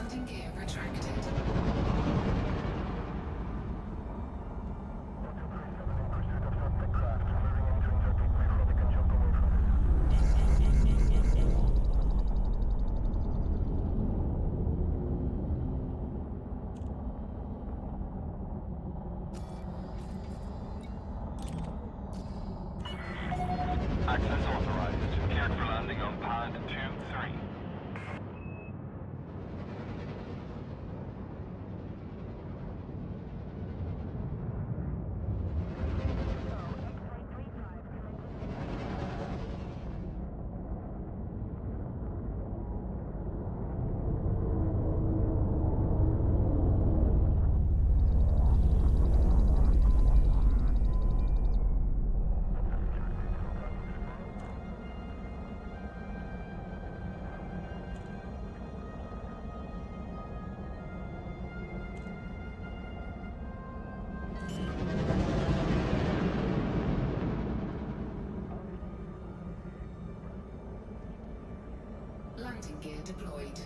Landing gear retracted. Access authorized. Cleared for landing on pad 2-3. Landing gear deployed.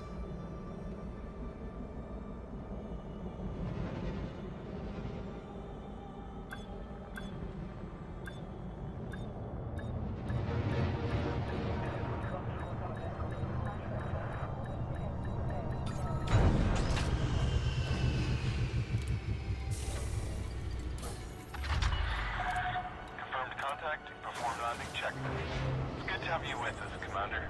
Confirmed contact. Performed landing check. It's good to have you with us, Commander.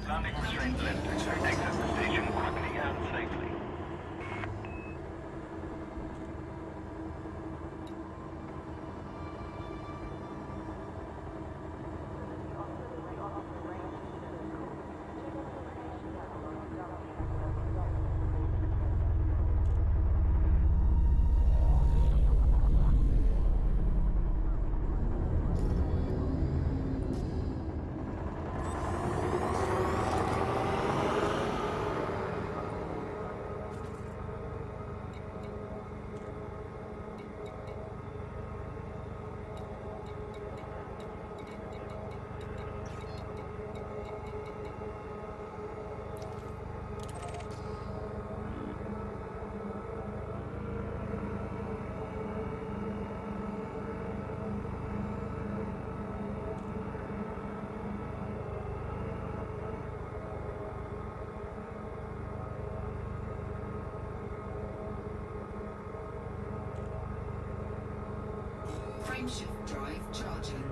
Landing restraint lifted. Exit the station quickly and safely. Frameshift drive charging.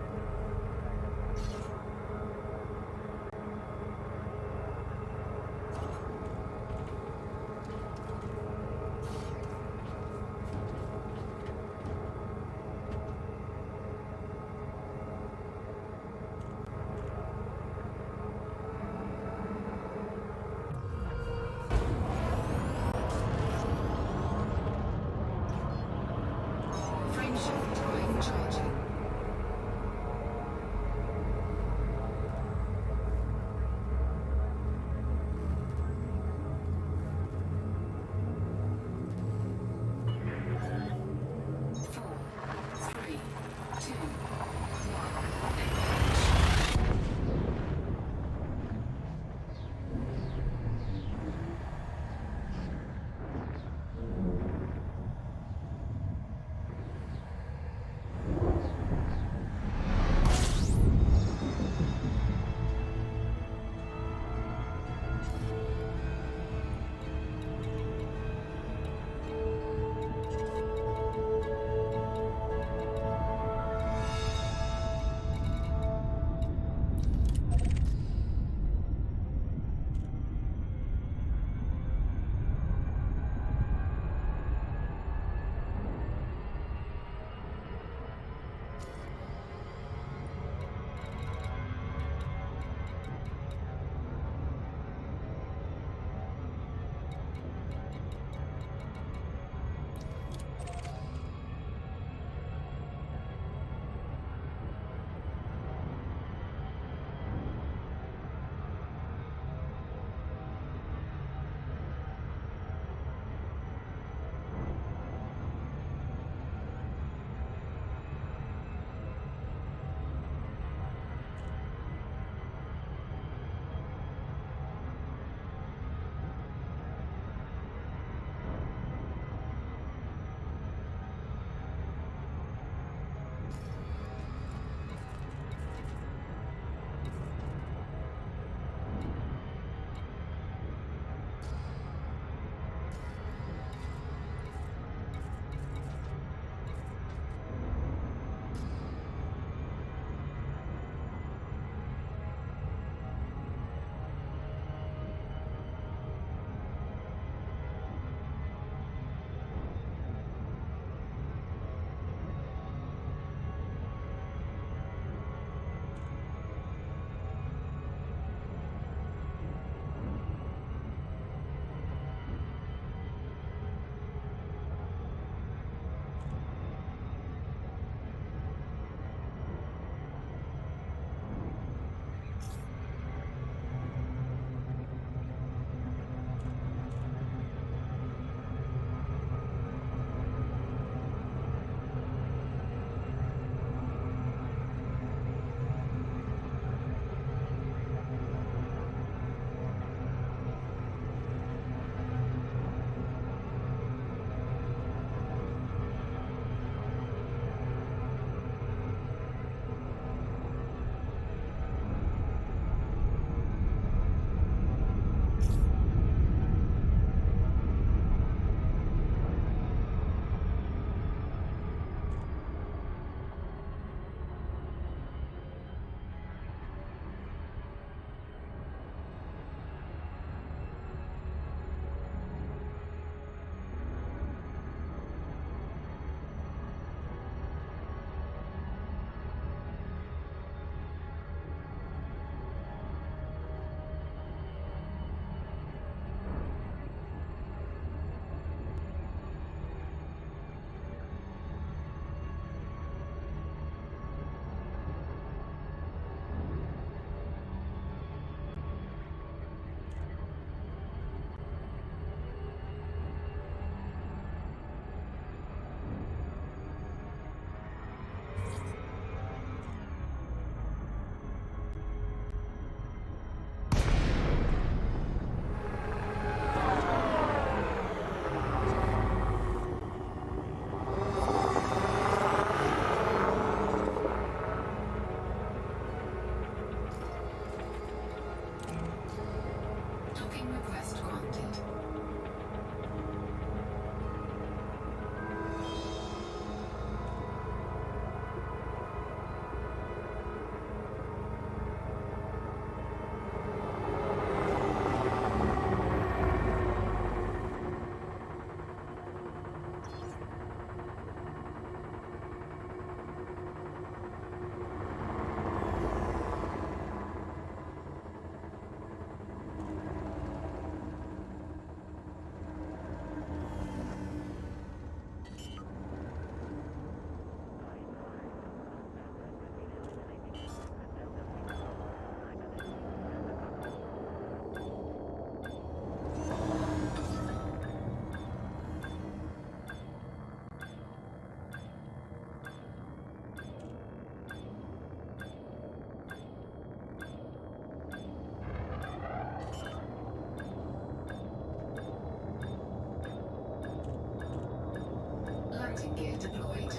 Landing gear deployed.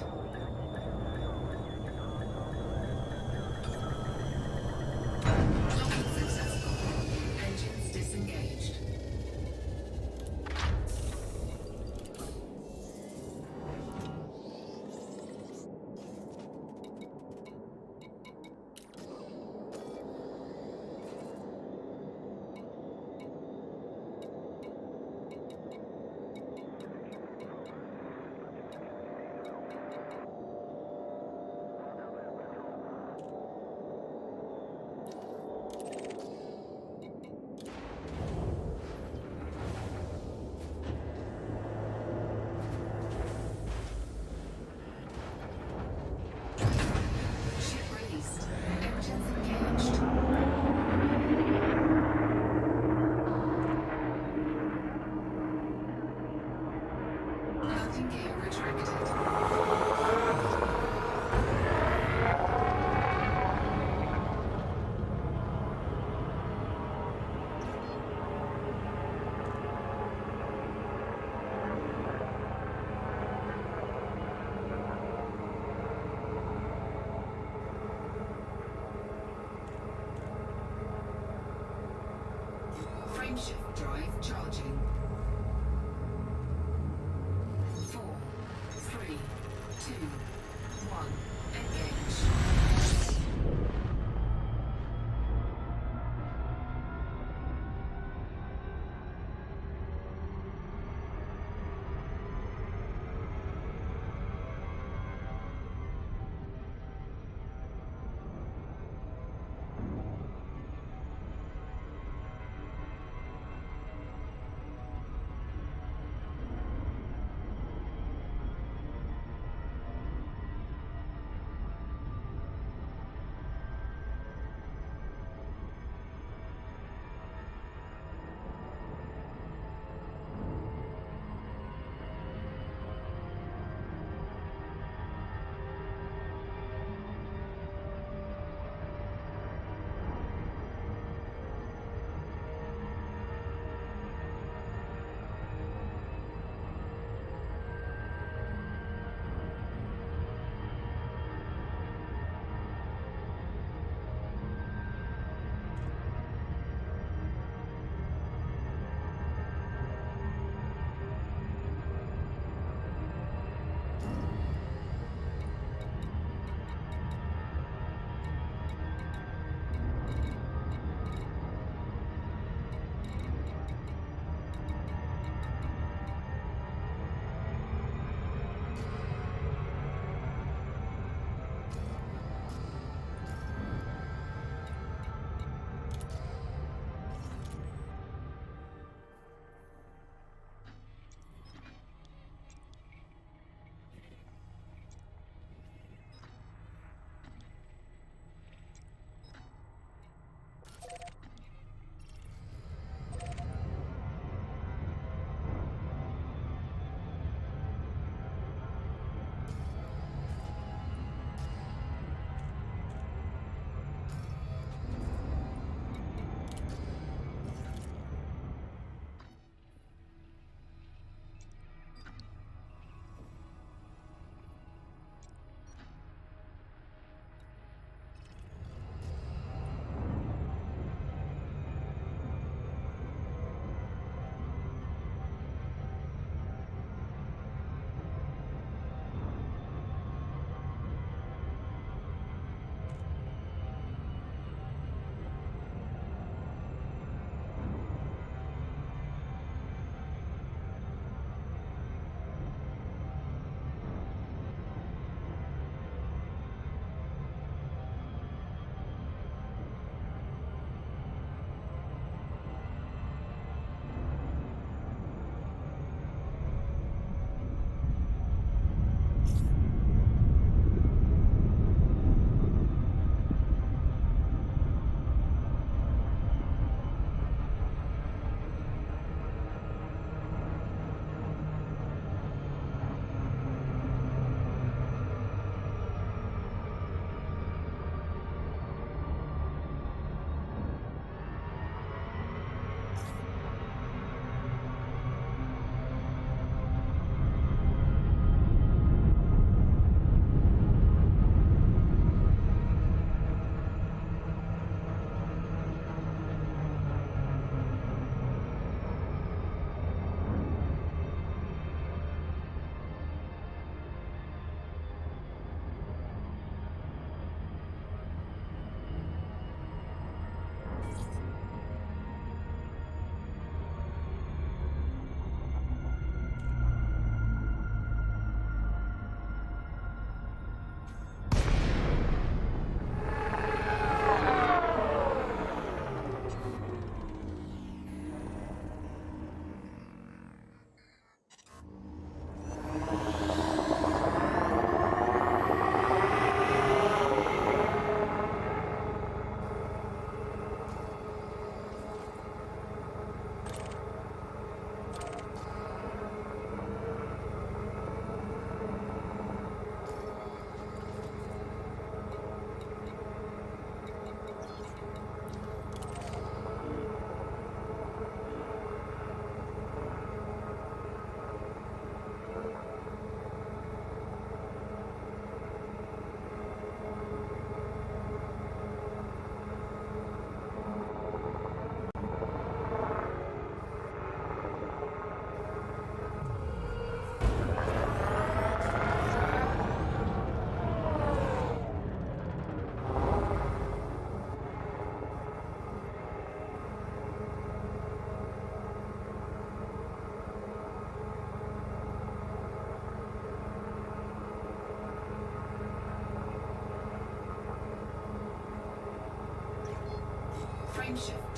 Docking successful. Engines disengaged. Ship released. Engines engaged. Landing gear retracted. Frameshift drive charging. 4, 3, 2, 1. Engage.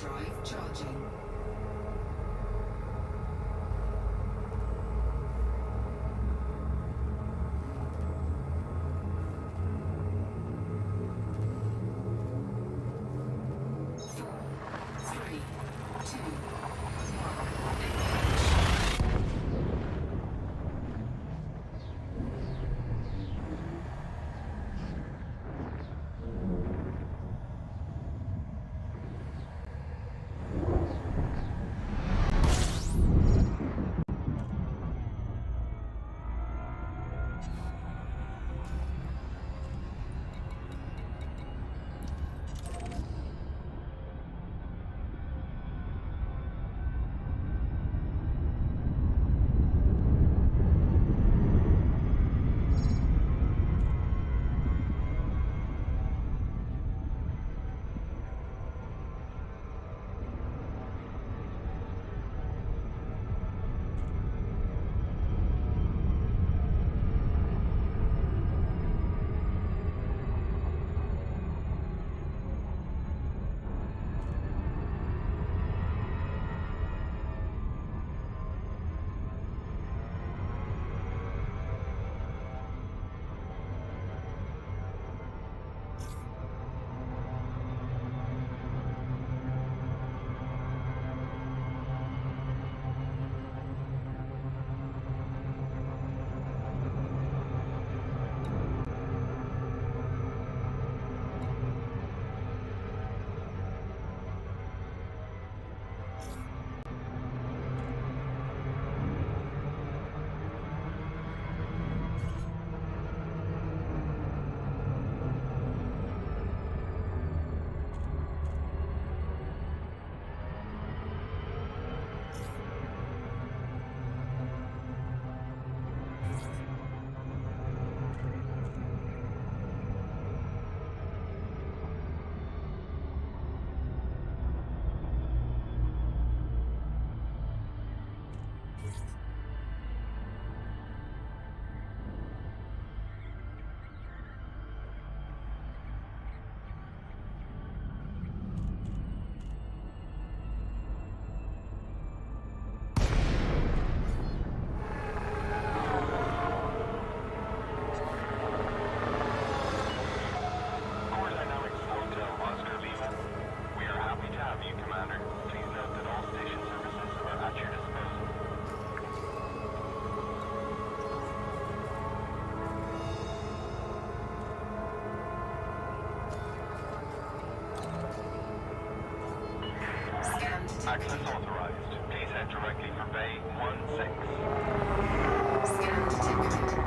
drive charging. Four, three, two, one. Engage. Core Dynamics Hotel Oscar Lima. We are happy to have you, Commander. Please note that all station services are at your disposal. Scan Access detected. authorized. Please head directly for Bay 16. Scan detected.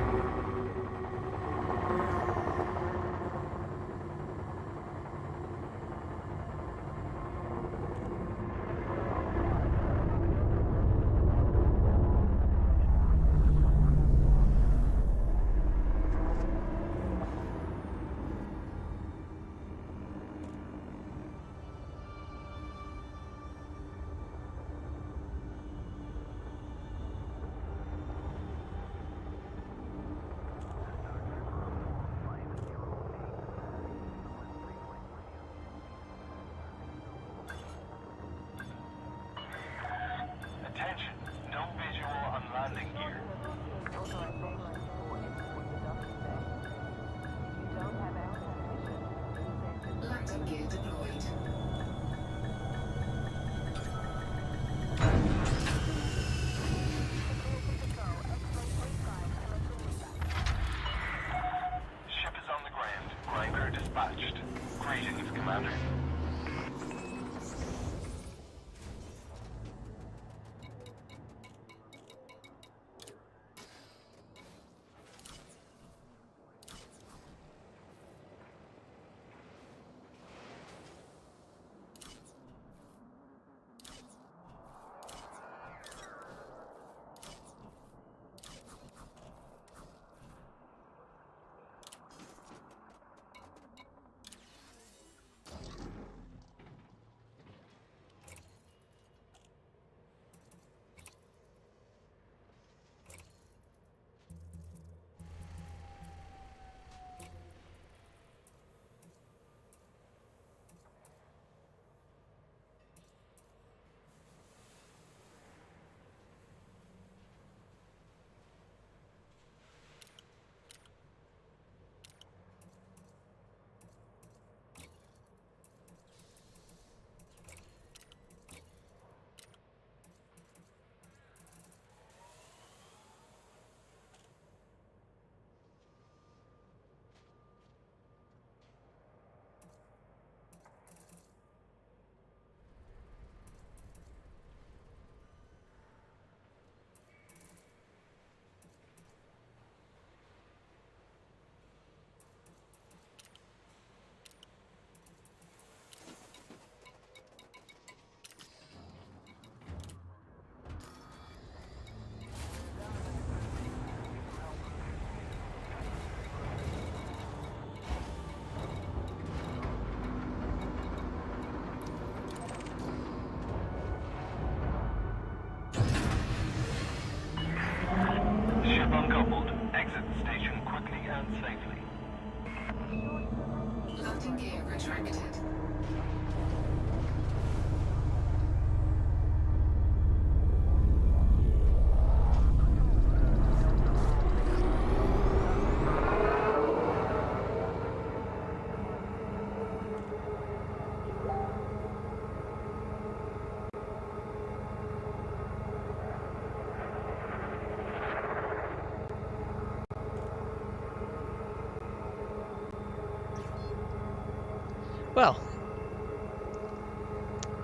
Well,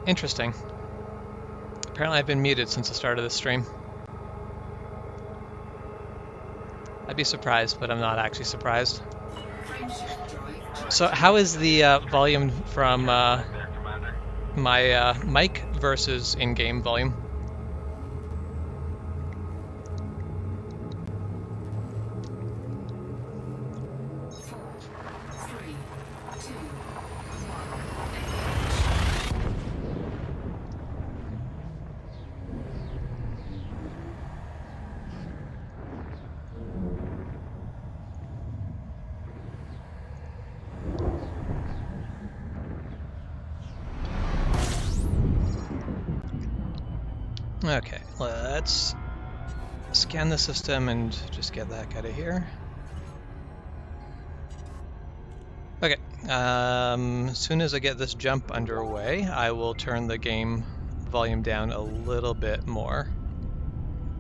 interesting. Apparently I've been muted since the start of this stream. I'd be surprised, but I'm not actually surprised. Frameshift drive So how is the volume from Back there, Commander. my mic versus in-game volume? Four, three, two, one. Okay, let's scan the system and just get the heck out of here. Okay, as soon as I get this jump underway, I will turn the game volume down a little bit more.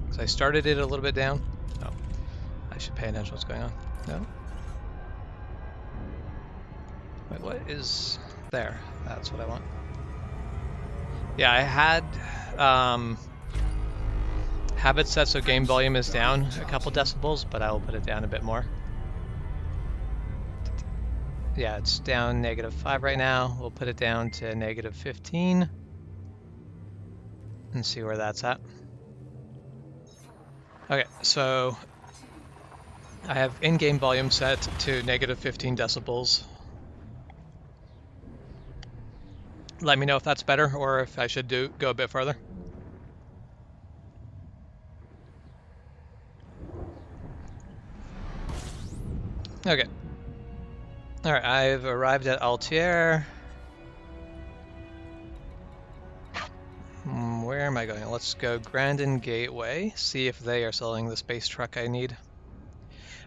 Because I started it a little bit down. Oh, I should pay attention to what's going on. No? Wait, what is there? That's what I want. Yeah, I had habit set so game volume is down a couple decibels, but I will put it down a bit more. Yeah, it's down -5 right now. We'll put it down to -15 and see where that's at. Okay, so I have in-game volume set to -15 decibels. Let me know if that's better or if I should go a bit further. Okay. Alright, I've arrived at Altier. Where am I going? Let's go Grandin Gateway, see if they are selling the space truck I need.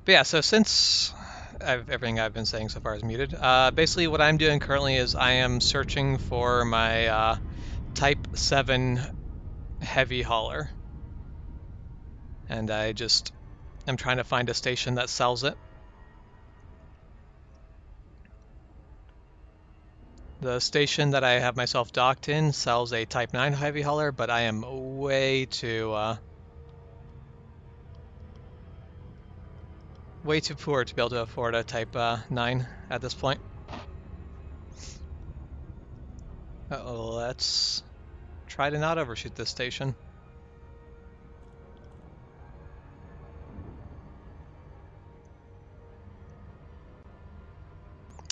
But yeah, so since everything I've been saying so far is muted, basically what I'm doing currently is I am searching for my Type 7 heavy hauler. And I'm trying to find a station that sells it. The station that I have myself docked in sells a Type 9 heavy hauler, but I am way too poor to be able to afford a Type 9 at this point. Let's try to not overshoot this station.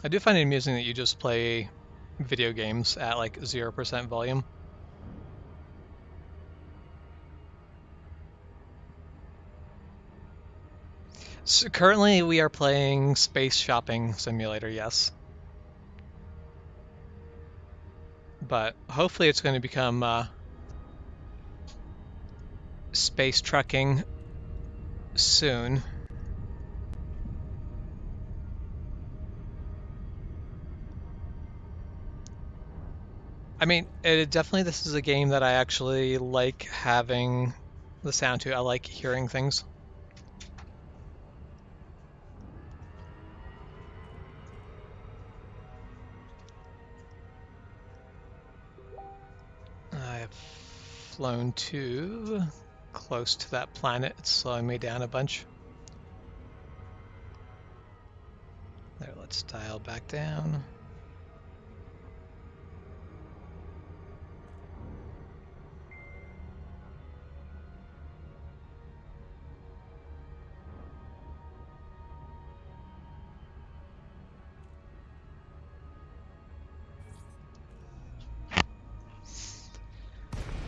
I do find it amusing that you just play video games at like 0% volume. So currently we are playing Space Shopping Simulator, yes. But hopefully it's going to become space trucking soon. I mean, this is a game that I actually like having the sound to. I like hearing things. I have flown too close to that planet. It's slowing me down a bunch. There, let's dial back down.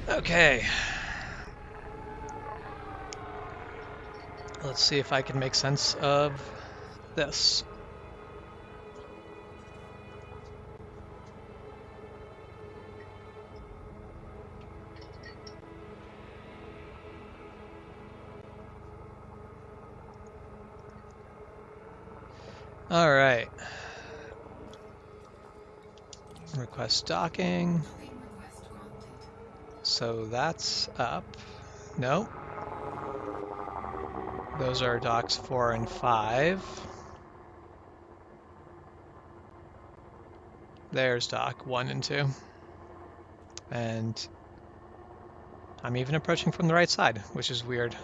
Okay. Let's see if I can make sense of this. All right. Request docking. Docking request granted. So that's up. Nope. Those are docks 4 and 5. There's dock 1 and 2. And I'm even approaching from the right side, which is weird.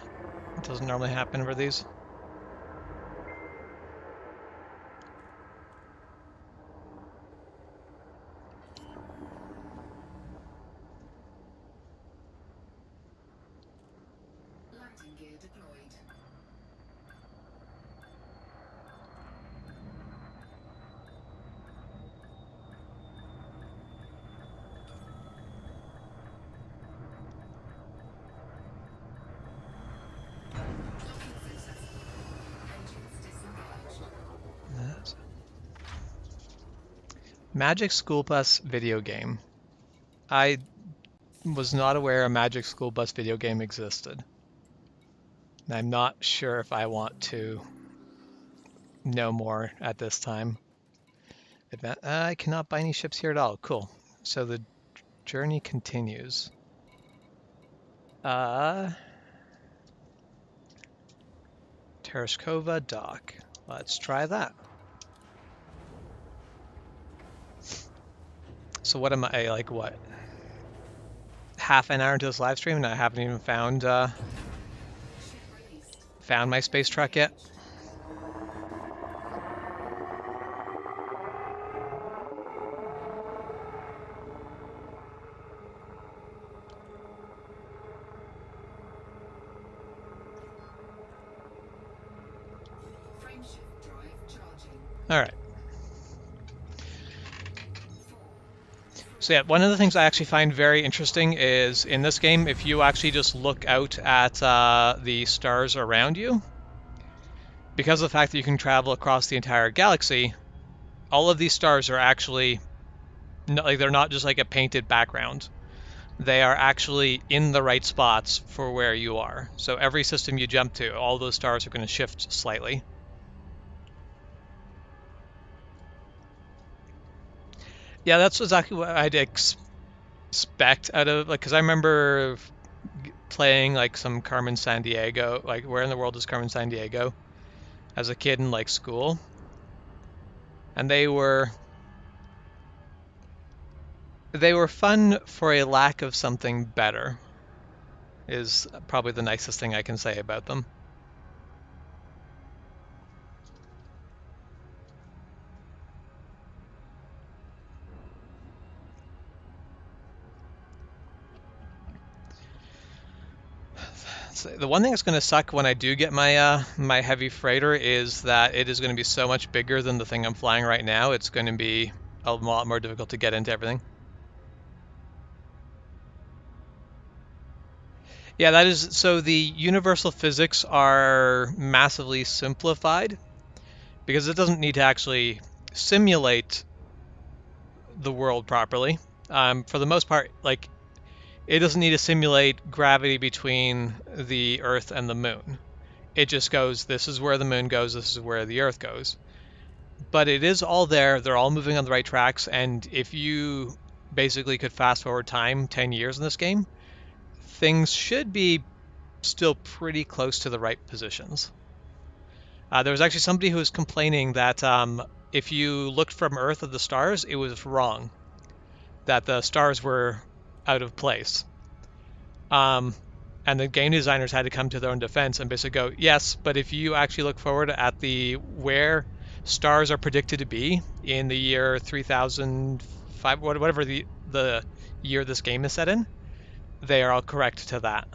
It doesn't normally happen over these. Landing gear deployed. Docking successful. Engines disengaged. Magic School Bus video game. I was not aware a Magic School Bus video game existed. And I'm not sure if I want to know more at this time. I cannot buy any ships here at all. Cool. So the journey continues. Tereshkova dock. Let's try that. So what am I, like what? Half an hour into this live stream and I haven't even found Ship released. found my space truck yet? Frameshift drive charging. All right. 4. So yeah, one of the things I actually find very interesting is in this game, if you actually just look out at the stars around you, because of the fact that you can travel across the entire galaxy, all of these stars are actually, they're not just like a painted background. They are actually in the right spots for where you are. So every system you jump to, all those stars are going to shift slightly. Yeah, that's exactly what I'd expect out of, like, because I remember playing like some Carmen Sandiego, like Where in the World is Carmen Sandiego, as a kid in like school, and they were fun for a lack of something better, is probably the nicest thing I can say about them. So the one thing that's going to suck when I do get my my heavy freighter is that it is going to be so much bigger than the thing I'm flying right now. It's going to be a lot more difficult to get into everything. Yeah, that is, so the universal physics are massively simplified because it doesn't need to actually simulate the world properly. For the most part, like, it doesn't need to simulate gravity between the Earth and the Moon. It just goes, this is where the Moon goes, this is where the Earth goes. But it is all there, they're all moving on the right tracks, and if you basically could fast forward time 10 years in this game, things should be still pretty close to the right positions. There was actually somebody who was complaining that if you looked from Earth at the stars, it was wrong, that the stars were out of place. And the game designers had to come to their own defense and basically go, yes, but if you actually look forward at the where stars are predicted to be in the year 3005, whatever the year this game is set in, they are all correct to that.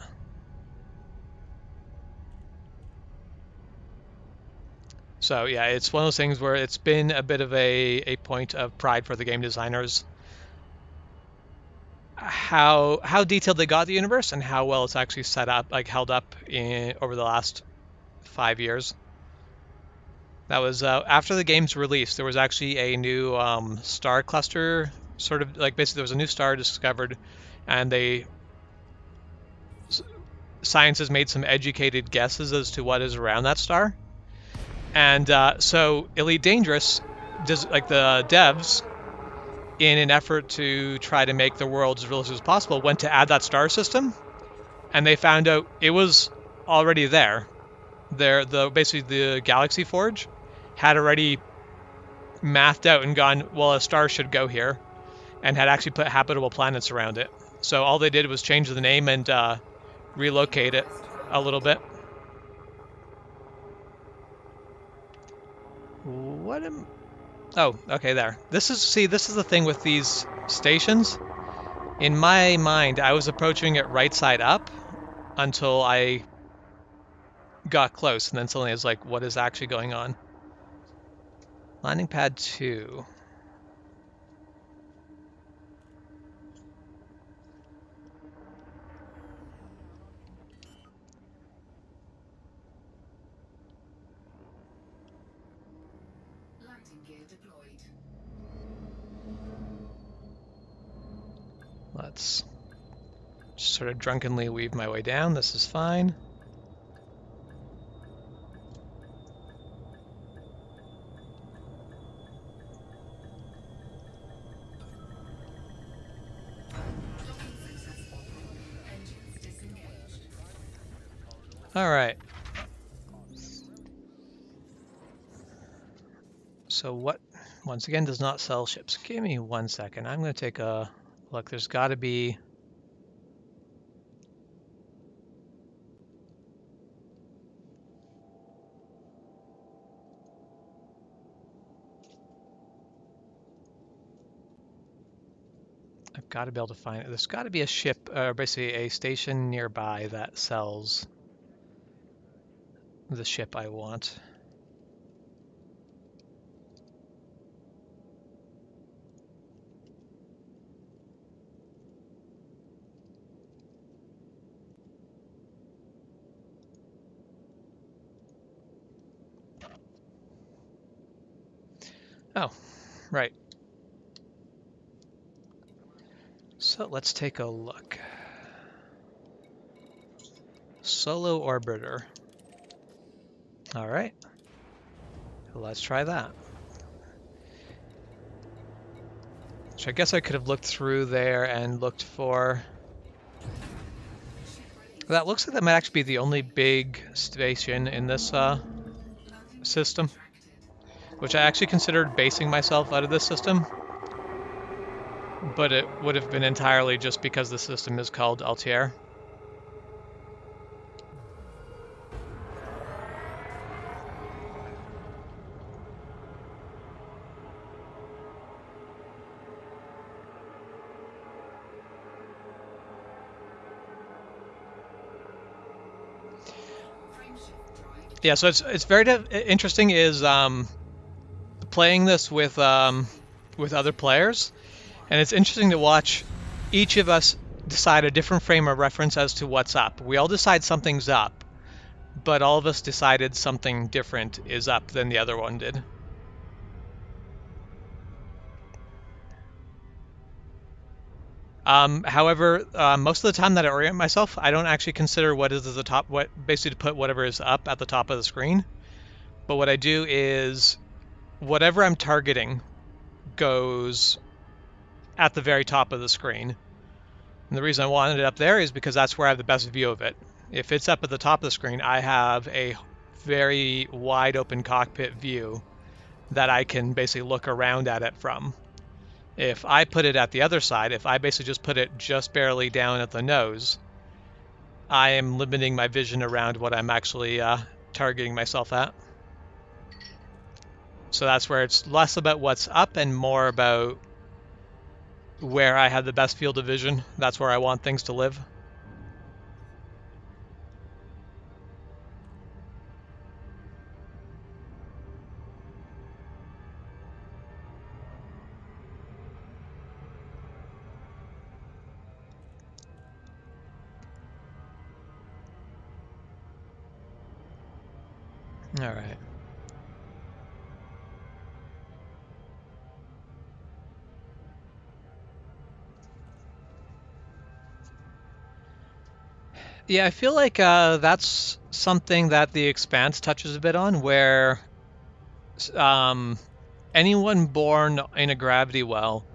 So yeah, it's one of those things where it's been a bit of a point of pride for the game designers how detailed they got the universe and how well it's actually set up, like held up over the last 5 years. That was after the game's release. There was actually a new star cluster, sort of like, basically there was a new star discovered, and science has made some educated guesses as to what is around that star. And so Elite Dangerous, like the devs, in an effort to try to make the world as realistic as possible, went to add that star system, and they found out it was already there. Basically the Galaxy Forge had already mathed out and gone, well, a star should go here, and had actually put habitable planets around it. So all they did was change the name and relocate it a little bit. What am... Oh, okay, there. This is the thing with these stations. In my mind, I was approaching it right side up until I got close, and then suddenly I was like, what is actually going on? Landing pad 2. Landing gear deployed. Let's just sort of drunkenly weave my way down. This is fine. Docking successful. Engines disengaged. All right. So what, once again, does not sell ships? Give me 1 second. I'm going to take a look. There's got to be... I've got to be able to find it. There's got to be a ship, or basically a station nearby that sells the ship I want. Oh, right. So let's take a look. Solo orbiter. All right. Let's try that. So I guess I could have looked through there and looked for... That looks like that might actually be the only big station in this system, which I actually considered basing myself out of this system, but it would have been entirely just because the system is called Altair. Yeah, so it's very interesting is playing this with other players, and it's interesting to watch each of us decide a different frame of reference as to what's up. We all decide something's up, but all of us decided something different is up than the other one did. However, most of the time that I orient myself, I don't actually consider what is at the top, what basically to put whatever is up at the top of the screen. But what I do is whatever I'm targeting goes at the very top of the screen. And the reason I wanted it up there is because that's where I have the best view of it. If it's up at the top of the screen, I have a very wide open cockpit view that I can basically look around at it from. If I put it at the other side, if I basically just put it just barely down at the nose, I am limiting my vision around what I'm actually targeting myself at. So that's where it's less about what's up and more about where I have the best field of vision. That's where I want things to live. All right. Yeah, I feel like that's something that The Expanse touches a bit on, where anyone born in a gravity well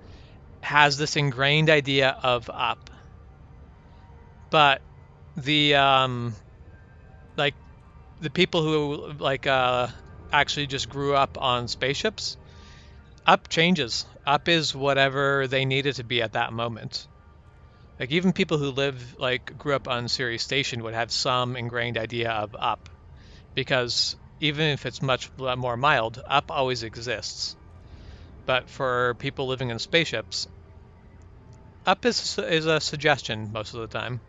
has this ingrained idea of up. But the like the people who like actually just grew up on spaceships, Up changes. Up is whatever they need it to be at that moment. Like even people who grew up on Ceres Station would have some ingrained idea of up, because even if it's much more mild, up always exists. But for people living in spaceships, up is a suggestion most of the time.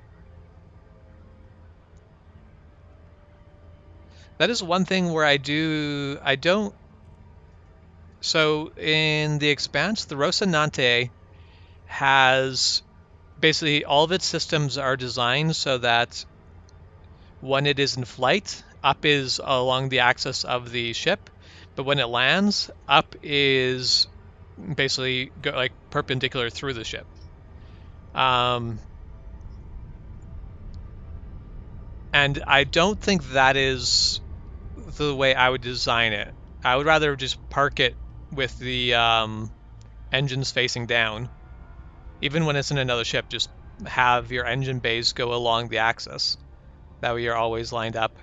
That is one thing where I don't. So in the Expanse, the Rocinante has basically all of its systems are designed so that when it is in flight, up is along the axis of the ship, but when it lands, up is basically like perpendicular through the ship. And I don't think that is the way I would design it. I would rather just park it with the engines facing down. Even when it's in another ship, just have your engine bays go along the axis. That way you're always lined up.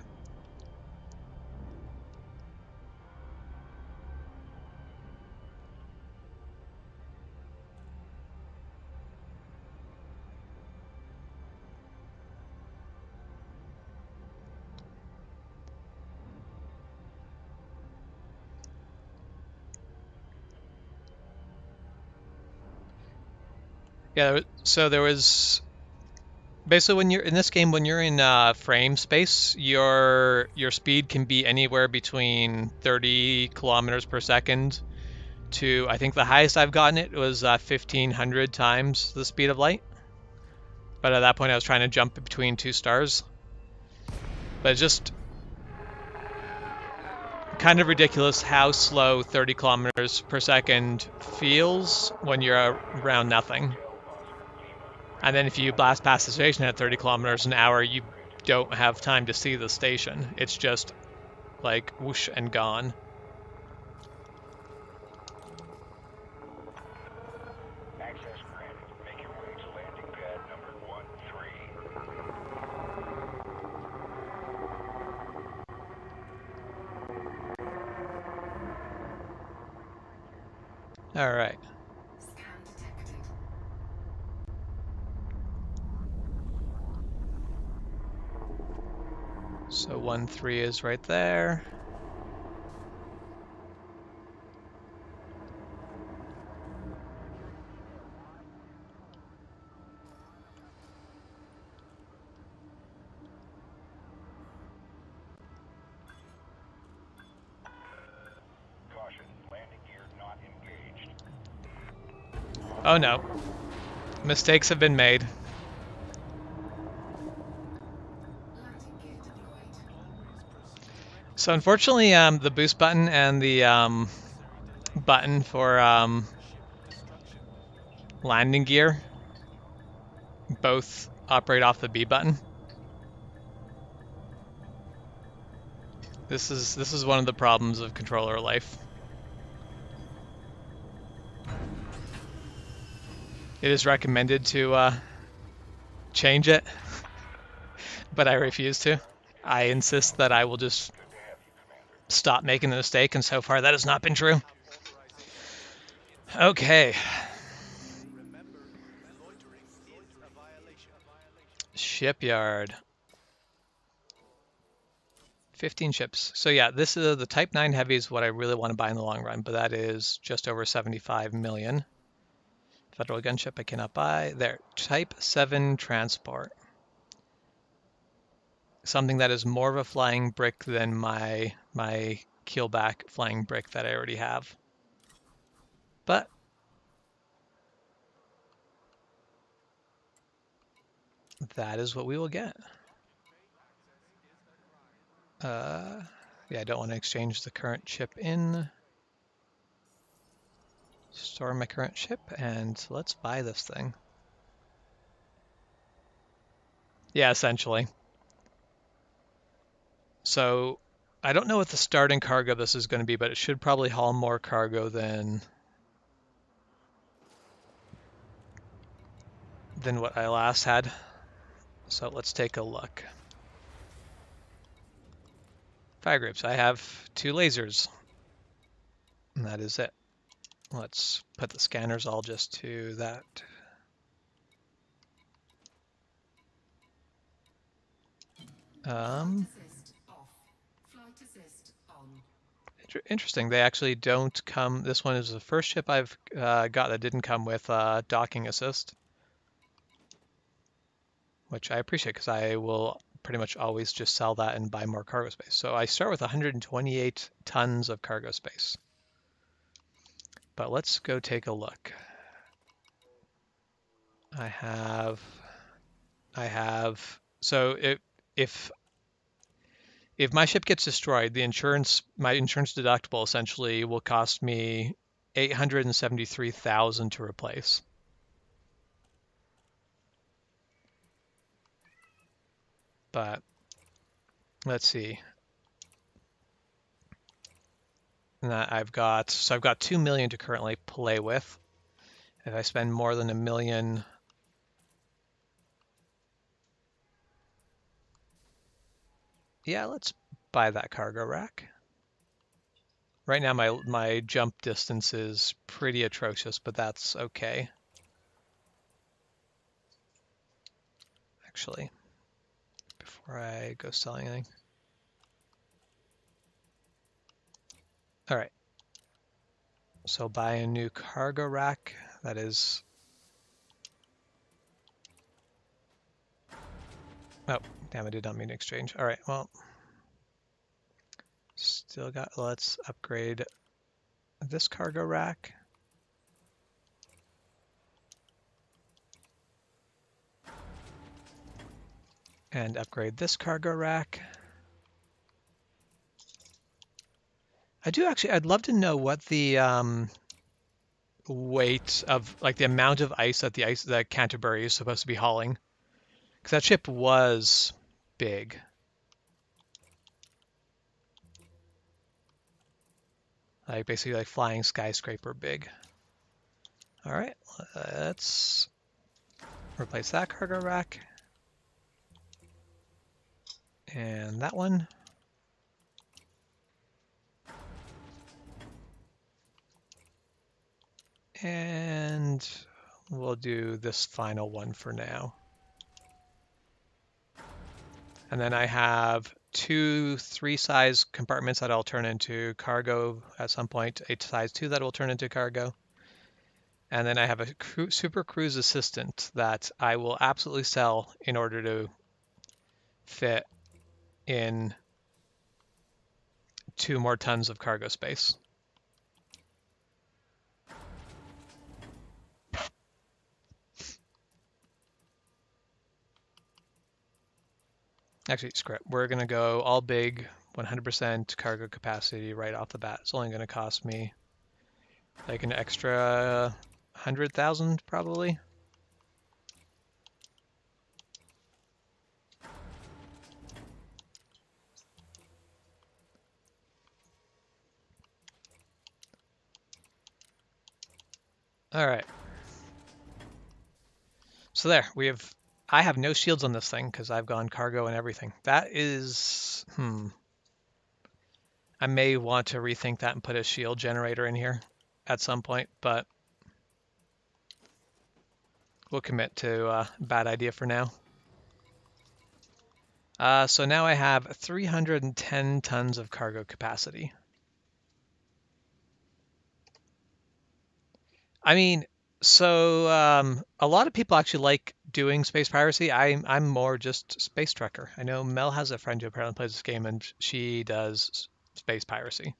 Yeah, so there was basically when you're in this game, when you're in frame space, your speed can be anywhere between 30 kilometers per second to, I think the highest I've gotten it was 1,500 times the speed of light. But at that point I was trying to jump between two stars. But it's just kind of ridiculous how slow 30 kilometers per second feels when you're around nothing. And then if you blast past the station at 30 kilometers an hour, you don't have time to see the station. It's just like whoosh and gone. Access granted. Make your way to landing pad number 13. All right. Scan detected. So 1-3 is right there. Caution, landing gear not engaged. Oh no. Mistakes have been made. Landing gear deployed. So unfortunately, the boost button and the button for landing gear both operate off the B button. This is one of the problems of controller life. It is recommended to change it, but I refuse to. I insist that I will just stop making the mistake, and so far that has not been true. Okay. Shipyard. 15 ships. So yeah, this is the Type 9 Heavy is what I really want to buy in the long run, but that is just over 75 million. Federal gunship I cannot buy. There, Type 7 Transport. Something that is more of a flying brick than my keelback flying brick that I already have. But that is what we will get. Yeah, I don't want to exchange the current ship in. Store my current ship, and let's buy this thing. Yeah, essentially. So, I don't know what the starting cargo of this is going to be, but it should probably haul more cargo than what I last had. So let's take a look. Fire groups. I have 2 lasers. And that is it. Let's put the scanners all just to that. Flight assist off. Flight assist on. Interesting. They actually don't come. This one is the first ship I've got that didn't come with docking assist, which I appreciate because I will pretty much always just sell that and buy more cargo space. So I start with 128 tons of cargo space. But let's go take a look. I have, so if my ship gets destroyed, my insurance deductible essentially will cost me 873,000 to replace. But let's see. And I've got 2 million to currently play with. If I spend more than 1 million, yeah, let's buy that cargo rack. Right now my jump distance is pretty atrocious, but that's okay. Actually, before I go sell anything. All right. So buy a new cargo rack. That is. Oh, damn! I did not mean to exchange. All right. Well, still got. Let's upgrade this cargo rack. And upgrade this cargo rack. I'd love to know what the weight of, like the amount of ice that Canterbury is supposed to be hauling. Because that ship was big. Like basically like flying skyscraper big. All right, let's replace that cargo rack. And that one. And we'll do this final one for now. And then I have 2 3-size compartments that I'll turn into cargo at some point, a size 2 that will turn into cargo. And then I have a Super Cruise Assistant that I will absolutely sell in order to fit in 2 more tons of cargo space. Actually, screw it. We're going to go all big, 100% cargo capacity right off the bat. It's only going to cost me like an extra 100,000 probably. All right. So there, I have no shields on this thing because I've gone cargo and everything. That is, I may want to rethink that and put a shield generator in here at some point, but we'll commit to a bad idea for now. So now I have 310 tons of cargo capacity. I mean, so a lot of people actually like doing space piracy. I'm more just space trucker. I know Mel has a friend who apparently plays this game and she does space piracy.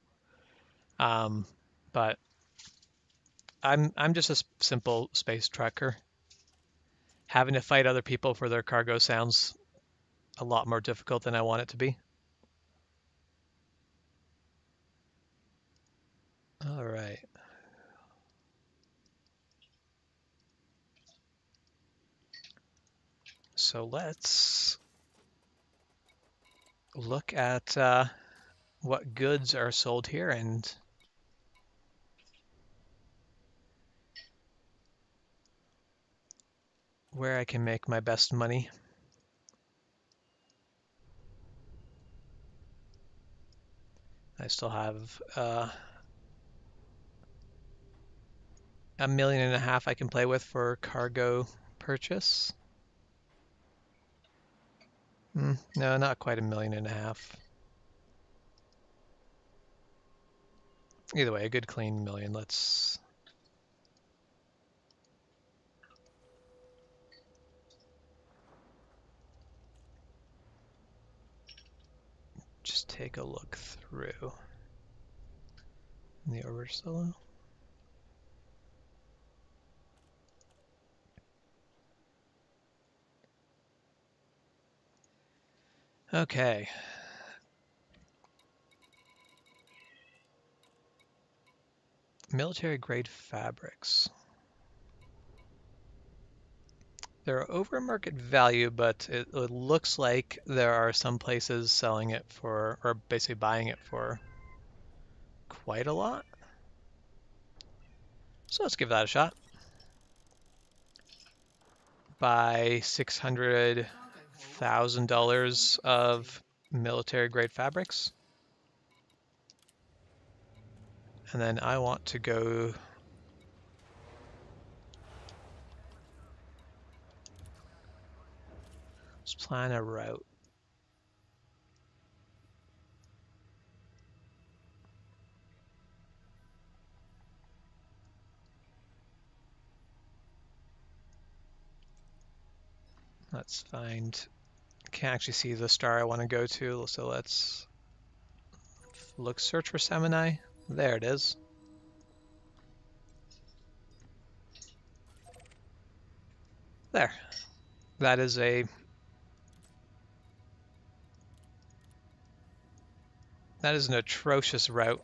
But I'm just a simple space trucker. Having to fight other people for their cargo sounds a lot more difficult than I want it to be. All right. So let's look at what goods are sold here and where I can make my best money. I still have 1.5 million I can play with for cargo purchase. No, not quite 1.5 million. Either way, a good clean million. Let's just take a look through the Orbiter Solo. Okay. Military grade fabrics. They're over market value, but it looks like there are some places selling it for, or basically buying it for quite a lot. So let's give that a shot. Buy $600,000 of military grade fabrics. And then I want to go let's plan a route. Let's find, can't actually see the star I want to go to, so let's search for Seminai. There it is. There. That is an atrocious route.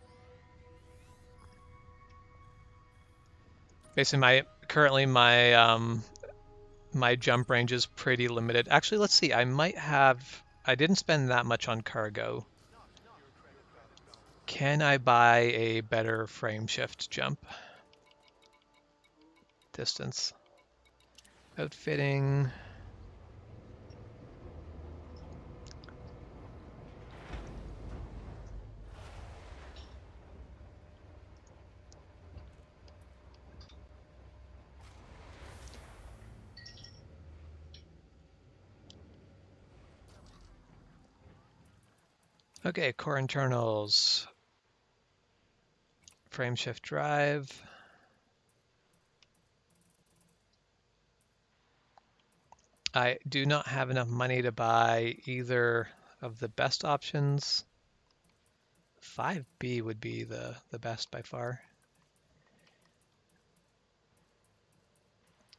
Basically, currently my jump range is pretty limited. Actually, let's see. I didn't spend that much on cargo. Can I buy a better frame shift jump? Distance. Outfitting. Okay, core internals. Frame shift drive. I do not have enough money to buy either of the best options. 5B would be the best by far.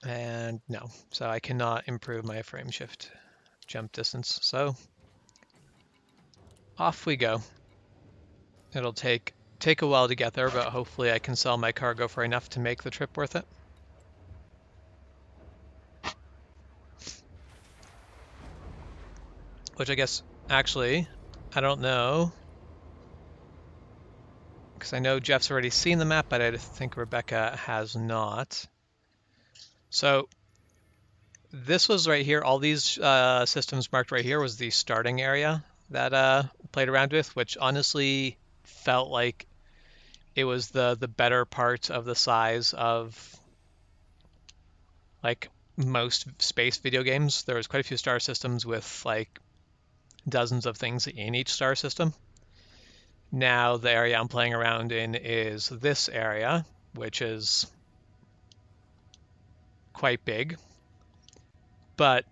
And no, so I cannot improve my frame shift jump distance. So off we go. It'll take a while to get there, but hopefully I can sell my cargo for enough to make the trip worth it. Which I guess, actually, I don't know. Because I know Jeff's already seen the map, but I think Rebecca has not. So this was right here. All these systems marked right here was the starting area that played around with, which honestly felt like it was the better part of the size of like most space video games. There was quite a few star systems with like dozens of things in each star system. Now the area I'm playing around in is this area, which is quite big. But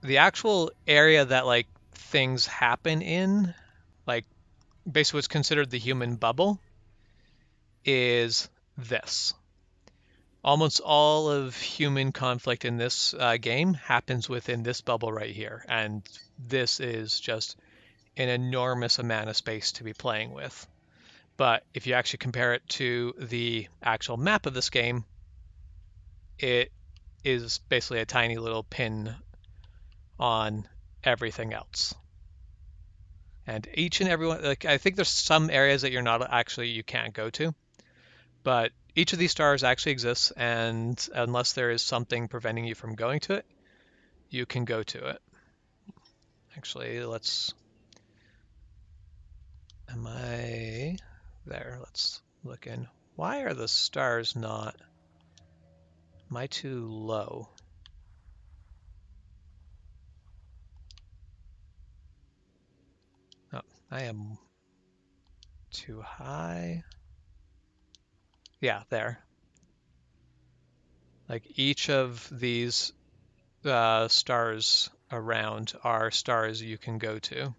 the actual area that like things happen in, like basically what's considered the human bubble, is this. Almost all of human conflict in this game happens within this bubble right here, and this is just an enormous amount of space to be playing with. But if you actually compare it to the actual map of this game, it is basically a tiny little pin on everything else. And each and every one, like I think there's some areas that you can't go to, but each of these stars actually exists, and unless there is something preventing you from going to it, you can go to it. Actually, let's look in. Why are the stars not? Am I too low? Oh, I am too high. Yeah, there. Like each of these stars around are stars you can go to.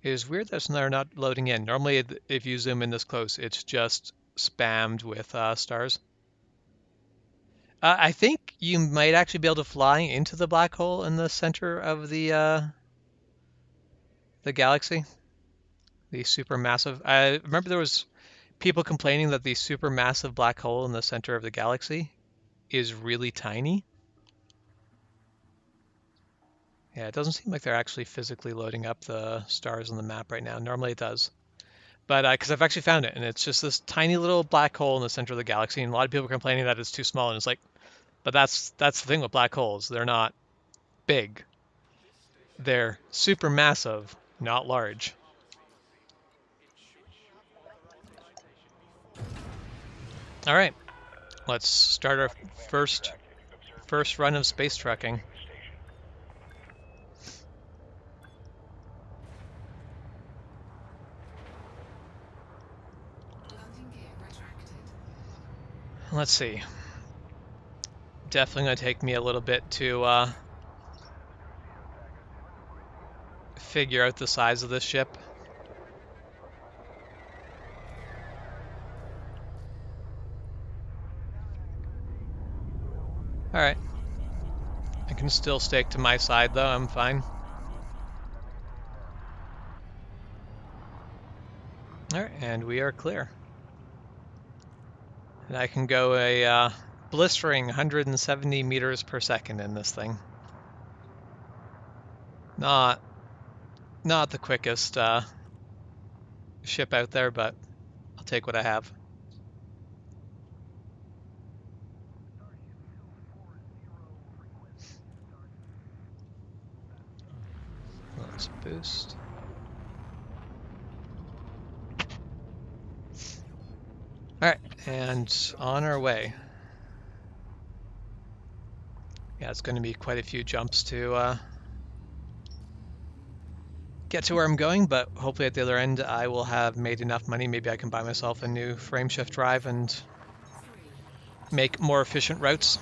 It is weird that they're not loading in. Normally, if you zoom in this close, it's just spammed with stars. I think you might actually be able to fly into the black hole in the center of the galaxy, the supermassive. I remember there was people complaining that the supermassive black hole in the center of the galaxy is really tiny. Yeah, it doesn't seem like they're actually physically loading up the stars on the map right now. Normally it does. But because I've actually found it, and it's just this tiny little black hole in the center of the galaxy, and a lot of people are complaining that it's too small, and it's like, but that's the thing with black holes. They're not big. They're super massive, not large. All right, let's start our first run of space trucking. Landing gear retracted. Let's see. Definitely going to take me a little bit to figure out the size of this ship. All right. I can still stake to my side, though. I'm fine. All right, and we are clear. And I can go a blistering 170 meters per second in this thing. Not the quickest ship out there, but I'll take what I have. Let's boost. All right, and on our way. Yeah, it's going to be quite a few jumps to get to where I'm going, but hopefully at the other end I will have made enough money. Maybe I can buy myself a new frameshift drive and make more efficient routes.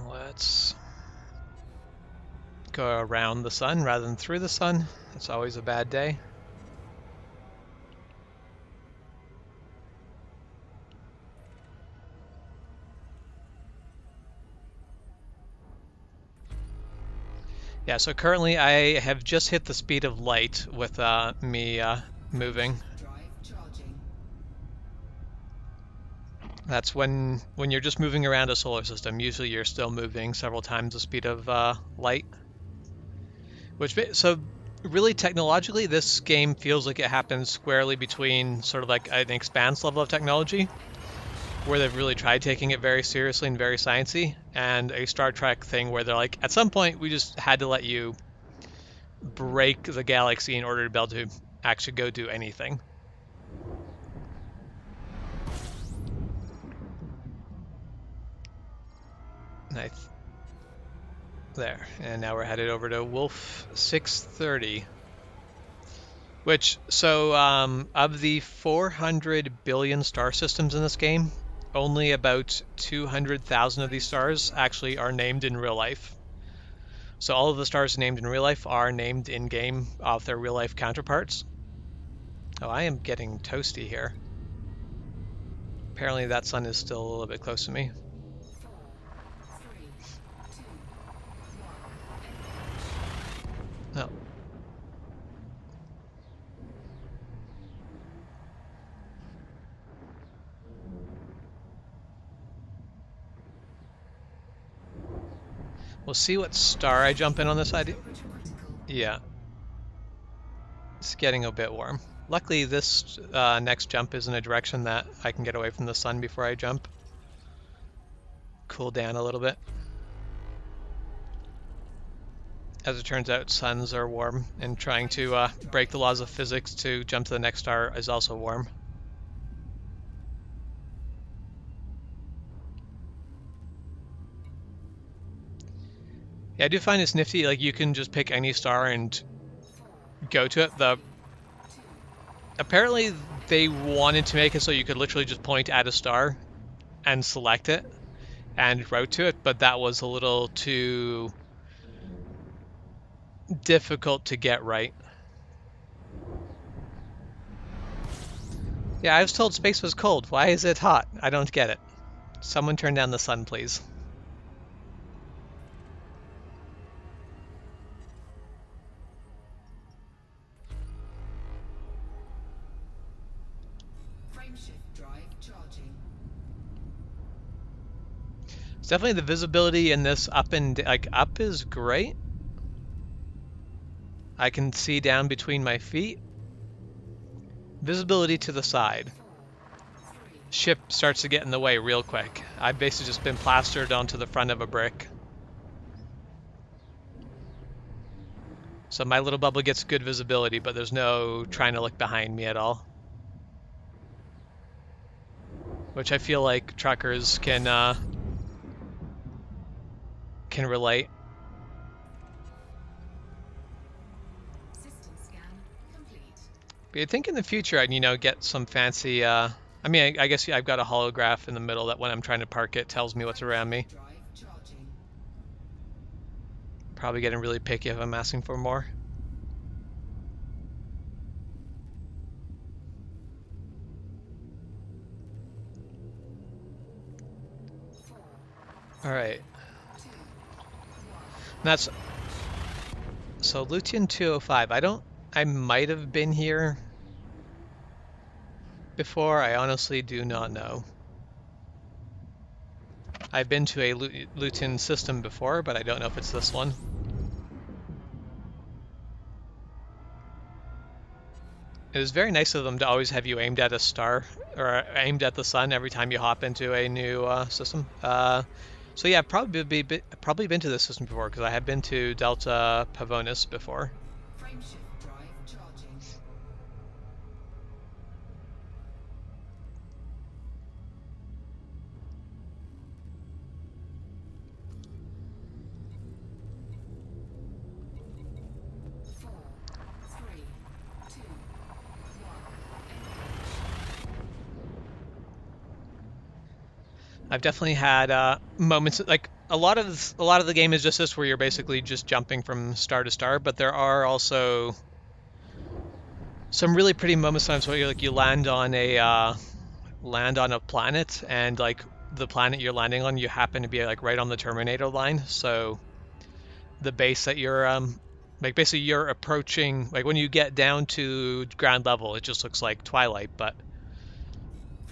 Let's go around the sun rather than through the sun. It's always a bad day. Yeah, so currently I have just hit the speed of light with me moving. Drive charging. That's when you're just moving around a solar system. Usually you're still moving several times the speed of light. So really technologically, this game feels like it happens squarely between sort of like an Expanse level of technology, where they've really tried taking it very seriously and very sciencey, and a Star Trek thing where they're like, at some point we just had to let you break the galaxy in order to be able to actually go do anything. Nice. There, and now we're headed over to Wolf 630. Which, so of the 400 billion star systems in this game, only about 200,000 of these stars actually are named in real life. So all of the stars named in real life are named in game of their real life counterparts. Oh, I am getting toasty here. Apparently that sun is still a little bit close to me. 4, 3, 2, 1. No. We'll see what star I jump in on this side. Temperature critical. Yeah. It's getting a bit warm. Luckily, this next jump is in a direction that I can get away from the sun before I jump. Cool down a little bit. As it turns out, suns are warm, and trying to break the laws of physics to jump to the next star is also warm. Yeah, I do find it's nifty, like you can just pick any star and go to it. Apparently they wanted to make it so you could literally just point at a star and select it and route to it, but that was a little too difficult to get right. Yeah, I was told space was cold. Why is it hot? I don't get it. Someone turn down the sun, please. Frameshift drive charging. It's definitely the visibility in this up and like up is great. I can see down between my feet. Visibility to the side. Ship starts to get in the way real quick. I've basically just been plastered onto the front of a brick. So my little bubble gets good visibility, but there's no trying to look behind me at all. Which I feel like truckers can relate. System scan complete. But you'd think in the future I'd, get some fancy, I mean, I guess I've got a holograph in the middle that when I'm trying to park it tells me what's around me. Drive charging. Probably getting really picky if I'm asking for more. All right. That's so Lutein 205. I might have been here before. I honestly do not know. I've been to a Lutein system before, but I don't know if it's this one. It is very nice of them to always have you aimed at a star or aimed at the sun every time you hop into a new system. So yeah, I've probably been to this system before because I have been to Delta Pavonis before. Frameshift drive charging. Four, three, two, I've definitely had moments like a lot of the game is just this where you're basically just jumping from star to star, but there are also some really pretty moments sometimes where you land on a planet, and like the planet you're landing on, you happen to be like right on the Terminator line, so the base that you're like basically you're approaching, like when you get down to ground level it just looks like Twilight, but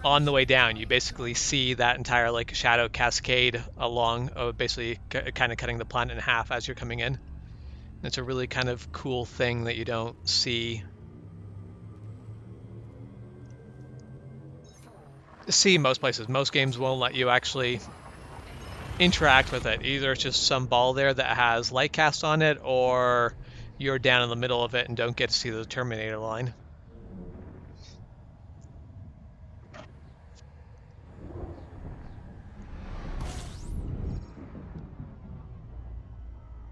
on the way down you basically see that entire like shadow cascade along, basically kind of cutting the planet in half as you're coming in. It's a really kind of cool thing that you don't see most places. Most games won't let you actually interact with it. Either it's just some ball there that has light cast on it, or you're down in the middle of it and don't get to see the Terminator line.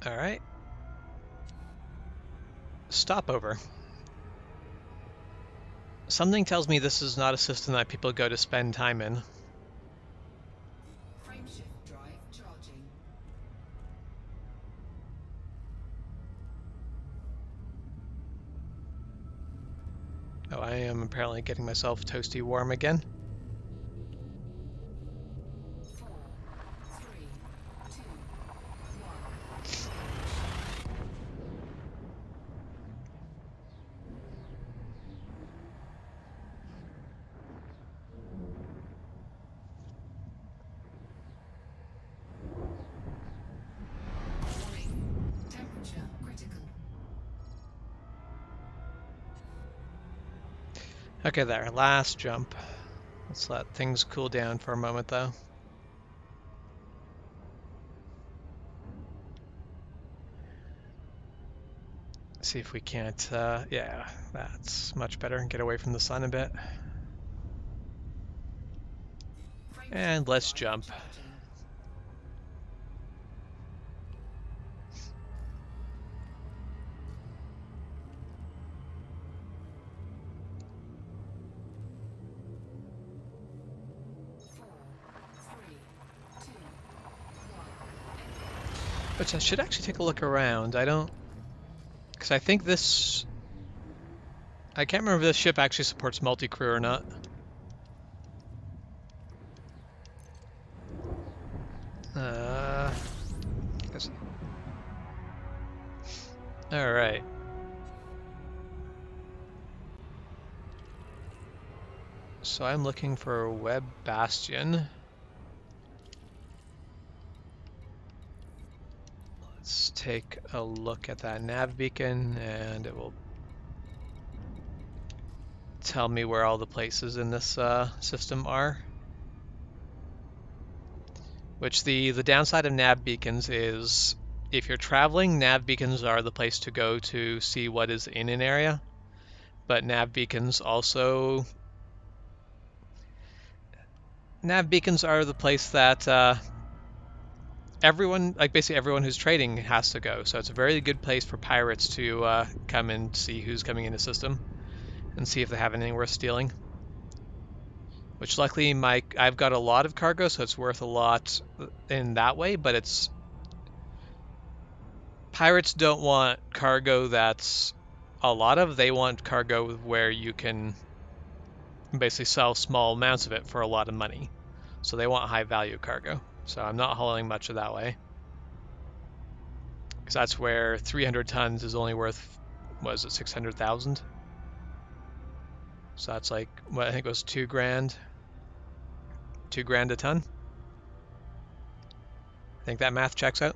All right. Stopover. Something tells me this is not a system that people go to spend time in. Frameshift drive charging. Oh, I am apparently getting myself toasty warm again. Four, three, two, one. Okay, there. Last jump. Let's let things cool down for a moment, though. See if we can't, yeah, that's much better. Get away from the sun a bit. And let's jump. Charging. 4, 3, 2, 1. Which I should actually take a look around. I don't... Because I think this... I can't remember if this ship actually supports multi-crew or not. Guess... Alright. So I'm looking for Webb Bastion. Let's take a look at that nav beacon, and it will tell me where all the places in this system are. Which the downside of nav beacons is, if you're traveling, nav beacons are the place to go to see what is in an area. But nav beacons are the place that everyone, like basically everyone who's trading has to go. So it's a very good place for pirates to come and see who's coming in the system and see if they have anything worth stealing. Which luckily I've got a lot of cargo, so it's worth a lot in that way, but it's... Pirates don't want cargo that's a lot of, they want cargo where you can basically sell small amounts of it for a lot of money. So they want high value cargo. So I'm not hauling much of that way. Because that's where 300 tons is only worth, what is it, 600,000? So that's like, what I think it was 2 grand. 2 grand a ton. I think that math checks out.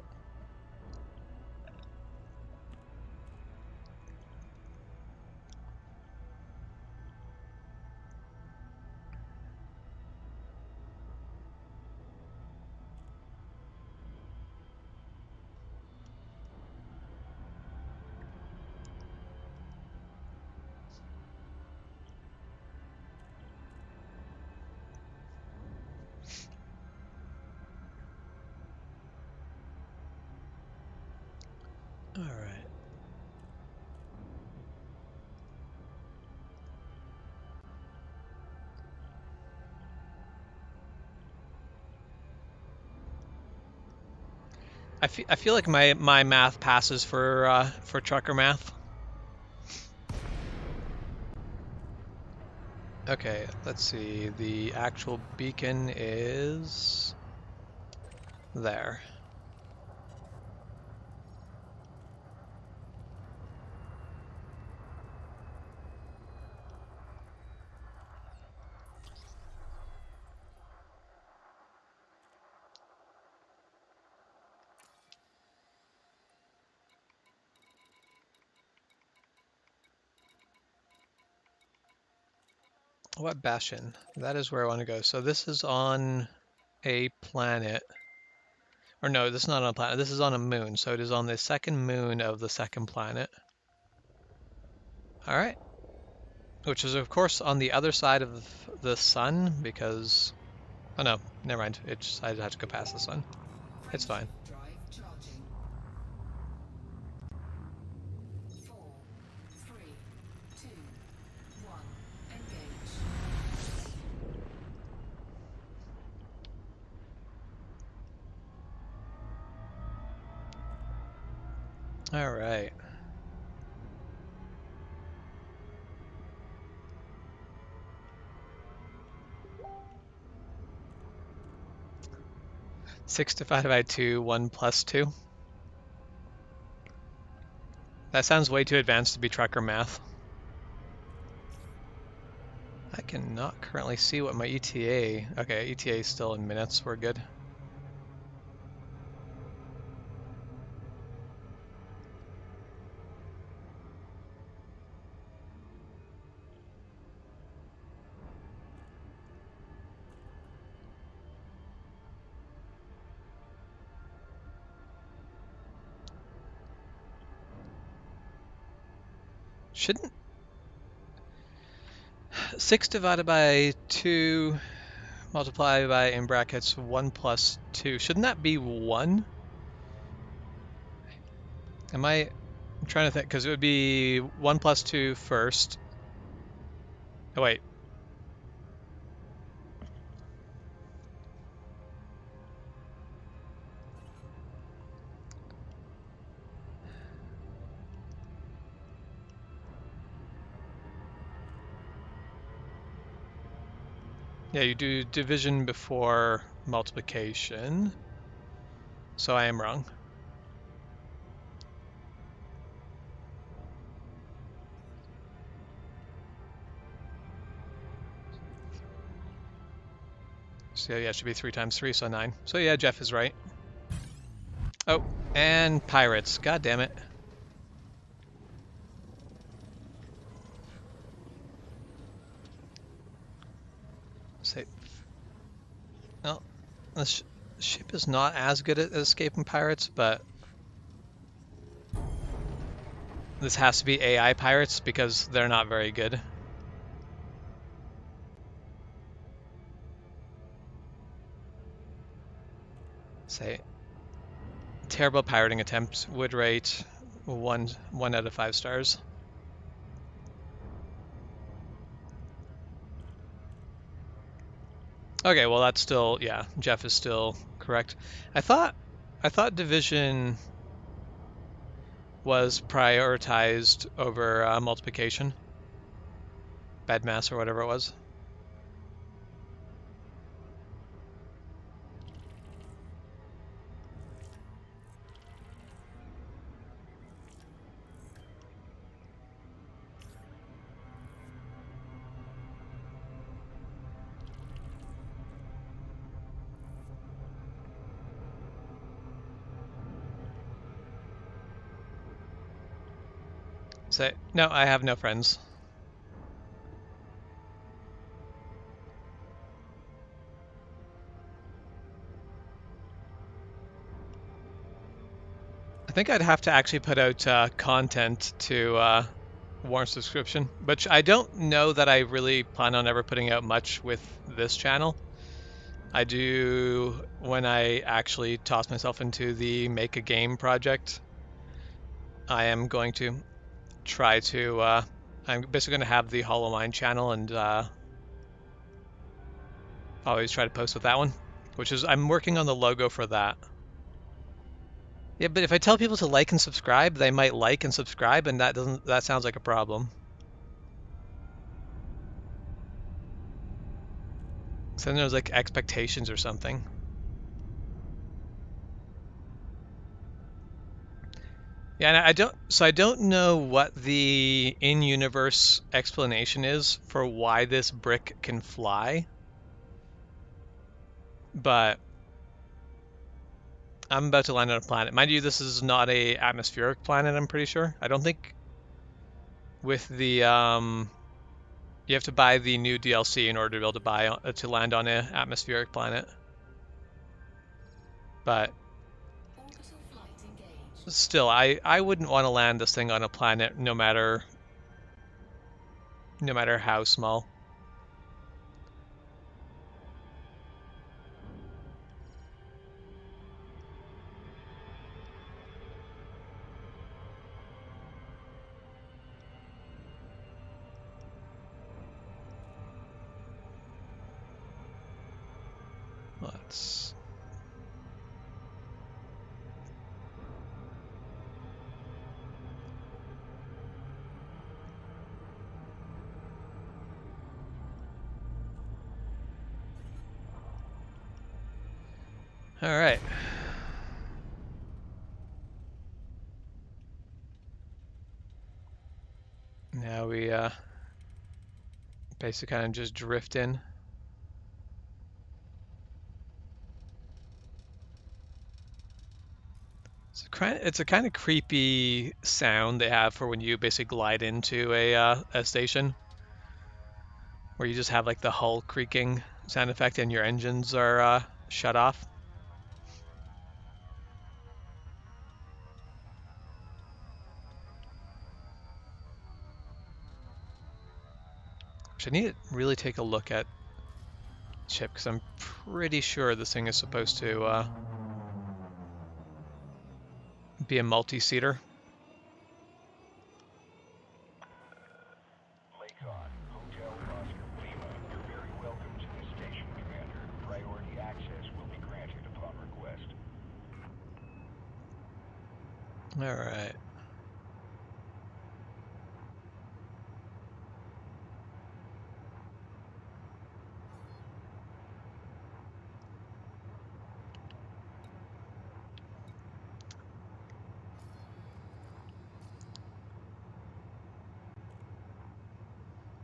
All right. I feel like my math passes for trucker math. Okay, let's see. The actual beacon is there. What Bastion? That is where I want to go. So this is on a planet. Or no, this is not on a planet. This is on a moon. So it is on the second moon of the second planet. All right. Which is, of course, on the other side of the sun because... Oh, no. Never mind. It just, I have to go past the sun. It's fine. Drive charging. 4, 3, 2, 1. Engage. All right. Six divided by 2, 1 plus 2. That sounds way too advanced to be trucker math. I cannot currently see what my ETA... Okay, ETA is still in minutes. We're good. Shouldn't 6 divided by 2 multiplied by, in brackets, 1 plus 2, shouldn't that be 1? I'm trying to think, because it would be 1 plus 2 first. Oh, wait. Yeah, you do division before multiplication. So I am wrong. So yeah, it should be 3 times 3, so 9. So yeah, Jeff is right. Oh, and pirates. God damn it. Say, well, this ship is not as good at escaping pirates, but this has to be AI pirates because they're not very good. Say, terrible pirating attempt would rate 1 out of 5 stars. Okay, well that's still, yeah, Jeff is still correct. I thought division was prioritized over multiplication. Bad mass or whatever it was. Say, no, I have no friends. I think I'd have to actually put out content to warrant subscription, but I don't know that I really plan on ever putting out much with this channel. I do when I actually toss myself into the make a game project. I am going to try to, I'm basically going to have the Hollow Mind channel and always try to post with that one, which is, I'm working on the logo for that. Yeah, but if I tell people to like and subscribe, they might like and subscribe, and that sounds like a problem. So then there's like expectations or something. Yeah, and I don't know what the in-universe explanation is for why this brick can fly, but I'm about to land on a planet. Mind you, this is not a atmospheric planet, I'm pretty sure. I don't think with the you have to buy the new DLC in order to be able to to land on an atmospheric planet. But Orbital flight engaged. still, I wouldn't want to land this thing on a planet no matter how small. Let's all right. Now we basically kind of just drift in. It's a kind of creepy sound they have for when you basically glide into a station, where you just have like the hull creaking sound effect and your engines are shut off. Actually, I need to really take a look at ship because I'm pretty sure this thing is supposed to be a multi-seater. Lakon, Hotel Oscar Lima, you're very welcome to this station, Commander. Priority access will be granted upon request. All right.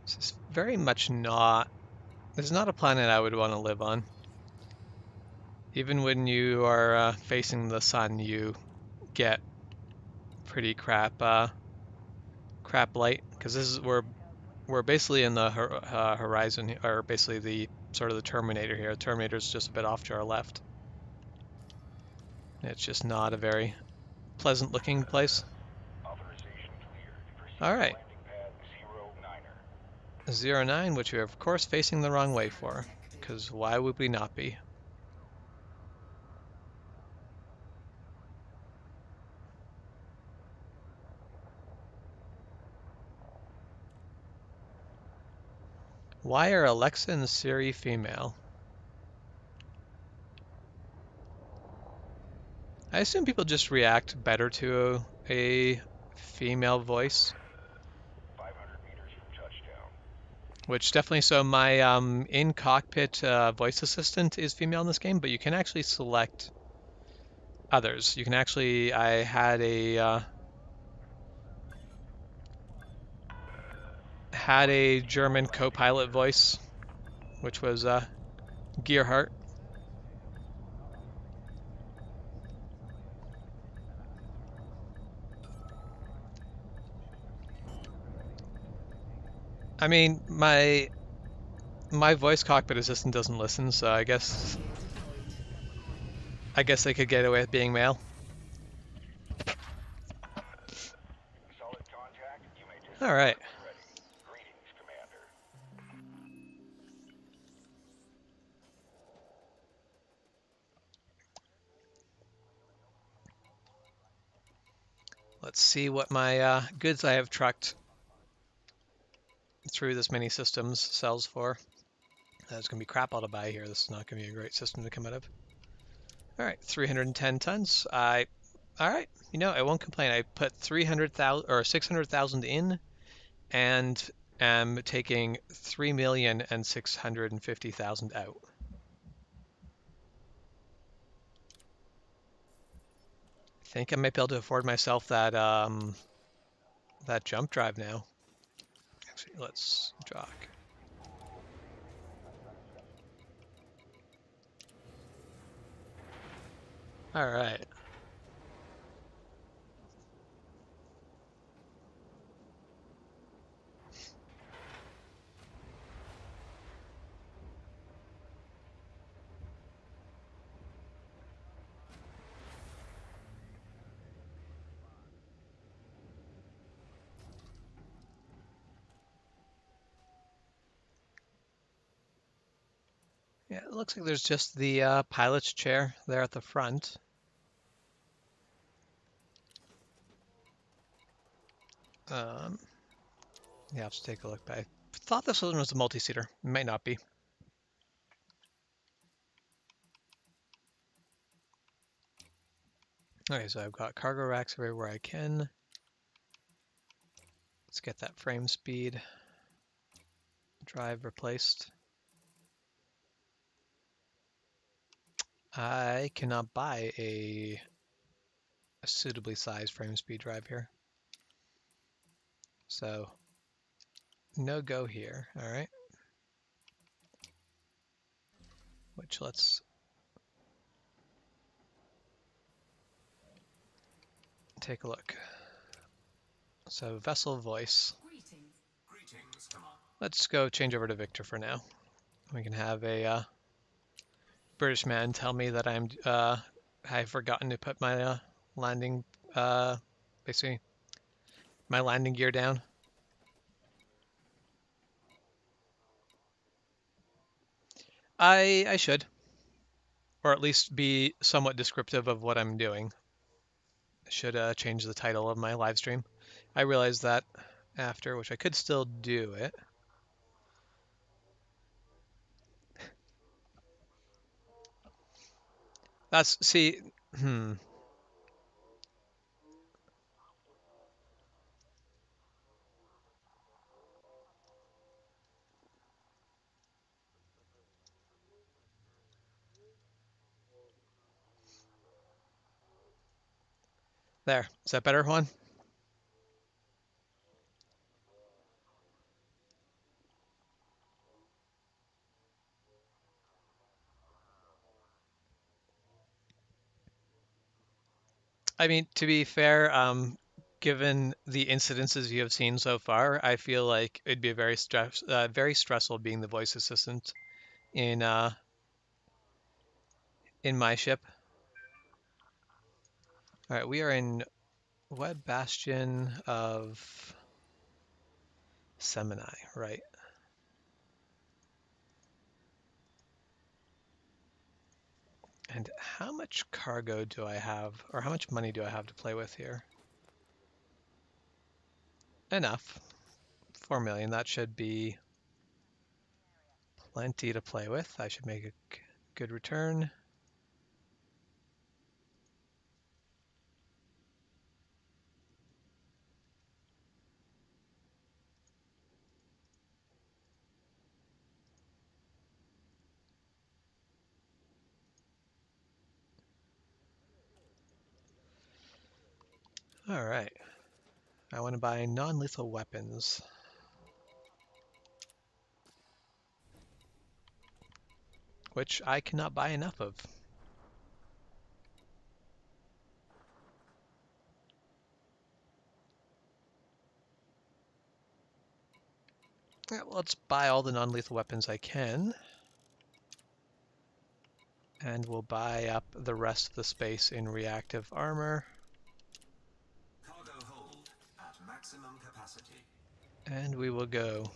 This is very much not. This is not a planet I would want to live on. Even when you are facing the sun, you get pretty crap light because this is we're basically in the horizon, or basically the sort of the Terminator here. The Terminator's just a bit off to our left. It's just not a very pleasant looking place. Authorization cleared. Proceed All right, to landing pad 09er. 09, which we are of course facing the wrong way for, because why would we not be? Why are Alexa and Siri female? I assume people just react better to a female voice. 500 meters from touchdown. Which definitely, so my in-cockpit voice assistant is female in this game, but you can actually select others. You can actually, I had a German co-pilot voice, which was Gearhart. I mean, my voice cockpit assistant doesn't listen, so I guess they could get away with being male. Solid contact. You may disconnect. All right. Ready. Greetings, Commander. Let's see what my goods I have trucked through this many systems sells for. There's going to be crap all to buy here. This is not going to be a great system to come out of. All right, 310 tons. All right, you know, I won't complain. I put 300,000 or 600,000 in, and am taking 3,650,000 out. I think I might be able to afford myself that that jump drive now. Actually, let's jock. All right. Yeah, it looks like there's just the pilot's chair there at the front. Yeah, let's take a look. But I thought this one was a multi-seater. It might not be. Okay, so I've got cargo racks everywhere I can. Let's get that frame speed drive replaced. I cannot buy a suitably sized frame speed drive here. So no go here, all right. Which let's take a look. So vessel voice. Greetings. Let's go change over to Victor for now. We can have a British man tell me that I've forgotten to put my landing, basically my landing gear down. I should, or at least be somewhat descriptive of what I'm doing. I should change the title of my live stream. I realized that after, which I could still do it. That's, see, there. Is that better, Juan? I mean, to be fair, given the incidences you have seen so far, I feel like it'd be very stressful being the voice assistant in in my ship. All right, we are in Web Bastion of Semini, right? And how much cargo do I have, or how much money do I have to play with here? Enough. 4 million, that should be plenty to play with. I should make a good return. All right. I want to buy non-lethal weapons. Which I cannot buy enough of. Yeah, well, let's buy all the non-lethal weapons I can. And we'll buy up the rest of the space in reactive armor. Cargo hold at maximum capacity. And we will go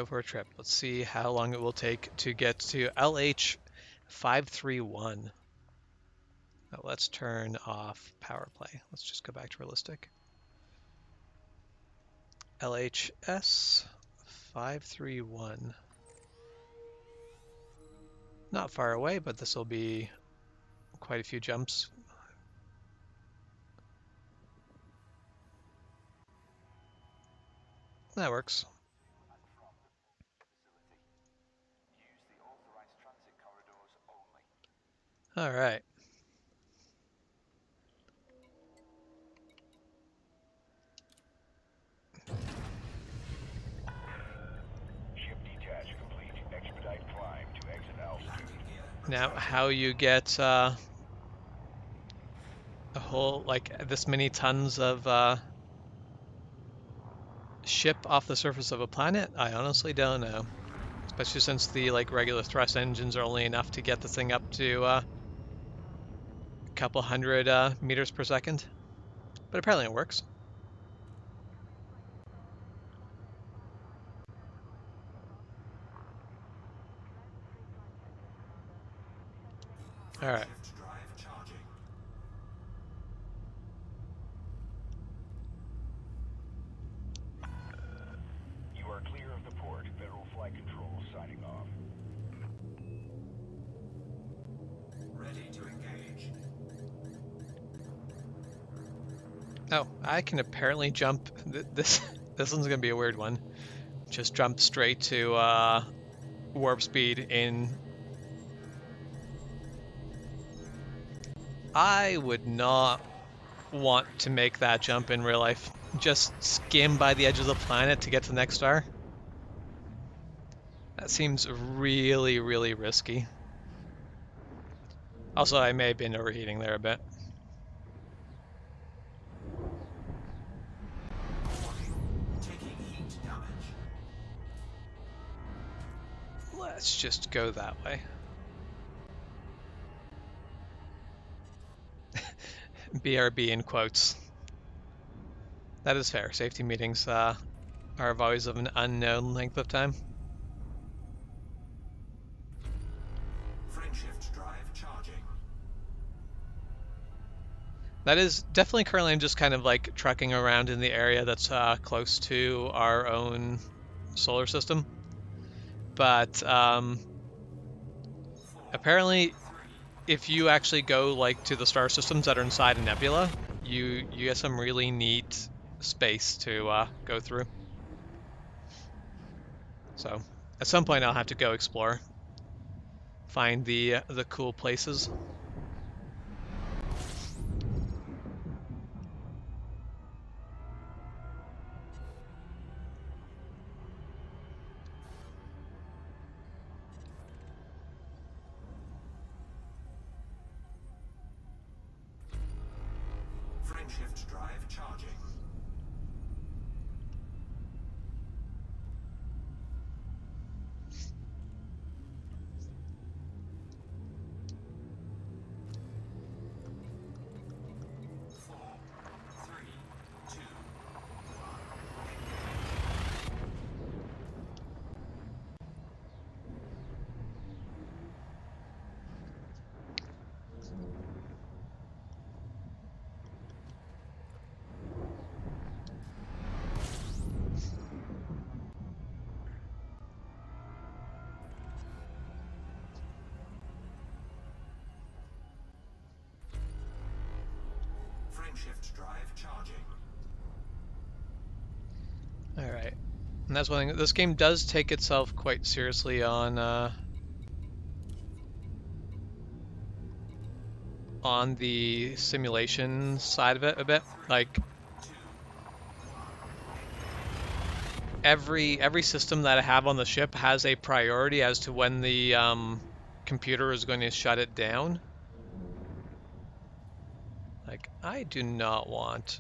for a trip. Let's see how long it will take to get to LH 531. Now let's turn off power play. Let's just go back to realistic. LHS 531. Not far away, but this will be quite a few jumps. That works. All right. Now, how you get a whole, like, this many tons of ship off the surface of a planet, I honestly don't know. Especially since the, like, regular thrust engines are only enough to get the thing up to a couple hundred meters per second. But apparently it works. All right. Drive charging. You are clear of the port. Federal Flight Control signing off. Ready to engage. Oh, I can apparently jump. This one's gonna be a weird one. Just jump straight to warp speed in. I would not want to make that jump in real life. Just skim by the edge of the planet to get to the next star. That seems really, really risky. Also, I may have been overheating there a bit. Taking heat damage. Let's just go that way. BRB in quotes. That is fair. Safety meetings are always of an unknown length of time. That is definitely currently I'm just kind of like trucking around in the area that's close to our own solar system. But apparently, if you actually go like to the star systems that are inside a nebula, you get some really neat space to go through. So at some point I'll have to go explore, find the cool places. Frameshift drive charging. Four, three, two, Frameshift drive charging. All right, and that's one thing. This game does take itself quite seriously on the simulation side of it a bit. Like every system that I have on the ship has a priority as to when the computer is going to shut it down. Like I do not want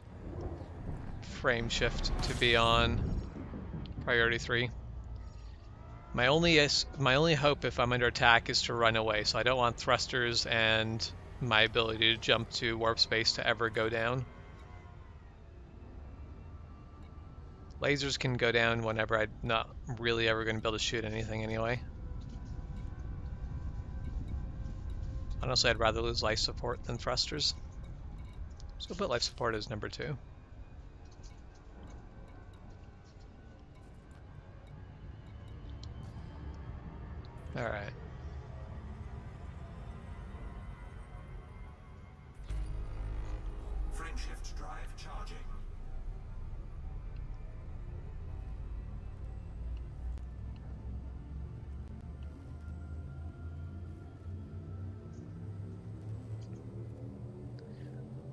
frameshift to be on priority 3. My only hope if I'm under attack is to run away, so I don't want thrusters and my ability to jump to warp space to ever go down. Lasers can go down whenever I'm not really ever going to be able to shoot anything anyway. Honestly, I'd rather lose life support than thrusters. So we'll put life support as number 2. Alright. Frameshift drive charging.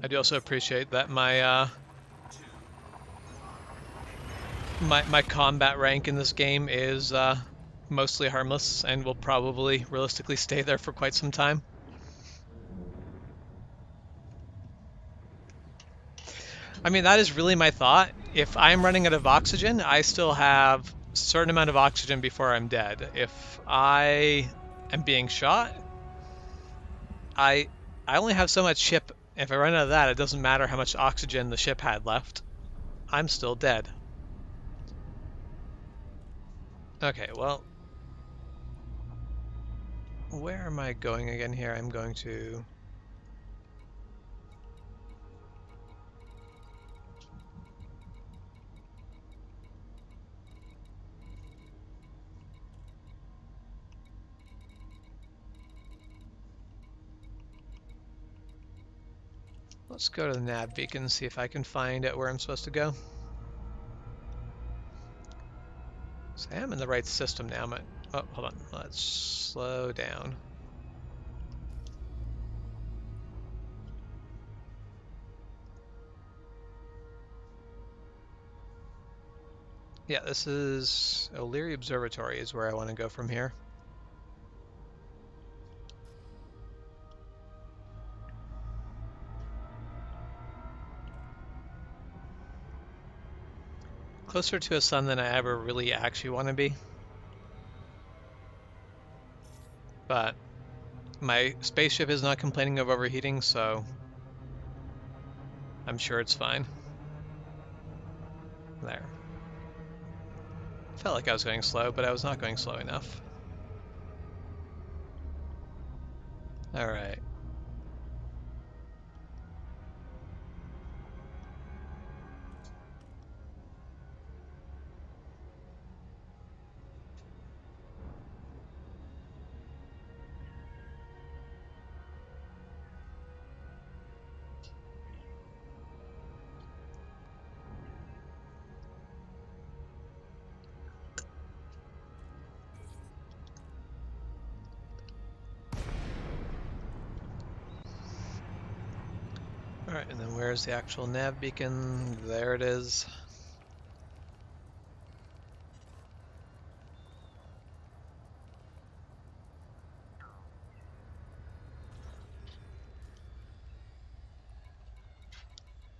I do also appreciate that my my combat rank in this game is mostly harmless and will probably realistically stay there for quite some time. I mean, that is really my thought. If I'm running out of oxygen, I still have a certain amount of oxygen before I'm dead. If I am being shot, I only have so much ship. If I run out of that, it doesn't matter how much oxygen the ship had left. I'm still dead. Okay, well, where am I going again here? I'm going to... Let's go to the nav beacon and see if I can find out where I'm supposed to go. So I am in the right system now. Oh, hold on. Let's slow down. Yeah, this is O'Leary Observatory is where I want to go from here. Closer to a sun than I ever really actually want to be. But my spaceship is not complaining of overheating, so I'm sure it's fine. There. Felt like I was going slow, but I was not going slow enough. Alright. where's the actual nav beacon? There it is.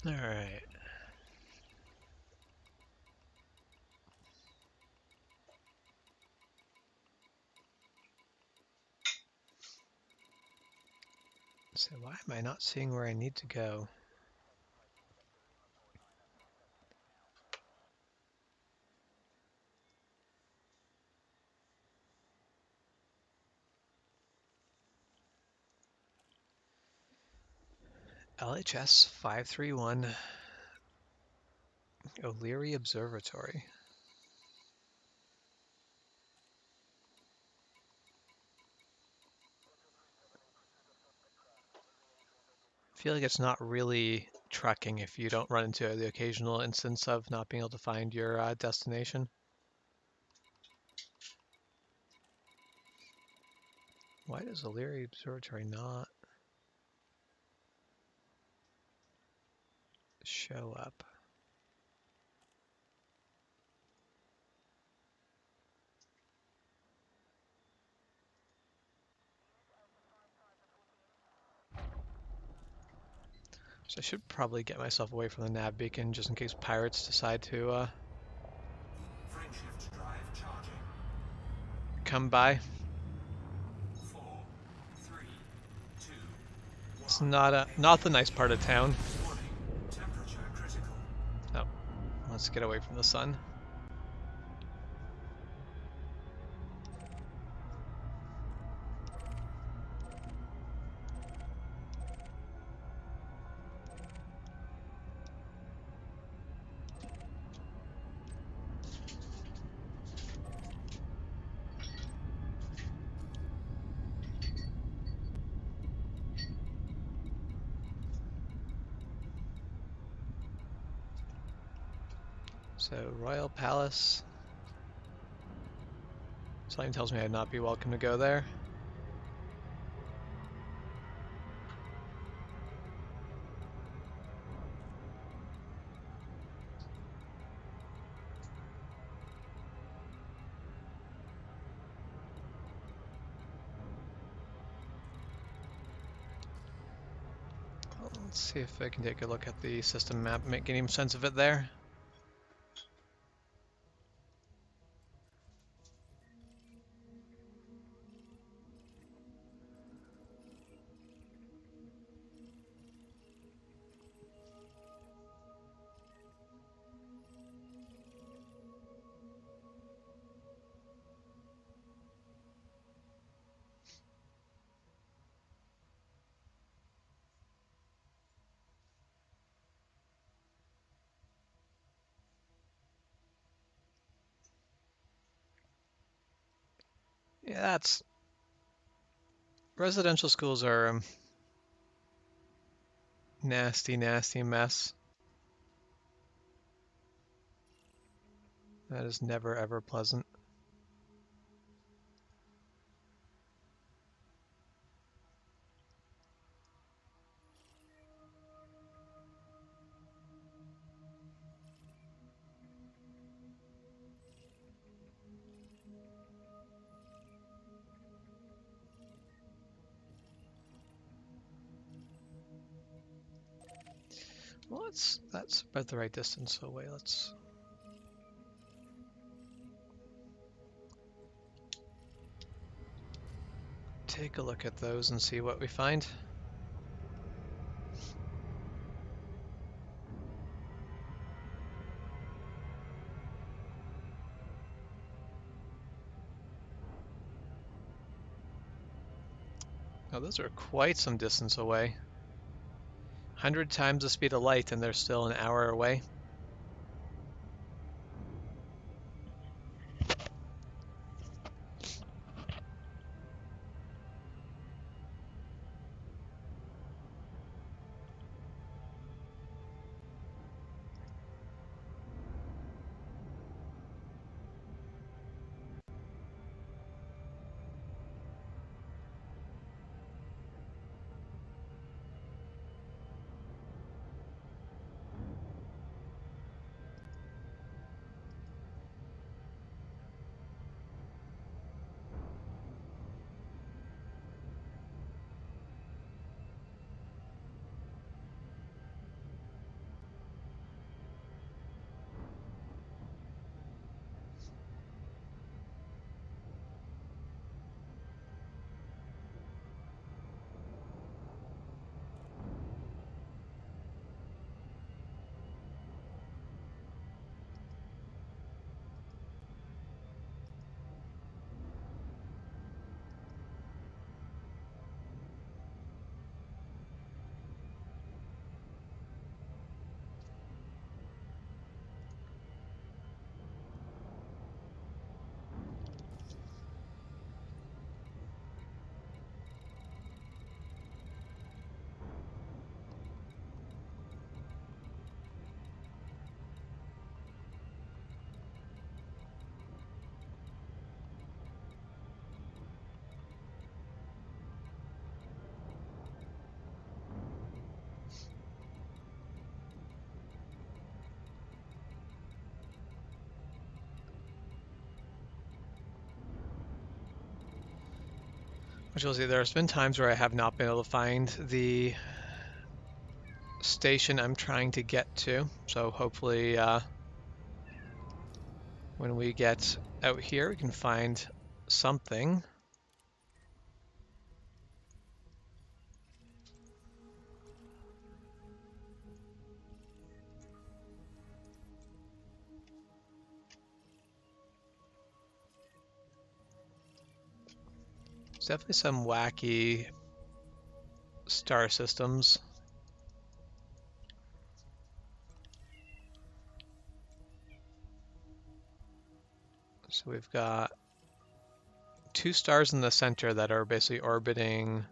All right. So why am I not seeing where I need to go? LHS 531 O'Leary Observatory. I feel like it's not really trekking if you don't run into the occasional instance of not being able to find your destination. Why does O'Leary Observatory not show up? So I should probably get myself away from the nav beacon just in case pirates decide to Frameshift drive charging. come by. 4, 3, 2, It's 1. not the nice part of town. Warning. Temperature critical. Oh, let's get away from the sun. So, Royal Palace. Something tells me I'd not be welcome to go there. Well, let's see if I can take a look at the system map, make any sense of it there. Yeah, that's... Residential schools are a nasty, nasty mess. That is never, ever pleasant. Well, that's about the right distance away. Let's take a look at those and see what we find. Oh, those are quite some distance away. 100 times the speed of light, and they're still an hour away. Which you'll see there's been times where I have not been able to find the station I'm trying to get to. So hopefully when we get out here we can find something. There's definitely some wacky star systems. So we've got 2 stars in the center that are basically orbiting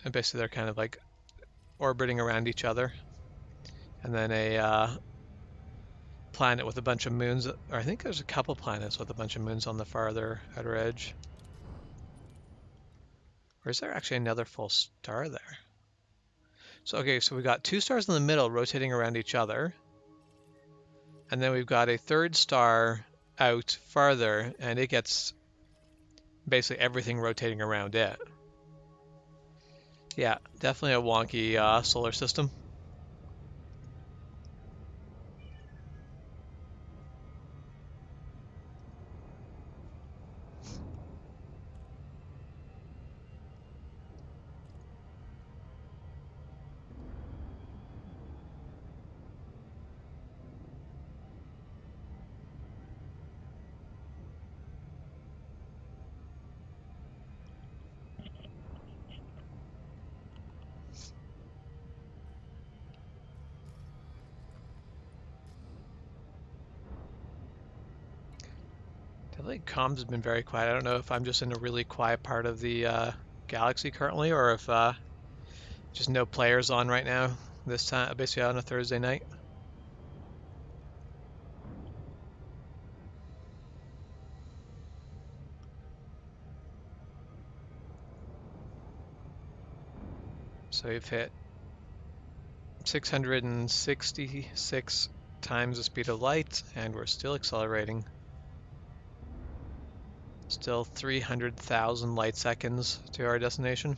and basically they're kind of like orbiting around each other. And then a planet with a bunch of moons, or I think there's a couple planets with a bunch of moons on the farther outer edge. Or is there actually another full star there? So okay, so we've got 2 stars in the middle rotating around each other. And then we've got a 3rd star out farther, and it gets basically everything rotating around it. Yeah, definitely a wonky solar system. Definitely comms has been very quiet. I don't know if I'm just in a really quiet part of the galaxy currently, or if just no players on right now this time, basically on a Thursday night. So we've hit 666 times the speed of light, and we're still accelerating. Still 300,000 light seconds to our destination.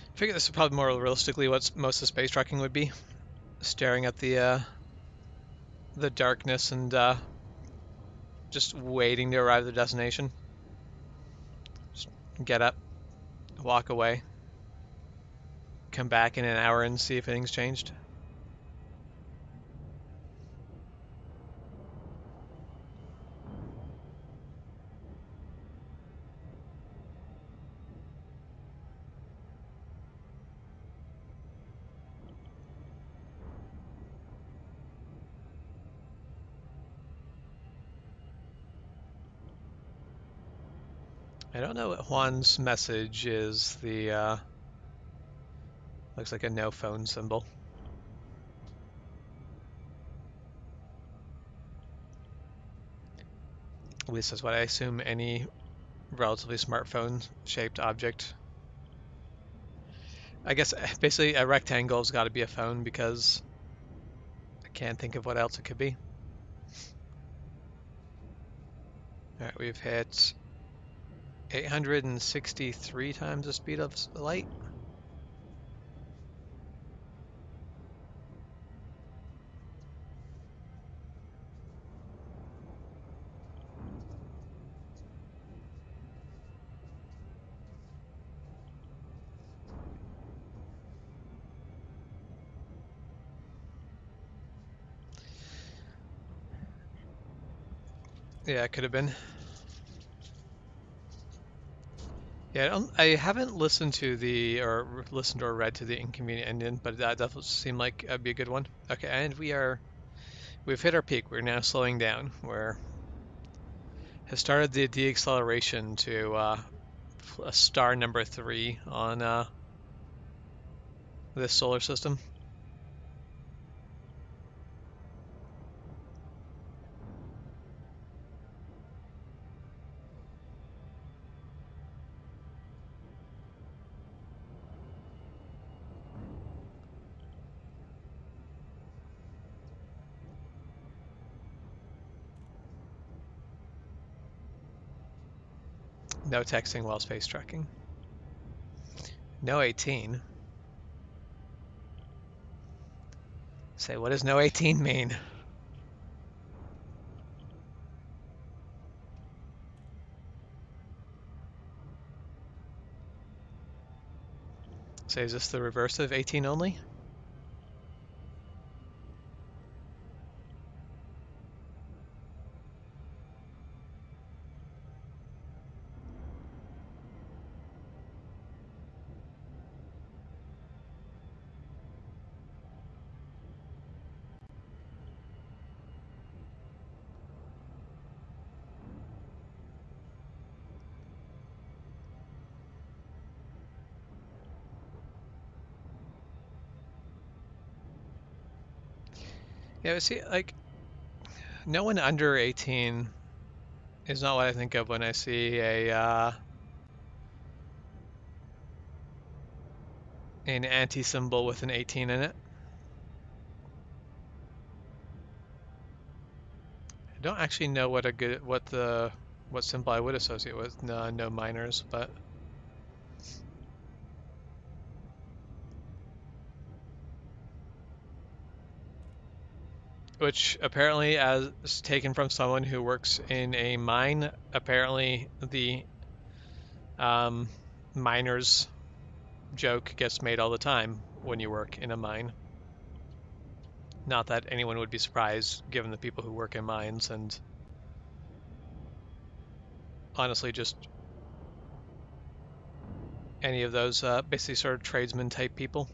I figure this is probably more realistically what most of space trucking would be. Staring at the darkness and just waiting to arrive at the destination. Just get up, walk away, come back in an hour and see if anything's changed. I don't know what Juan's message is. The looks like a no phone symbol. At least that's what I assume any relatively smartphone-shaped object. I guess basically a rectangle's got to be a phone because I can't think of what else it could be. All right, we've hit 863 times the speed of light. Yeah, it could have been. Yeah, I haven't listened to listened or read to the Inconvenient Indian, but that does seem like it'd be a good one. Okay, and we've hit our peak. We're now slowing down. We're has started the deacceleration to star number 3 on this solar system. No texting while space trekking. No 18. Say, what does no 18 mean? Say, is this the reverse of 18 only? Yeah, see, like, no one under 18 is not what I think of when I see an anti-symbol with an 18 in it. I don't actually know what symbol I would associate with no minors, but which apparently, as taken from someone who works in a mine, apparently the miners joke gets made all the time when you work in a mine. Not that anyone would be surprised, given the people who work in mines and honestly just any of those basically sort of tradesman type people.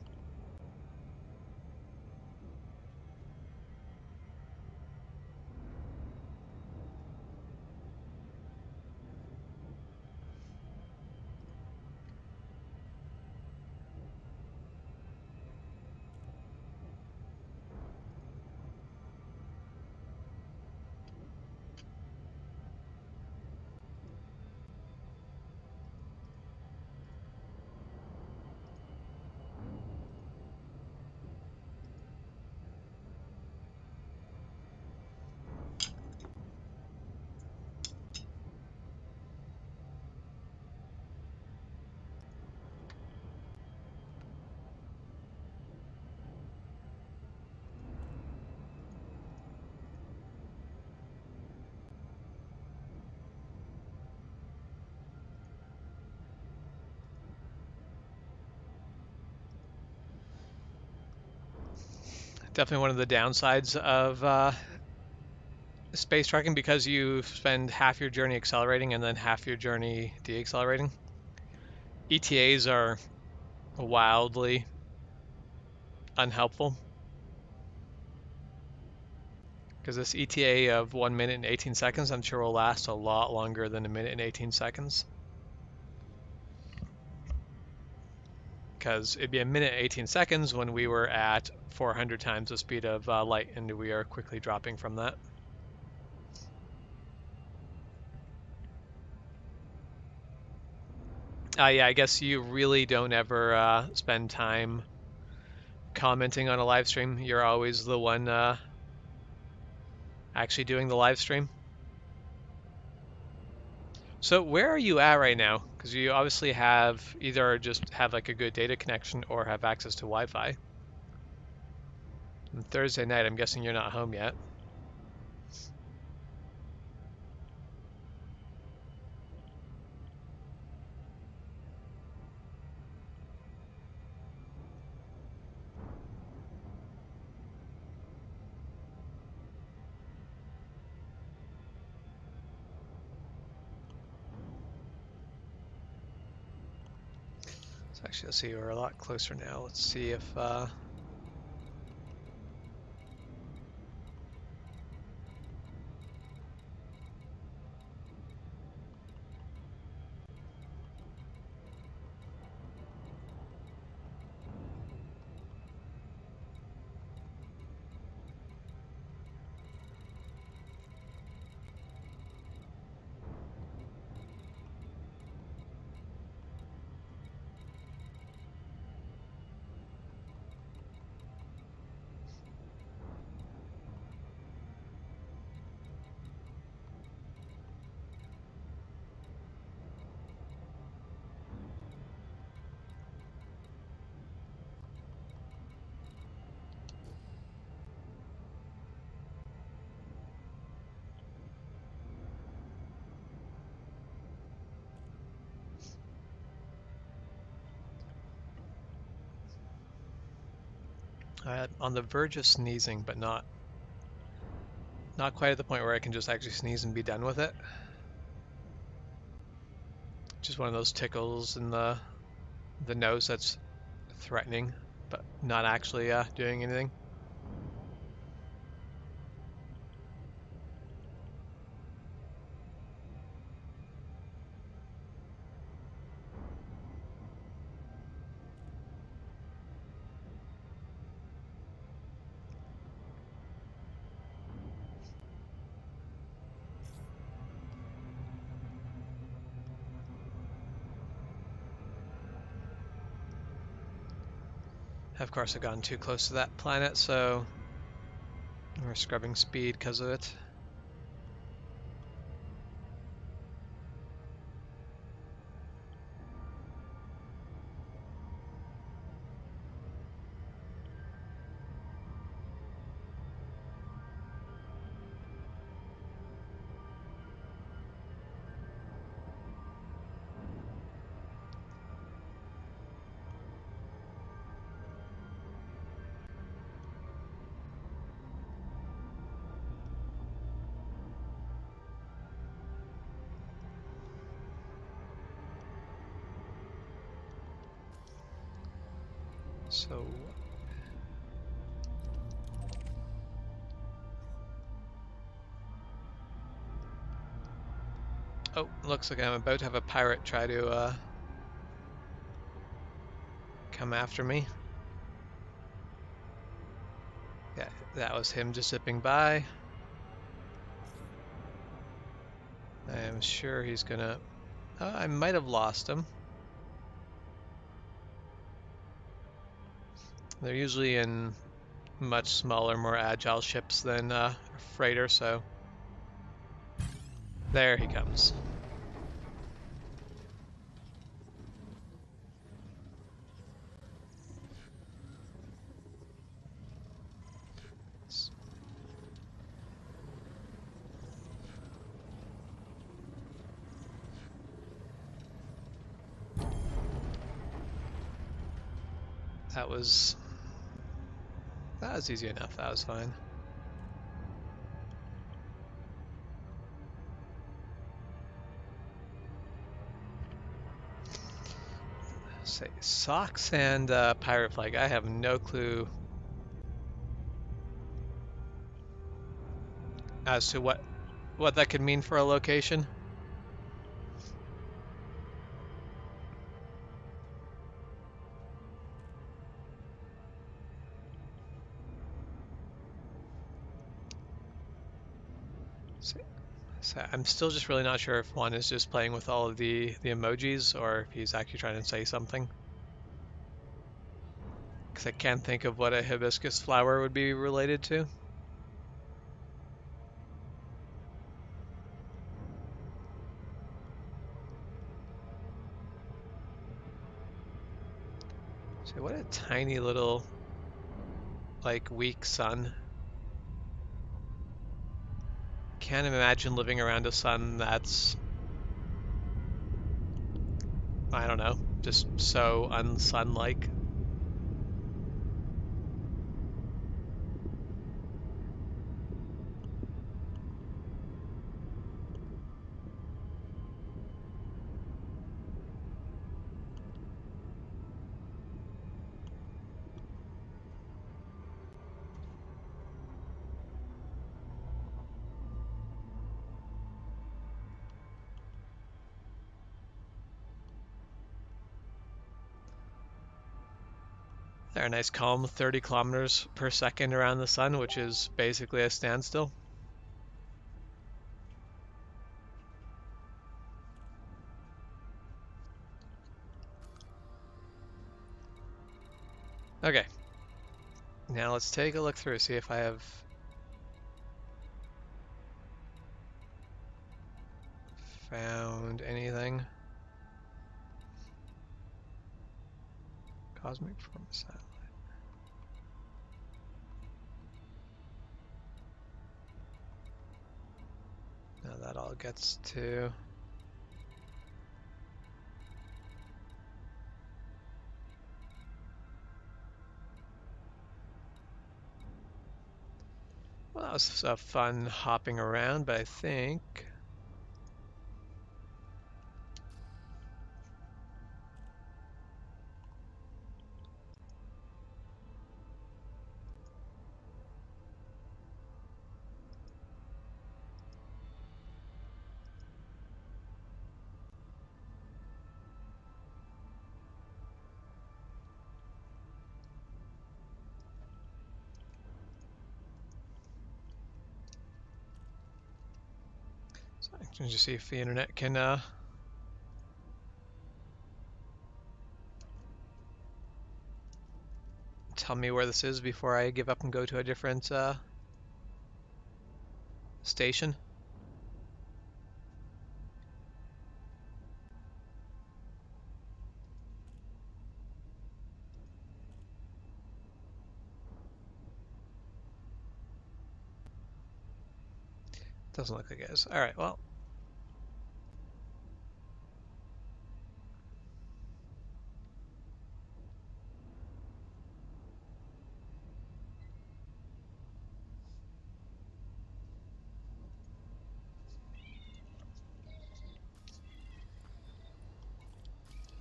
Definitely one of the downsides of space trekking, because you spend half your journey accelerating and then half your journey deaccelerating. ETAs are wildly unhelpful because this ETA of 1 minute and 18 seconds, I'm sure will last a lot longer than a minute and 18 seconds. Because it'd be a minute and 18 seconds when we were at 400 times the speed of light, and we are quickly dropping from that. Yeah, I guess you really don't ever spend time commenting on a live stream. You're always the one actually doing the live stream. So where are you at right now? Because you obviously have either just have like a good data connection or have access to Wi-Fi. And Thursday night, I'm guessing you're not home yet. Actually, let's see, we're a lot closer now. Let's see if I'm on the verge of sneezing, but not quite at the point where I can just actually sneeze and be done with it. Just one of those tickles in the nose that's threatening, but not actually doing anything. Of course, I've gotten too close to that planet, so we're scrubbing speed because of it. So oh, looks like I'm about to have a pirate try to come after me. Yeah, that was him just zipping by. I am sure he's gonna... I might have lost him. They're usually in much smaller, more agile ships than a freighter, so... There he comes. That was easy enough. That was fine. Say socks and pirate flag. I have no clue as to what that could mean for a location. So I'm still just really not sure if one is just playing with all of the emojis or if he's actually trying to say something. Because I can't think of what a hibiscus flower would be related to. So what a tiny little, like, weak sun. Can't imagine living around a sun that's, I don't know, just so unsun-like. They're a nice calm 30 kilometers per second around the sun, which is basically a standstill. Okay. Now let's take a look through, see if I have found anything. Cosmic form satellite. Now that all gets to... Well, that was fun hopping around, but I think... So I can just see if the internet can tell me where this is before I give up and go to a different station. Doesn't look like it is. All right, well.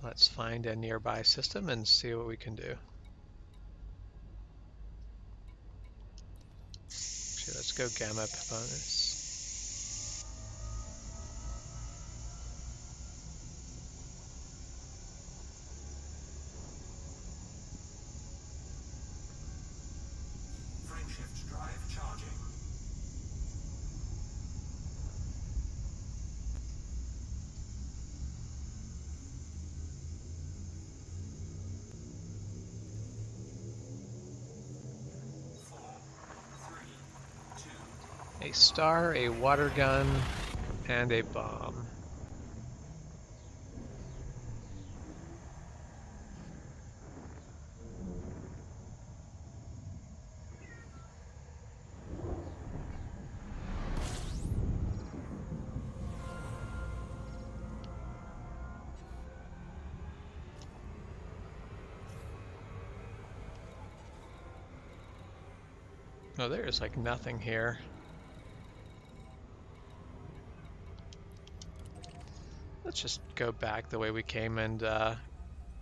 Let's find a nearby system and see what we can do. Actually, let's go gamma bonus. Frameshift drive charging. Four, three, two. A star, a water gun, and a bomb. Oh, there's like nothing here. Let's just go back the way we came and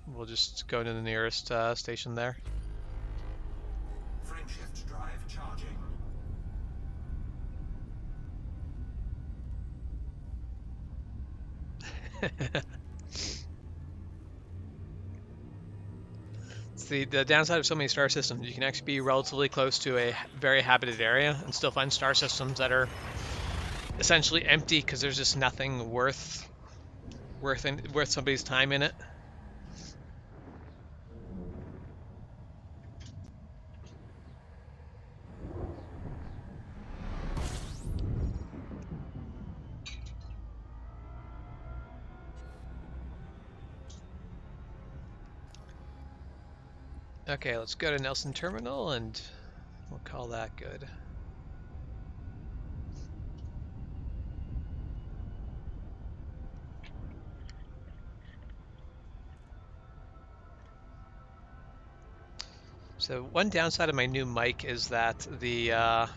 we'll just go to the nearest station there. Frameshift drive charging. The downside of so many star systems. You can actually be relatively close to a very habited area and still find star systems that are essentially empty because there's just nothing worth somebody's time in it. Okay, let's go to Nelson Terminal and we'll call that good. So one downside of my new mic is that the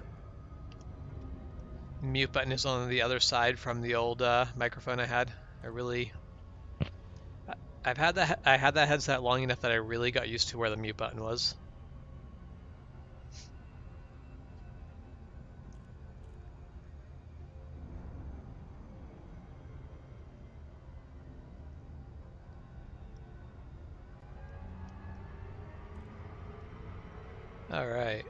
mute button is on the other side from the old microphone I had. I had that headset long enough that I really got used to where the mute button was. All right.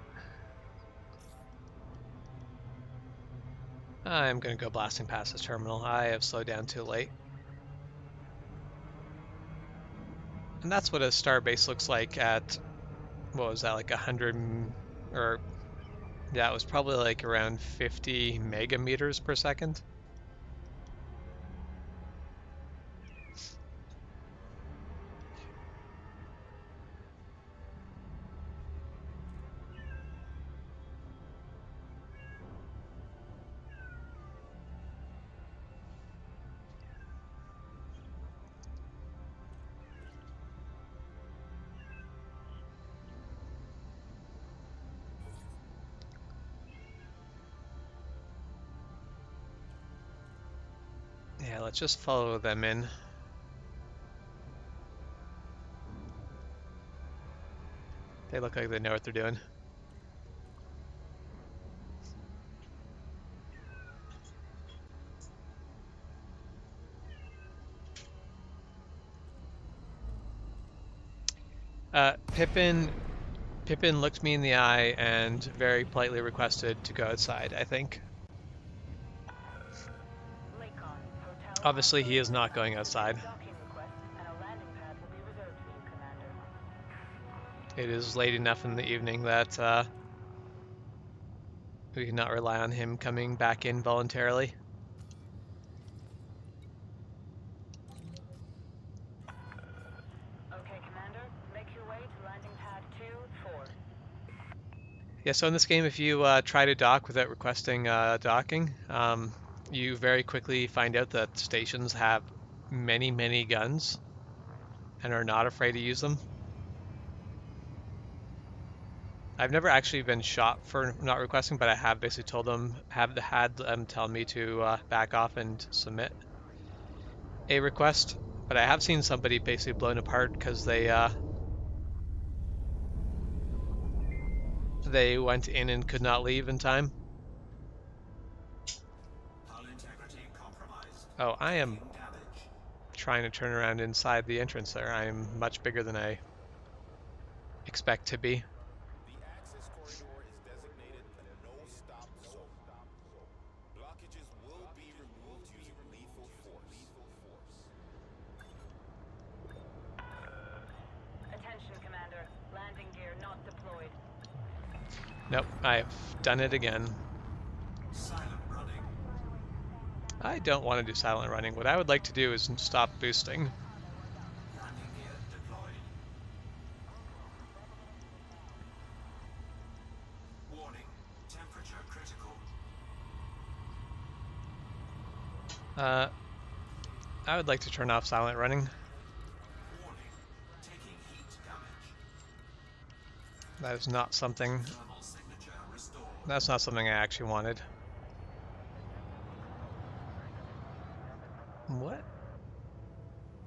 I'm gonna go blasting past this terminal. I have slowed down too late. And that's what a starbase looks like at, what was that, like 100, or yeah, it was probably like around 50 megameters per second. Yeah, let's just follow them in. They look like they know what they're doing. Pippin looked me in the eye and very politely requested to go outside, I think. Obviously, he is not going outside. It is late enough in the evening that we cannot rely on him coming back in voluntarily. Okay, Commander, make your way to landing pad 2-4. Yeah, so in this game, if you try to dock without requesting docking, you very quickly find out that stations have many, many guns and are not afraid to use them. I've never actually been shot for not requesting, but I have basically told them, had them tell me to back off and submit a request. But I have seen somebody basically blown apart because they went in and could not leave in time. Hull integrity compromised. Oh, I am Taking damage. trying to turn around inside the entrance there. I am much bigger than I expect to be. The access corridor is designated a no-stop zone. Blockages will be removed using lethal force. Attention, Commander. Landing gear not deployed. Nope, I've done it again. Silent running. I don't want to do silent running. What I would like to do is stop boosting. Landing gear deployed. Warning. Temperature critical. I would like to turn off silent running. Warning. Taking heat damage. That is not something. Thermal signature restored. That's not something I actually wanted. What?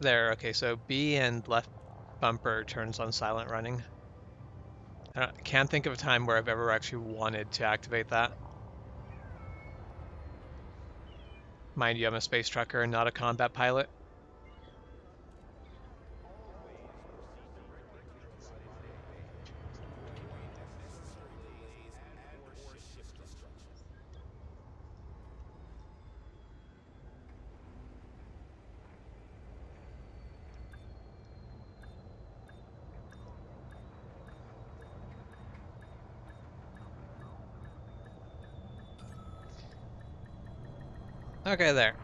There, okay, so B and left bumper turns on silent running. I can't think of a time where I've ever actually wanted to activate that. Mind you, I'm a space trucker and not a combat pilot. Okay, there.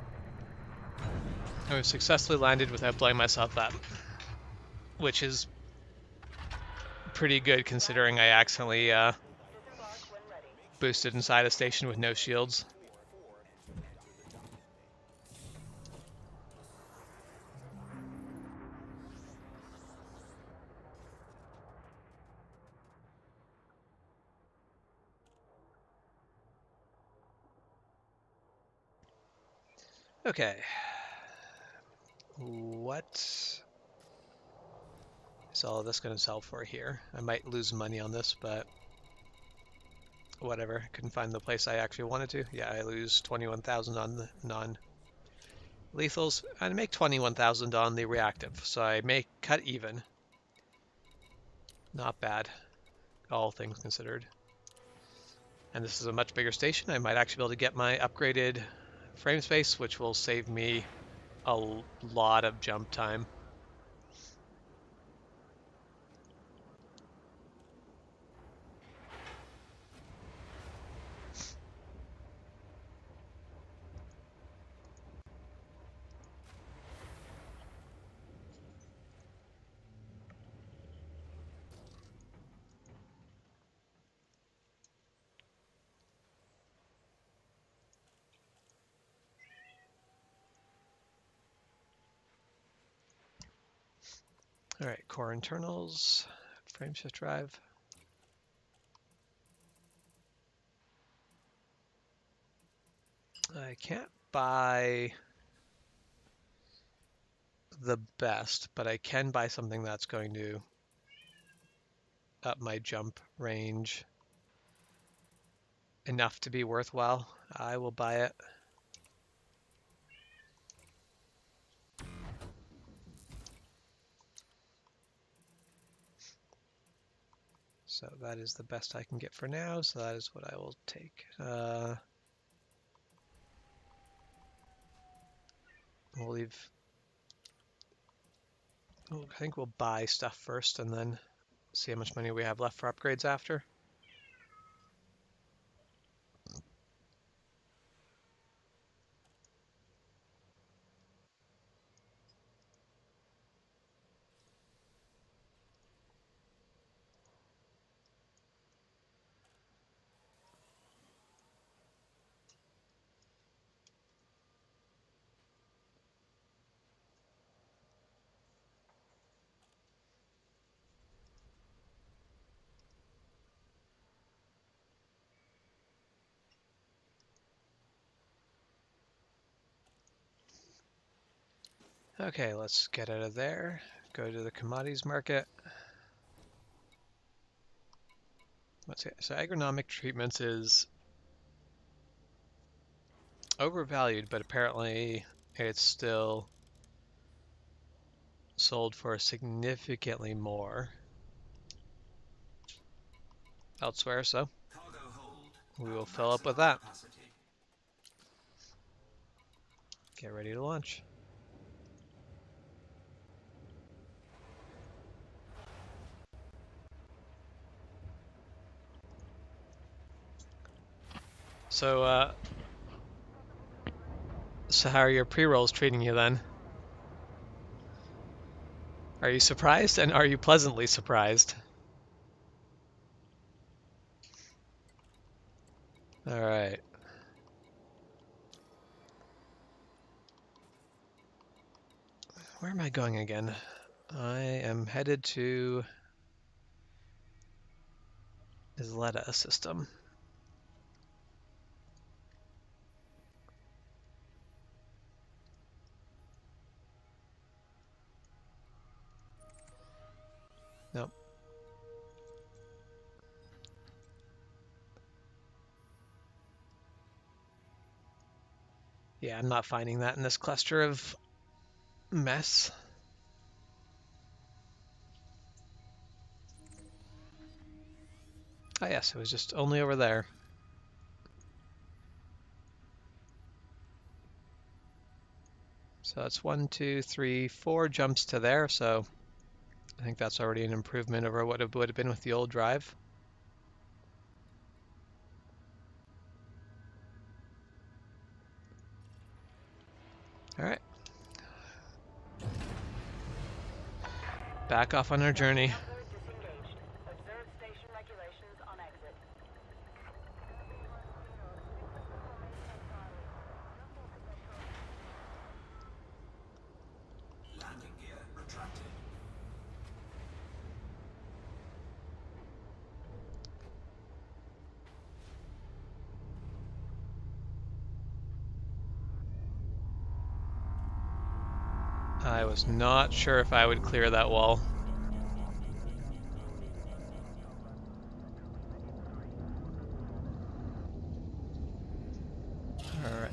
I've successfully landed without blowing myself up, which is pretty good considering I accidentally Disembark when ready. boosted inside a station with no shields. Okay. What is all of this going to sell for here? I might lose money on this, but whatever. Couldn't find the place I actually wanted to. Yeah, I lose 21,000 on the non-lethals. I make 21,000 on the reactive, so I may cut even. Not bad. all things considered. And this is a much bigger station. I might actually be able to get my upgraded frame space, which will save me a lot of jump time. All right, core internals, frameshift drive. I can't buy the best, but I can buy something that's going to up my jump range enough to be worthwhile. I will buy it. So that is the best I can get for now, so that is what I will take. We'll leave. I think we'll buy stuff first and then see how much money we have left for upgrades after. Okay, let's get out of there. Go to the commodities market. Let's see. So agronomic treatments is overvalued, but apparently it's still sold for significantly more elsewhere, so Cargo hold. we will At fill up with maximum that. capacity. Get ready to launch. So how are your pre-rolls treating you then? Are you surprised, and are you pleasantly surprised? All right. Where am I going again? I am headed to Isleta system. Nope. Yeah, I'm not finding that in this cluster of mess. Oh yes, it was just only over there. So it's 1, 2, 3, 4 jumps to there, so I think that's already an improvement over what it would have been with the old drive. All right. Back off on our journey. Number disengaged. Observe station regulations on exit. Landing gear retracted. I was not sure if I would clear that wall. Alright.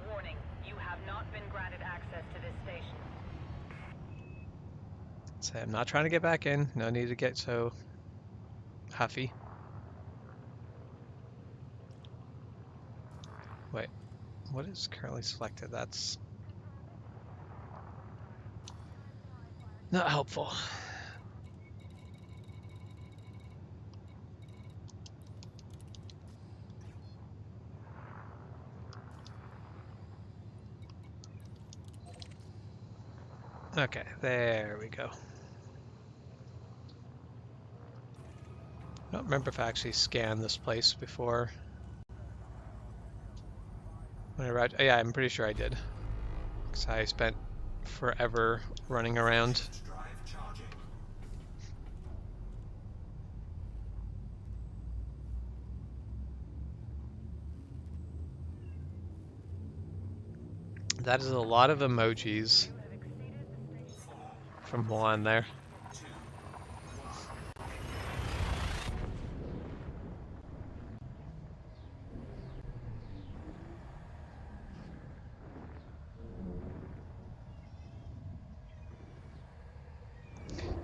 Warning, you have not been granted access to this station. Say, I'm not trying to get back in. No need to get so huffy. Wait, what is currently selected? That's not helpful. Okay, there we go. I don't remember if I actually scanned this place before. When I arrived. Oh, yeah, I'm pretty sure I did. Because I spent forever running around. Shift drive charging. That is a lot of emojis from Juan there. 2, 1.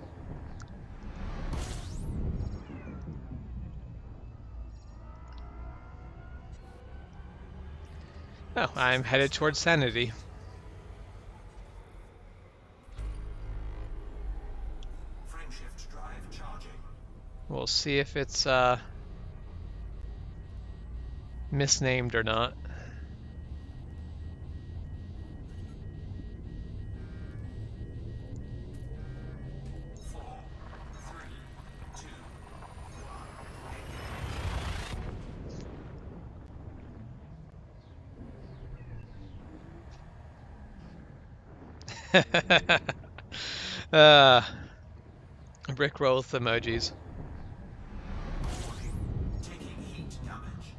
Oh, I'm headed towards sanity. Frame shift drive charging. We'll see if it's misnamed or not. Four, three, two, uh, Rickroll with emojis. taking heat damage.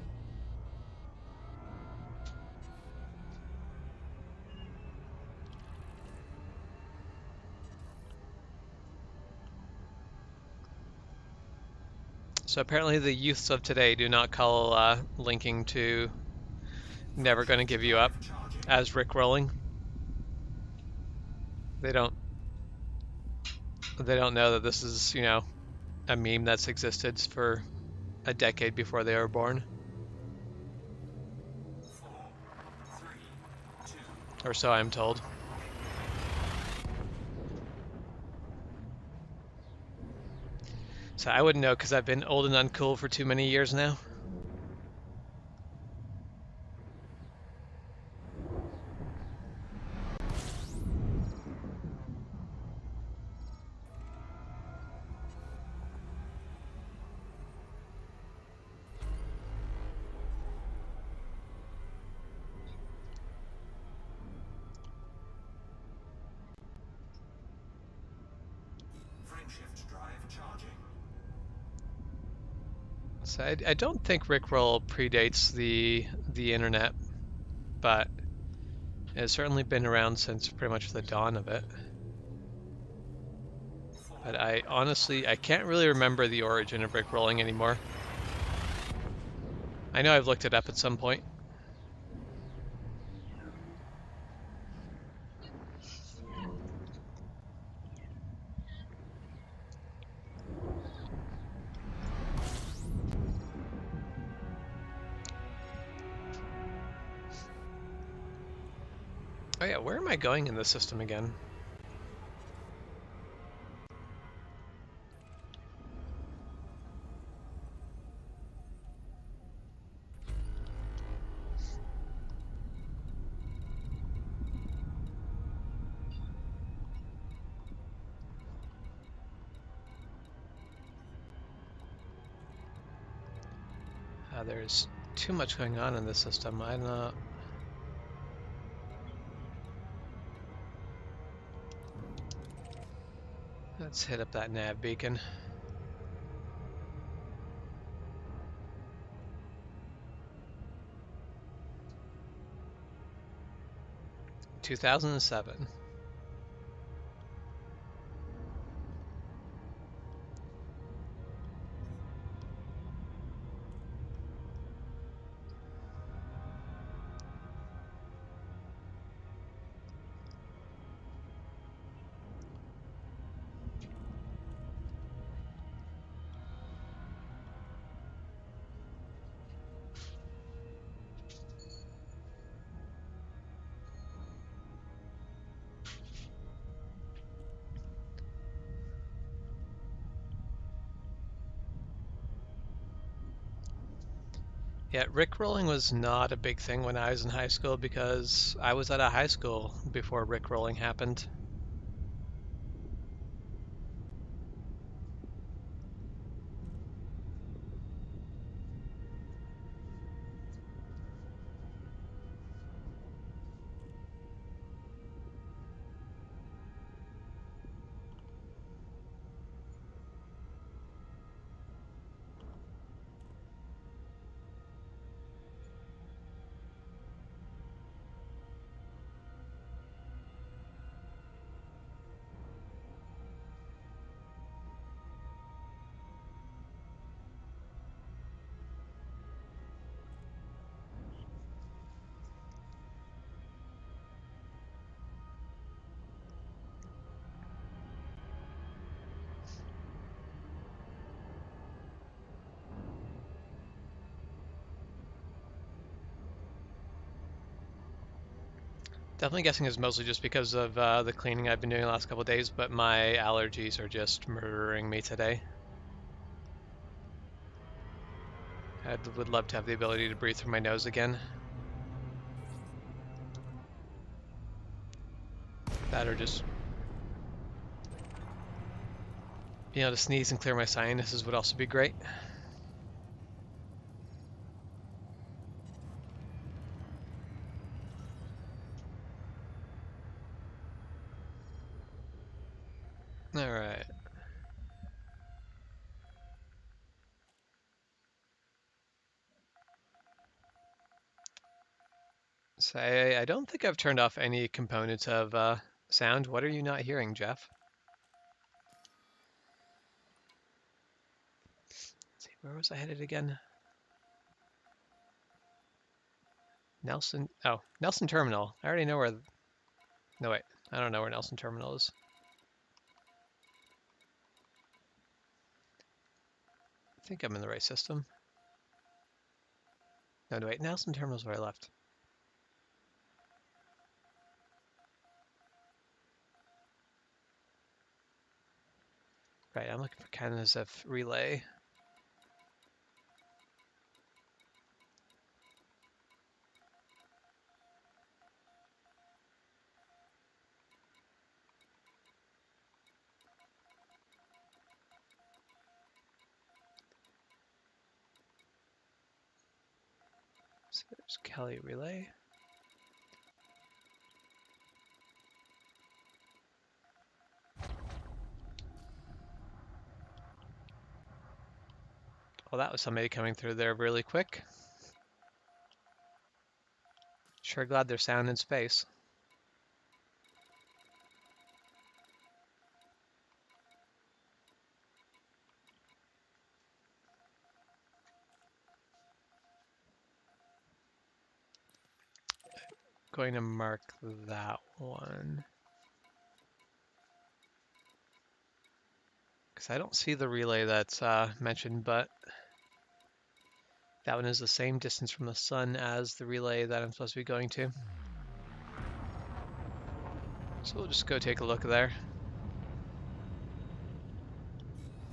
So apparently the youths of today do not call linking to Never Gonna Give You Up Charging. as Rickrolling. They don't know that this is, you know, a meme that's existed for a decade before they were born. 4, 3, 2. Or so I'm told. So I wouldn't know because I've been old and uncool for too many years now. Frame shift drive charging. So I don't think Rickroll predates the internet, but it's certainly been around since pretty much the dawn of it. But I can't really remember the origin of Rickrolling anymore. I know I've looked it up at some point. Oh yeah, where am I going in the system again? There's too much going on in this system. I'm not... Let's hit up that nav beacon. "2007. Yeah, rickrolling was not a big thing when I was in high school because I was at a high school before rickrolling happened. Definitely guessing is mostly just because of the cleaning I've been doing the last couple of days, but my allergies are just murdering me today. I would love to have the ability to breathe through my nose again. That or just being able to sneeze and clear my sinuses would also be great. All right. So I don't think I've turned off any components of sound. What are you not hearing, Jeff? Let's see, where was I headed again? Nelson. Oh, Nelson Terminal. I already know where. No, wait. I don't know where Nelson Terminal is. I think I'm in the right system. No, wait. Nelson Terminal is where I left. Right, I'm looking for Canada's F relay. So there's Kelly relay. Well, that was somebody coming through there really quick. Sure glad there's sound in space. Going to mark that one. Because I don't see the relay that's mentioned, but that one is the same distance from the sun as the relay that I'm supposed to be going to. So we'll just go take a look there.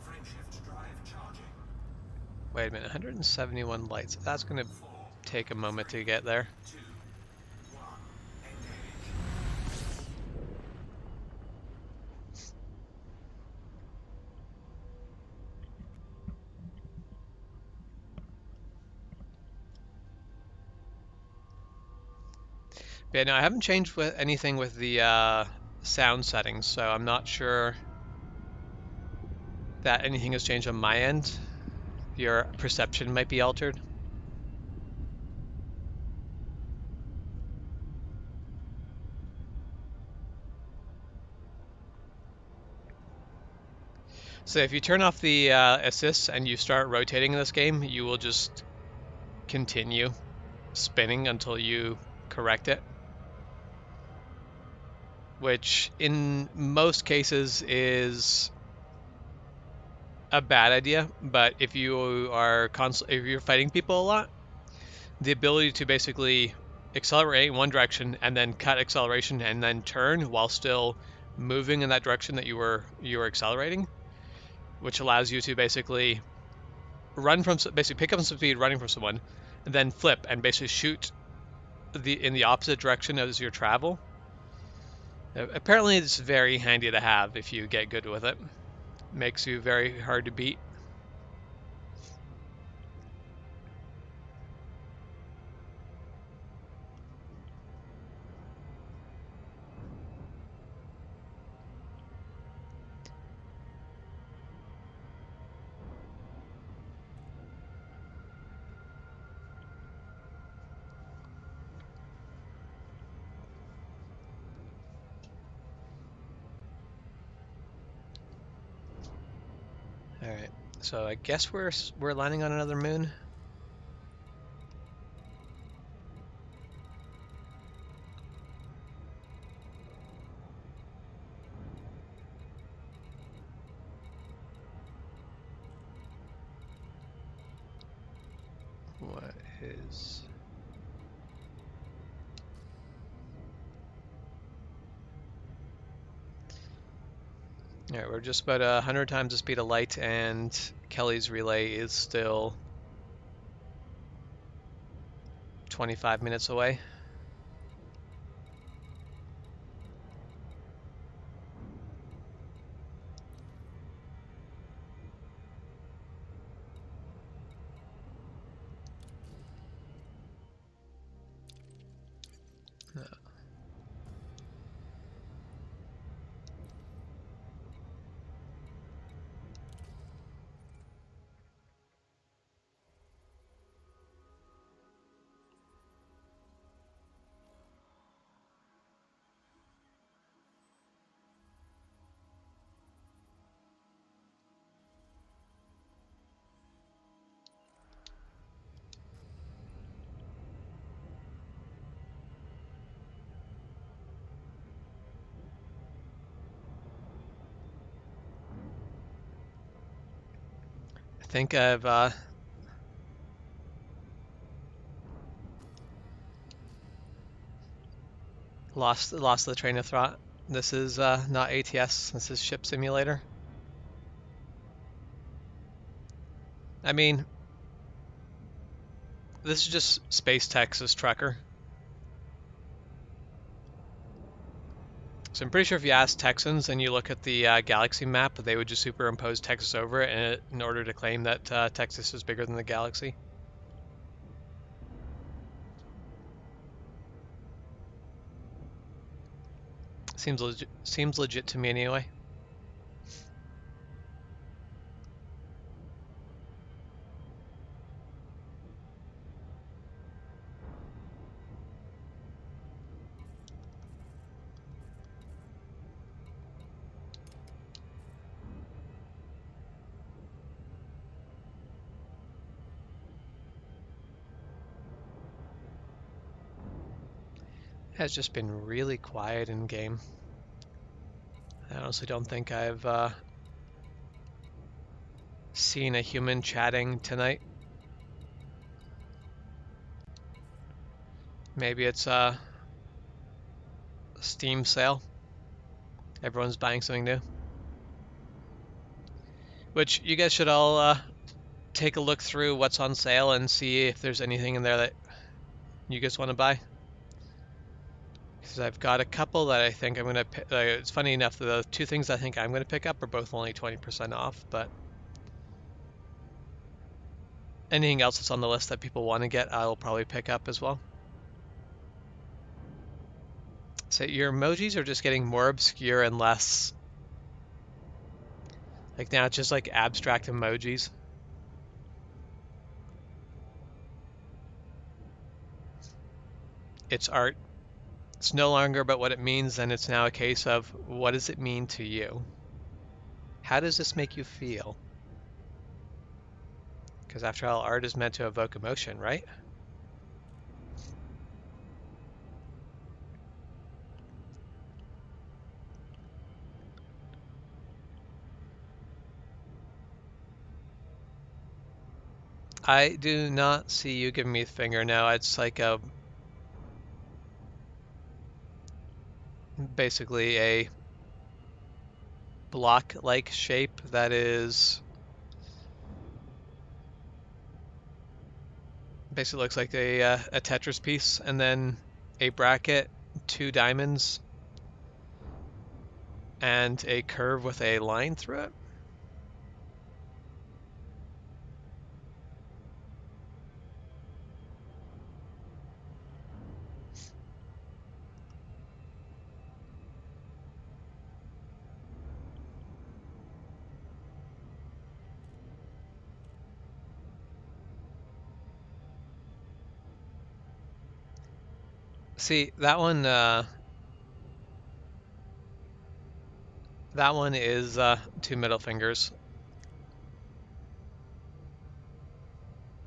Frameshift drive charging. Wait a minute, 171 lights. That's going to 4, take a moment to get there. 2, 1, engage. But yeah, no, I haven't changed with anything with the sound settings, so I'm not sure that anything has changed on my end. Your perception might be altered. So if you turn off the assists and you start rotating in this game, you will just continue spinning until you correct it. Which in most cases is a bad idea, but if you are if you're fighting people a lot, the ability to basically accelerate in one direction and then cut acceleration and then turn while still moving in that direction that you were accelerating, which allows you to basically basically pick up some speed running from someone, and then flip and basically shoot in the opposite direction as your travel. Apparently, it's very handy to have if you get good with it. Makes you very hard to beat. All right, so I guess we're landing on another moon. What is... All right, we're just about 100 times the speed of light, and Kelly's relay is still 25 minutes away. I think I've lost the train of thought. This is not ATS. This is Ship Simulator. I mean, this is just Space Texas Trucker. So I'm pretty sure if you ask Texans and you look at the galaxy map, they would just superimpose Texas over it in order to claim that Texas is bigger than the galaxy. Seems legit to me anyway. It has just been really quiet in game. I honestly don't think I've seen a human chatting tonight. Maybe it's a Steam sale. Everyone's buying something new. Which you guys should all take a look through what's on sale and see if there's anything in there that you guys want to buy. Because I've got a couple that I think I'm going to pick. It's funny enough, the two things I think I'm going to pick up are both only 20% off, but anything else that's on the list that people want to get, I'll probably pick up as well. So your emojis are just getting more obscure and less... Like now it's just like abstract emojis. It's art. It's no longer about what it means, and it's now a case of what does it mean to you? How does this make you feel? Because after all, art is meant to evoke emotion, right? I do not see you giving me the finger now. It's like a... basically a block-like shape that is Basically looks like a Tetris piece, and then a bracket, 2 diamonds, and a curve with a line through it. See, that one is 2 middle fingers.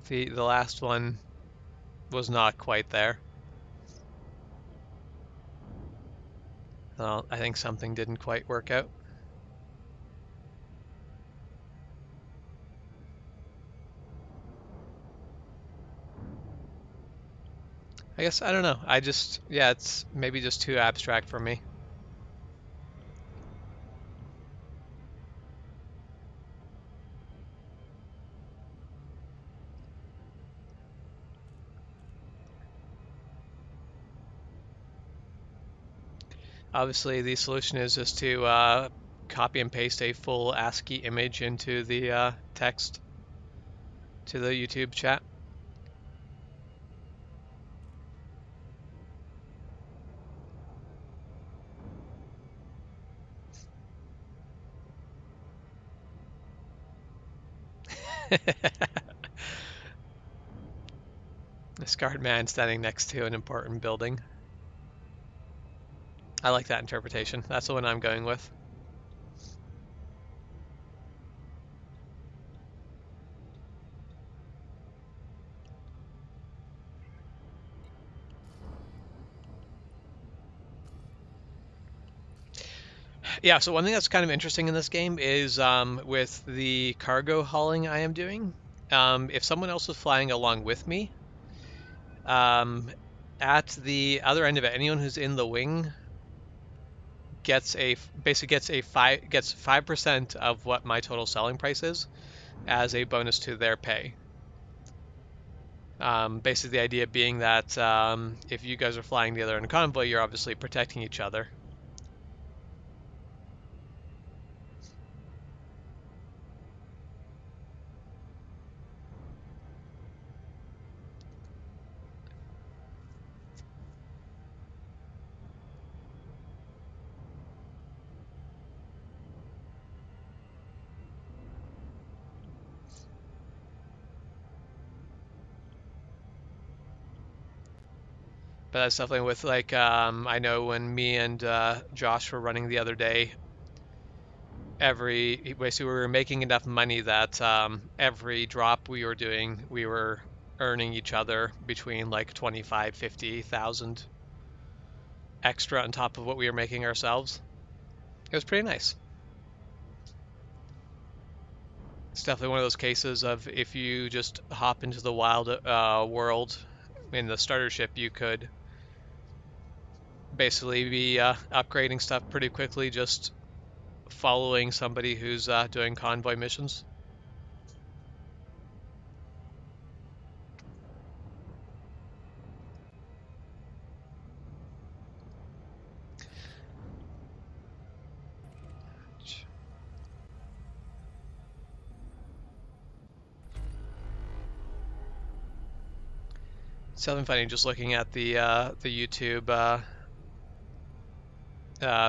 The last one was not quite there. Well, I think something didn't quite work out. I guess, I don't know. Yeah, it's maybe just too abstract for me. Obviously, the solution is just to copy and paste a full ASCII image into the text to the YouTube chat. A scarred man standing next to an important building. I like that interpretation. That's the one I'm going with. Yeah, so one thing that's kind of interesting in this game is with the cargo hauling I am doing, if someone else is flying along with me, at the other end of it, anyone who's in the wing basically gets 5% of what my total selling price is as a bonus to their pay. Basically, the idea being that if you guys are flying together in a convoy, you're obviously protecting each other. But that's definitely with like I know when me and Josh were running the other day, basically we were making enough money that every drop we were doing, we were earning each other between like 25, 50,000 extra on top of what we were making ourselves. It was pretty nice. It's definitely one of those cases of if you just hop into the wild world in the starter ship, you could basically be upgrading stuff pretty quickly, just following somebody who's doing convoy missions. It's something funny just looking at the YouTube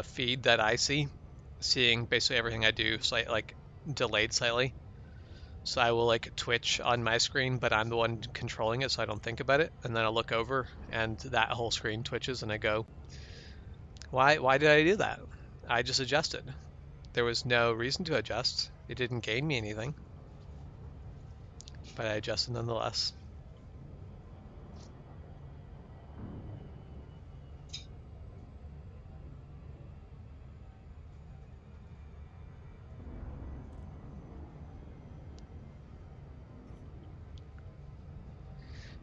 feed that I see, seeing basically everything I do like delayed slightly. So I will like twitch on my screen, but I'm the one controlling it, so I don't think about it. And then I look over, and that whole screen twitches, and I go, "Why did I do that? I just adjusted. There was no reason to adjust. It didn't gain me anything, but I adjusted nonetheless."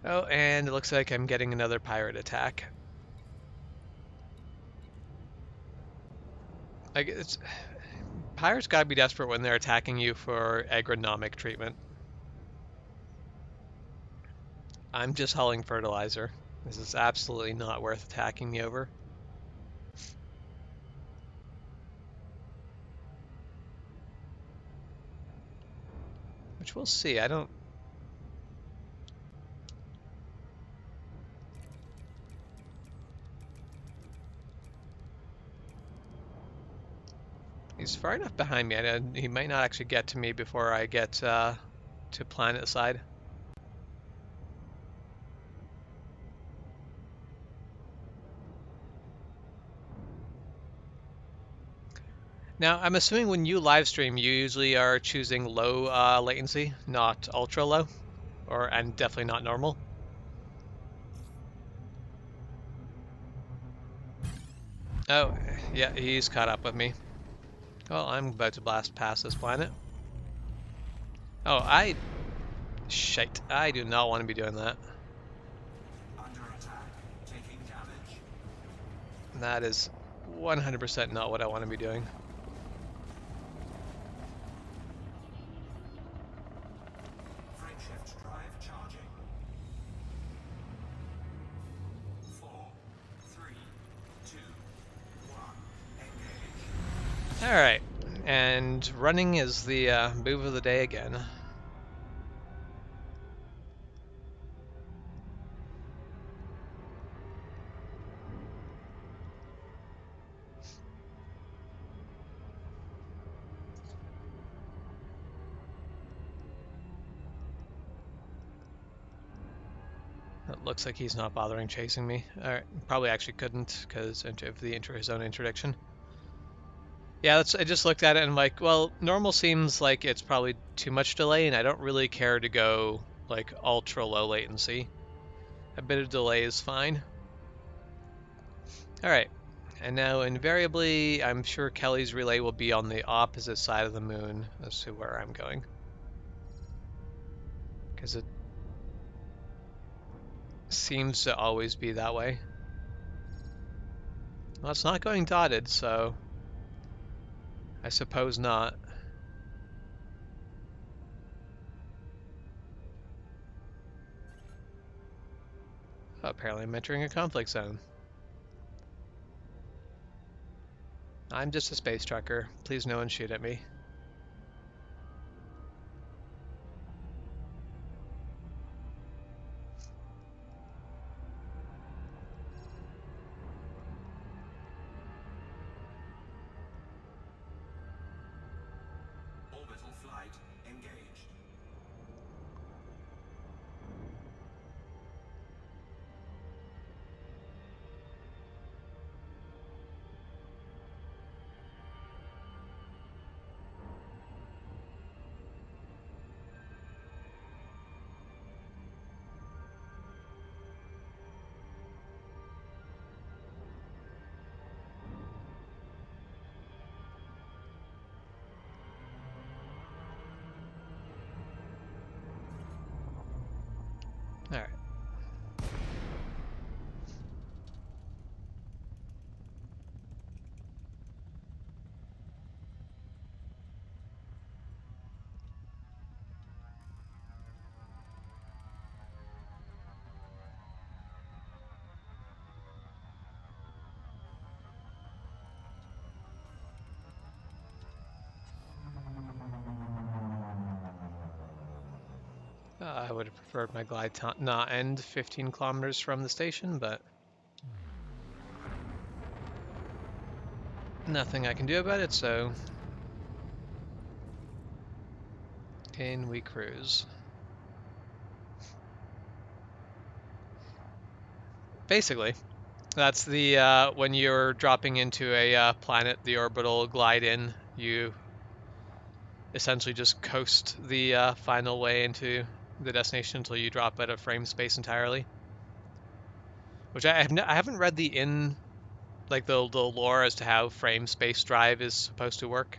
Oh, and it looks like I'm getting another pirate attack. Like pirates gotta be desperate when they're attacking you for agronomic treatment. I'm just hauling fertilizer. This is absolutely not worth attacking me over. Which we'll see. I don't... He's far enough behind me. He might not actually get to me before I get to planet side. Now, I'm assuming when you live stream, you usually are choosing low latency, not ultra low, and definitely not normal. Oh, yeah, he's caught up with me. Well, I'm about to blast past this planet. Oh, shite, I do not want to be doing that. Under attack. Taking damage. That is 100% not what I want to be doing. Frameshift drive charging. 4, 3, 2, 1. Engage. Alright, and running is the move of the day again. It looks like he's not bothering chasing me. Alright, probably actually couldn't because of his own interdiction. Yeah, I just looked at it and I'm like, well, normal seems like it's probably too much delay, and I don't really care to go like ultra low latency. A bit of delay is fine. Alright, and now invariably, I'm sure Kelly's relay will be on the opposite side of the moon as to where I'm going. Because it seems to always be that way. Well, it's not going dotted, so I suppose not. Oh, apparently I'm entering a conflict zone. I'm just a space trucker. Please no one shoot at me. Orbital flight engaged. Alright. I would have preferred my glide not end 15 kilometers from the station, but nothing I can do about it, so in we cruise. Basically, that's the when you're dropping into a planet, the orbital glide in, you essentially just coast the final way into the destination until you drop out of frame space entirely. Which I haven't read the lore as to how frame space drive is supposed to work.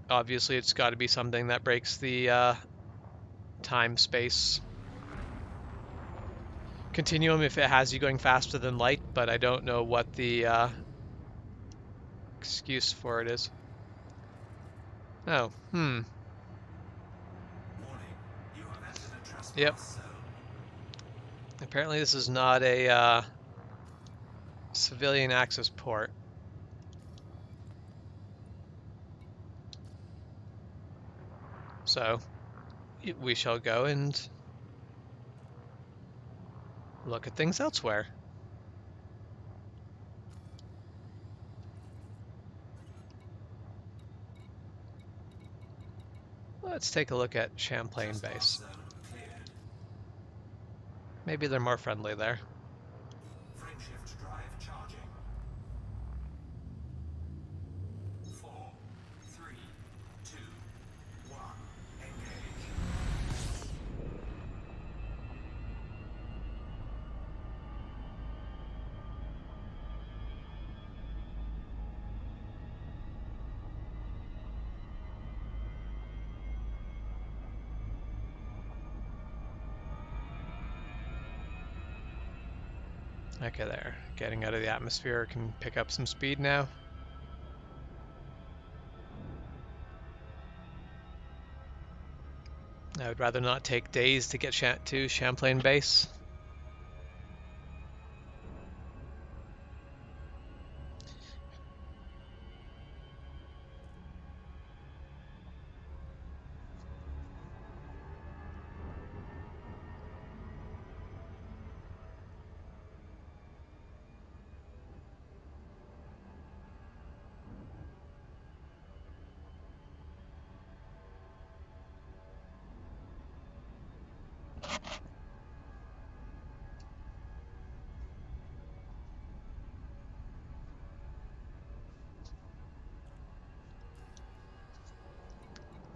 Obviously, it's got to be something that breaks the time-space continuum if it has you going faster than light, but I don't know what the excuse for it is. Oh, Warning. Yep. zone. Apparently this is not a civilian access port. So we shall go and look at things elsewhere. Let's take a look at Champlain Trespass Base. zone cleared. Maybe they're more friendly there. Frameshift drive charging. 4, 3, 2, 1. Engage. Okay, there. Getting out of the atmosphere can pick up some speed now. I would rather not take days to get to Champlain Base.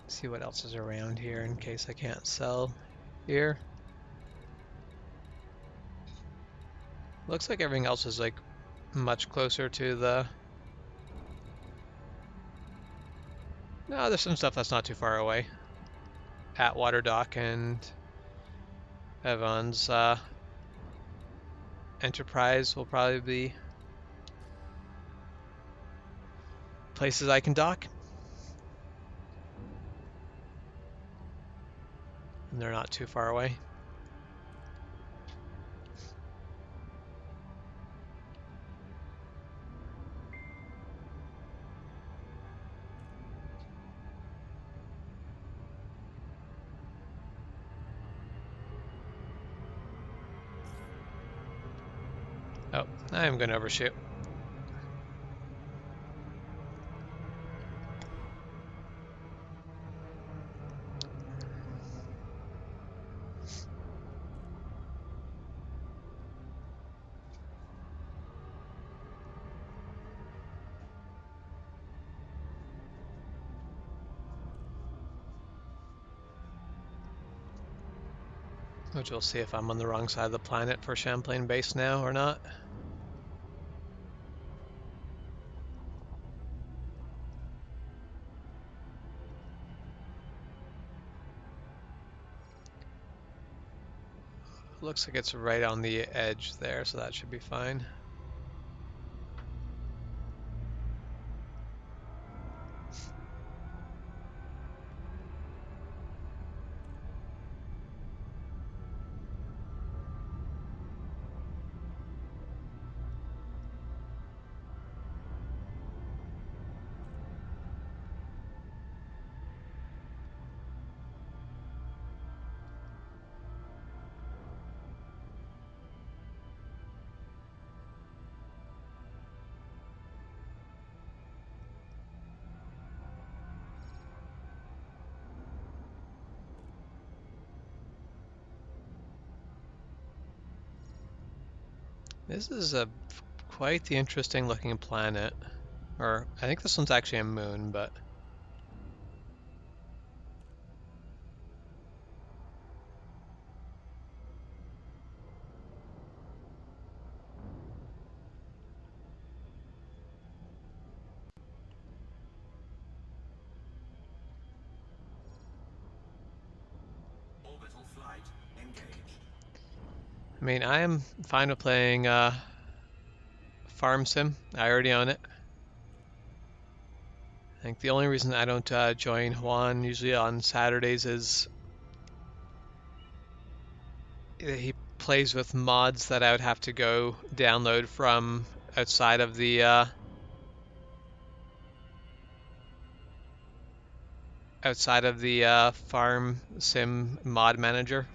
See what else is around here in case I can't sell here. Looks like everything else is like much closer to the... No, there's some stuff that's not too far away. Atwater Dock and Evans Enterprise will probably be places I can dock. And they're not too far away. Oh, I am going to overshoot. Which we'll see if I'm on the wrong side of the planet for Champlain Base now or not. Looks like it's right on the edge there, so that should be fine. This is a quite the interesting looking planet. Or I think this one's actually a moon, but Orbital flight engaged. I mean, I am fine with playing Farm Sim. I already own it. I think the only reason I don't join Juan usually on Saturdays is he plays with mods that I would have to go download from outside of the Farm Sim mod manager.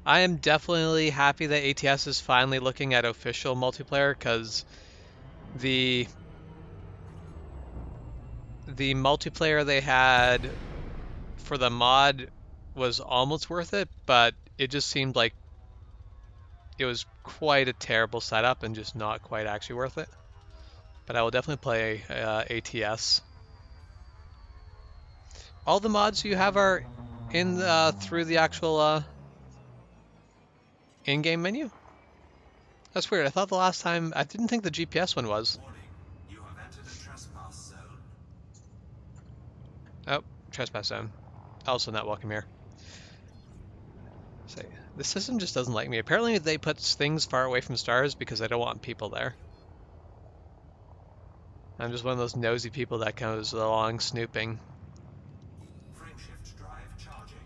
I am definitely happy that ATS is finally looking at official multiplayer, because the multiplayer they had for the mod was almost worth it, but it just seemed like it was quite a terrible setup and just not quite actually worth it. But I will definitely play ATS. All the mods you have are in through the actual in-game menu? That's weird. I thought the last time, I didn't think the GPS one was. Warning, you have entered a trespass zone. Oh, trespass zone. Also not welcome here. So, the system just doesn't like me. Apparently they put things far away from stars because I don't want people there. I'm just one of those nosy people that goes along snooping. Frameshift drive charging.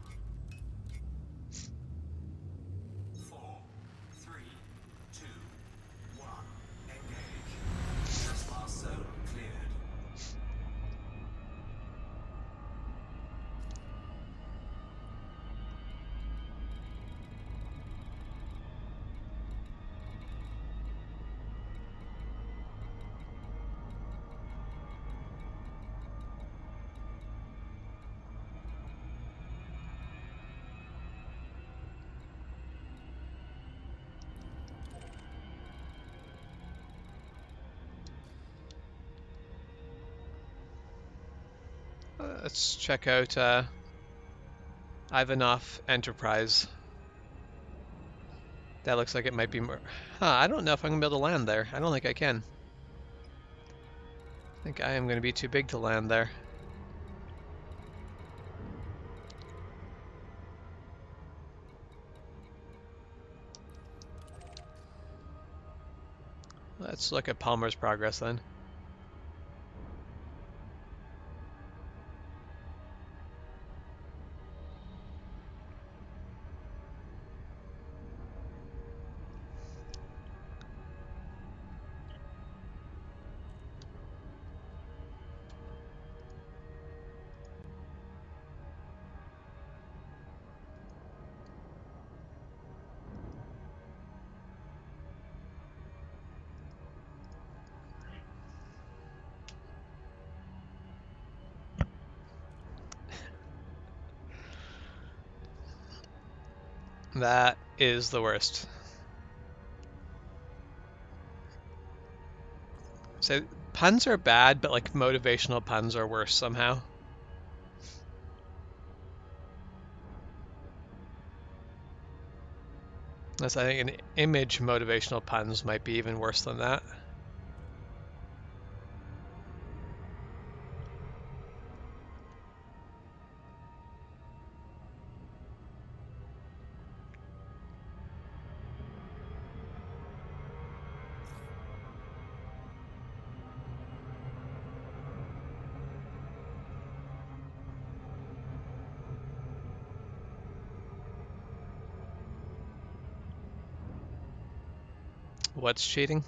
4, 3, 2, 1. Engage. Trespass zone cleared. Let's check out Ivanov Enterprise. That looks like it might be more... I don't know if I'm going to be able to land there. I don't think I can. I think I am going to be too big to land there. Let's look at Palmer's progress then. That is the worst. So puns are bad, but like motivational puns are worse somehow. Unless I think an image motivational puns might be even worse than that. What's cheating?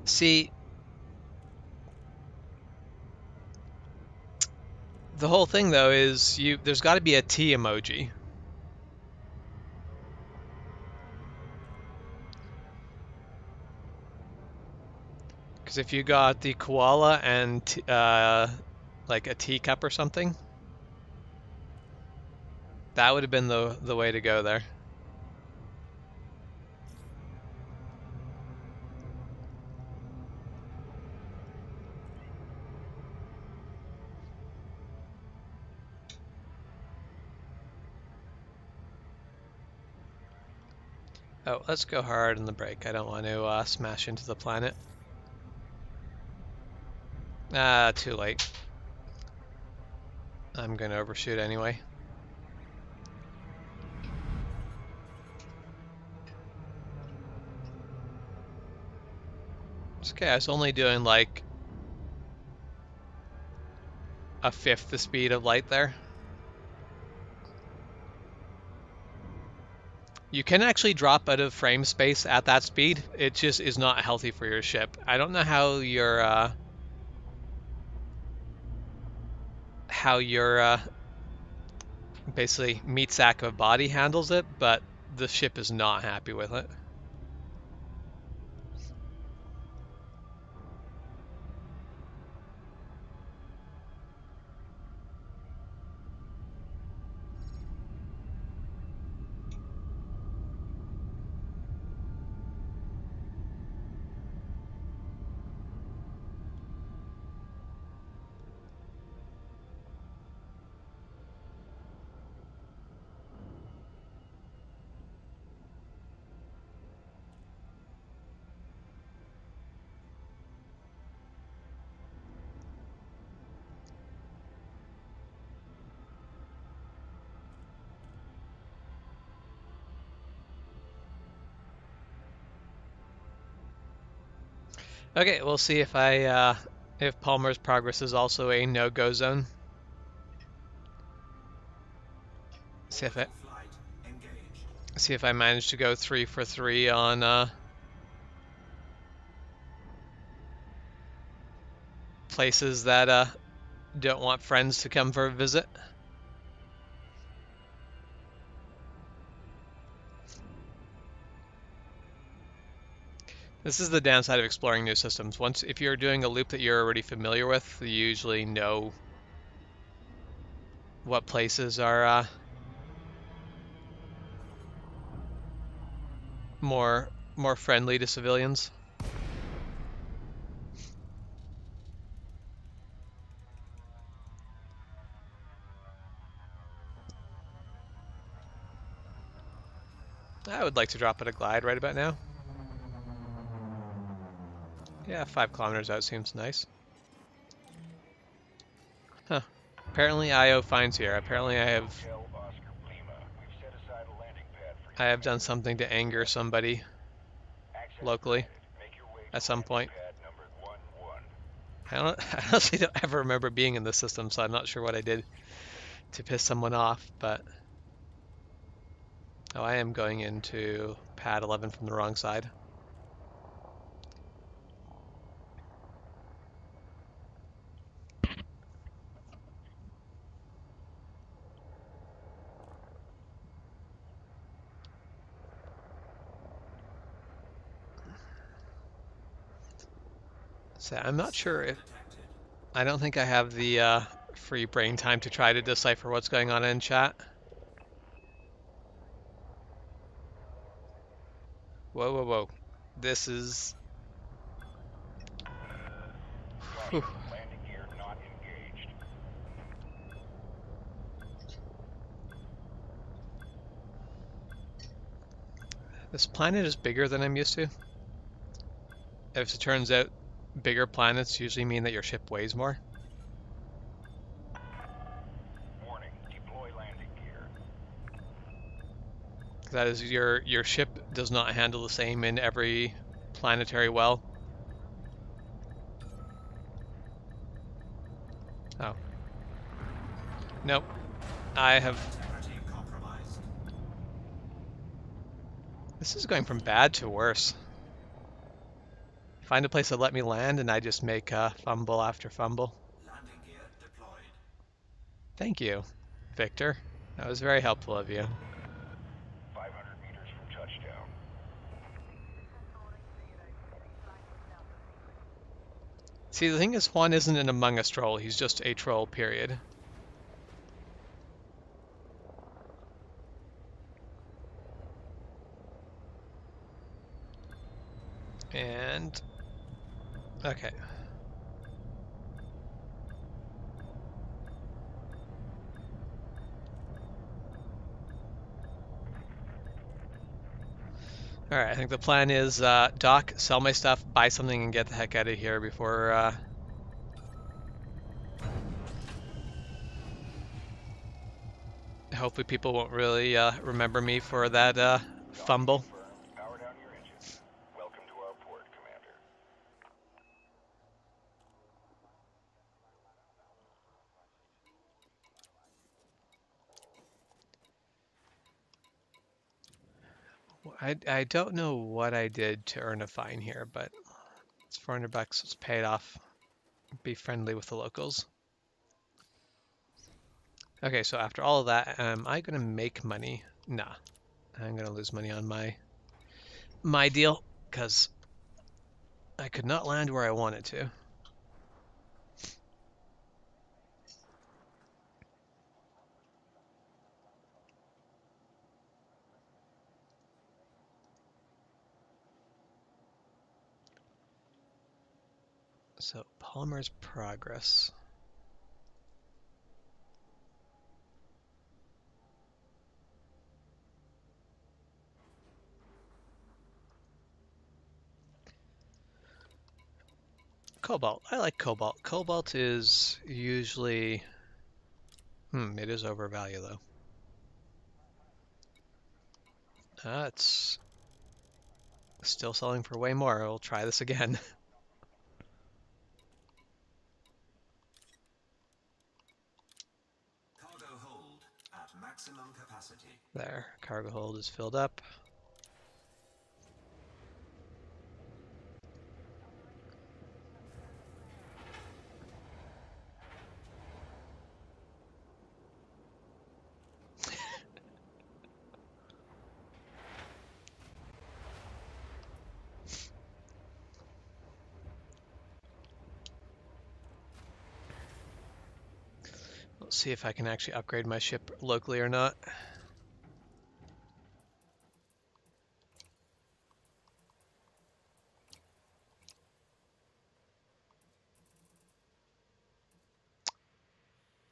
See, the whole thing though is there's got to be a T emoji. Because if you got the koala and like a teacup or something, that would have been the way to go there. Oh, let's go hard on the brake. I don't want to smash into the planet. Ah, too late. I'm going to overshoot anyway. It's okay, I was only doing like a fifth the speed of light there. You can actually drop out of frame space at that speed. It just is not healthy for your ship. I don't know how your basically meat sack of a body handles it, but the ship is not happy with it. Okay, we'll see if Palmer's Progress is also a no-go zone. See if Orbital flight engaged. I manage to go 3 for 3 on places that don't want friends to come for a visit. This is the downside of exploring new systems. If you're doing a loop that you're already familiar with, you usually know what places are more friendly to civilians. I would like to drop at a glide right about now. Yeah, 5 kilometers out seems nice. Huh. Apparently IO finds here. Apparently I have done something to anger somebody locally at some point. I honestly don't ever remember being in this system, so I'm not sure what I did to piss someone off, but... Oh, I am going into pad 11 from the wrong side. So I'm not sure if... I don't think I have the free brain time to try to decipher what's going on in chat. Whoa, whoa, whoa. This is... Whew. Landing gear not engaged. This planet is bigger than I'm used to. If it turns out bigger planets usually mean that your ship weighs more. Warning, deploy landing gear. That is, your ship does not handle the same in every planetary well. Oh. Nope. I have... Integrity compromised. This is going from bad to worse. Find a place that let me land and I just make fumble after fumble. Landing gear deployed. Thank you, Victor. That was very helpful of you. 500 meters from touchdown. See, the thing is, Juan isn't an Among Us troll, he's just a troll, period. And... okay. All right, I think the plan is dock, sell my stuff, buy something, and get the heck out of here before. Hopefully, people won't really remember me for that fumble. Confirmed. Power down your engines. Welcome to our port, Commander. I don't know what I did to earn a fine here, but it's 400 bucks. Let's pay it off. Be friendly with the locals. Okay, so after all of that, am I gonna make money? Nah, I'm gonna lose money on my deal because I could not land where I wanted to. So Palmer's Progress. Cobalt. I like Cobalt. Cobalt is usually... it is overvalued though. It's still selling for way more. I'll try this again. Cargo hold at maximum capacity. There, cargo hold is filled up. Let's see if I can actually upgrade my ship locally or not.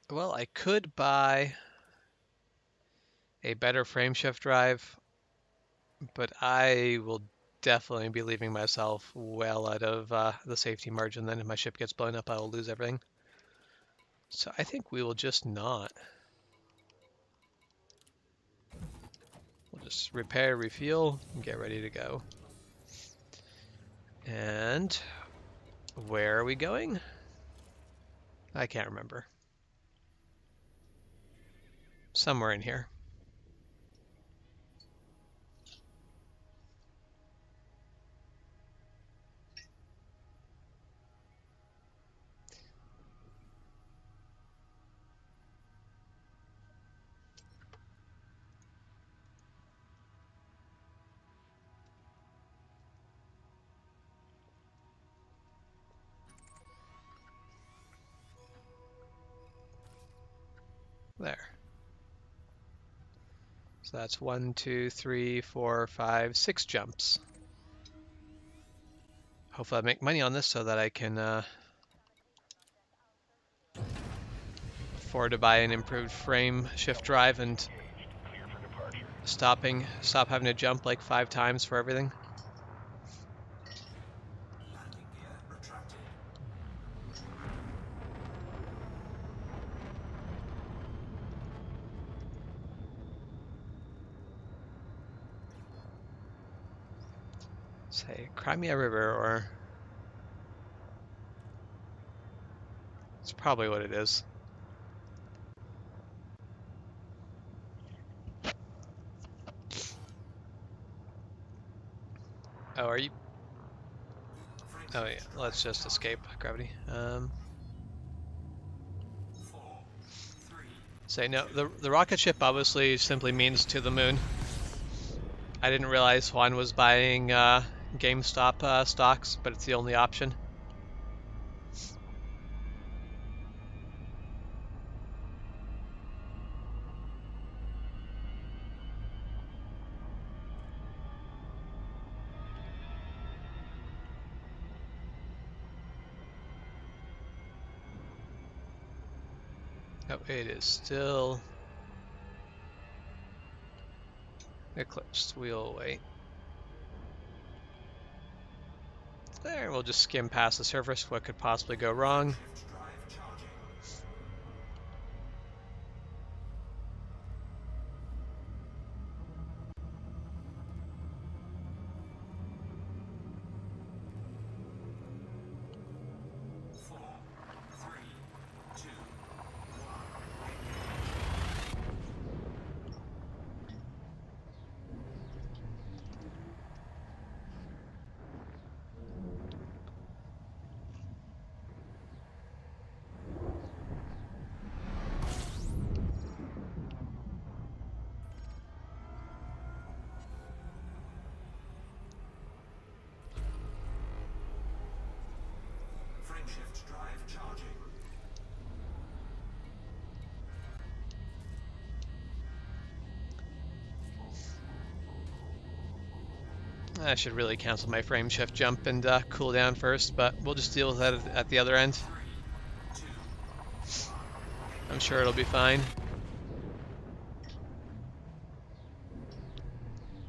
Well, I could buy a better frameshift drive, but I will definitely be leaving myself well out of the safety margin. Then if my ship gets blown up, I will lose everything. So I think we will just not. We'll just repair, refuel, and get ready to go. And where are we going? I can't remember. Somewhere in here. There. So that's 1, 2, 3, 4, 5, 6 jumps. Hopefully I make money on this so that I can afford to buy an improved frame shift drive and Clear for departure. stop having to jump like 5 times for everything. Landing gear retracted. Say Crimea River, or it's probably what it is. Oh, are you? Oh yeah, let's just escape gravity. 4, 3. Say no, the rocket ship obviously simply means to the moon. I didn't realize Juan was buying GameStop stocks, but it's the only option. Oh, it is still eclipsed. We'll wait. There, we'll just skim past the surface. What could possibly go wrong? Shift drive charging. Four, three, two, frameshift drive charging. I should really cancel my frame shift jump and cool down first, but we'll just deal with that at the other end. I'm sure it'll be fine.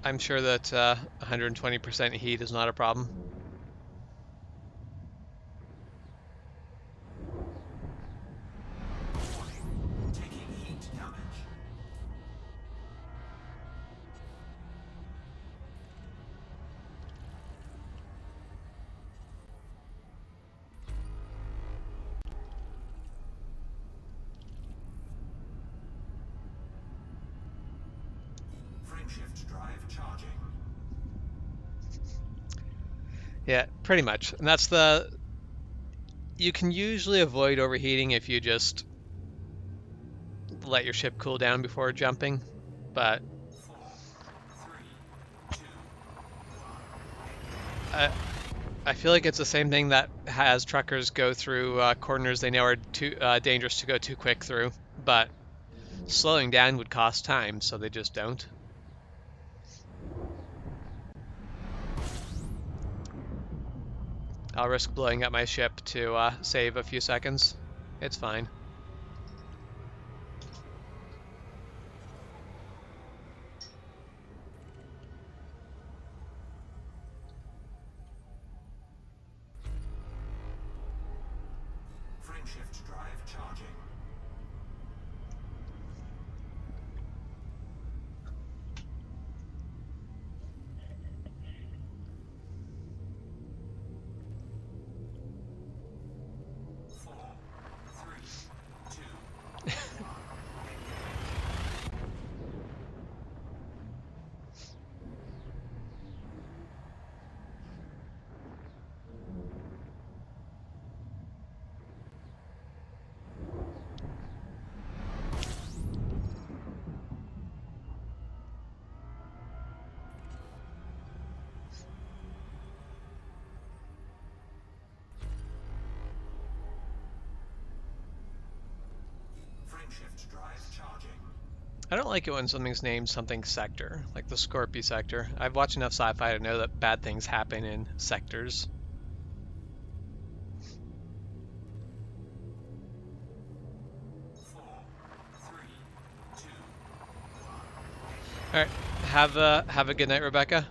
I'm sure that 120% heat is not a problem. Taking heat damage. Frameshift drive charging. Yeah, pretty much. And that's the... You can usually avoid overheating if you just let your ship cool down before jumping, but Four, three, two, I feel like it's the same thing that has truckers go through corners they know are too dangerous to go too quick through, but slowing down would cost time, so they just don't. I'll risk blowing up my ship to save a few seconds. It's fine. frameshift drive charging. Four, three, two, frameshift drive charging. I don't like it when something's named something sector, like the Scorpio sector. I've watched enough sci-fi to know that bad things happen in sectors. Four, three, two, All right, have a good night, Rebecca.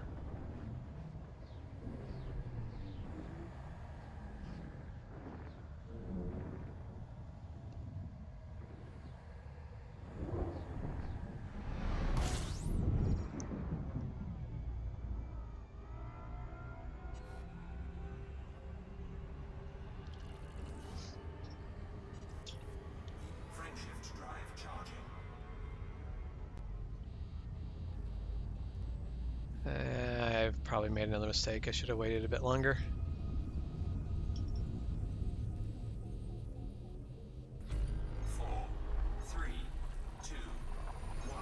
frameshift drive charging. I've probably made another mistake. I should have waited a bit longer. Four, three, two, one.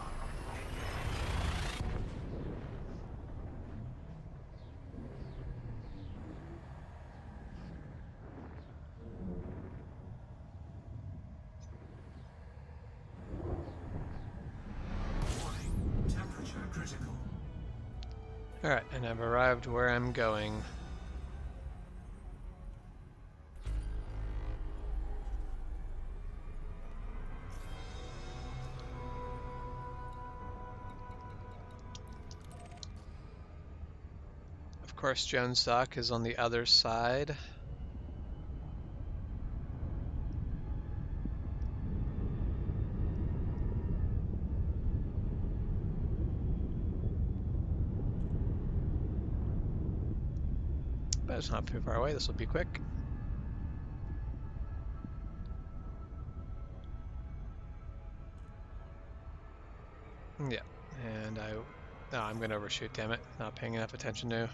Warning, temperature critical. All right, and I've arrived where I'm going. Of course, Jones Dock is on the other side. But it's not too far away. This will be quick. Yeah, and no, I'm gonna overshoot. Damn it! Not paying enough attention to.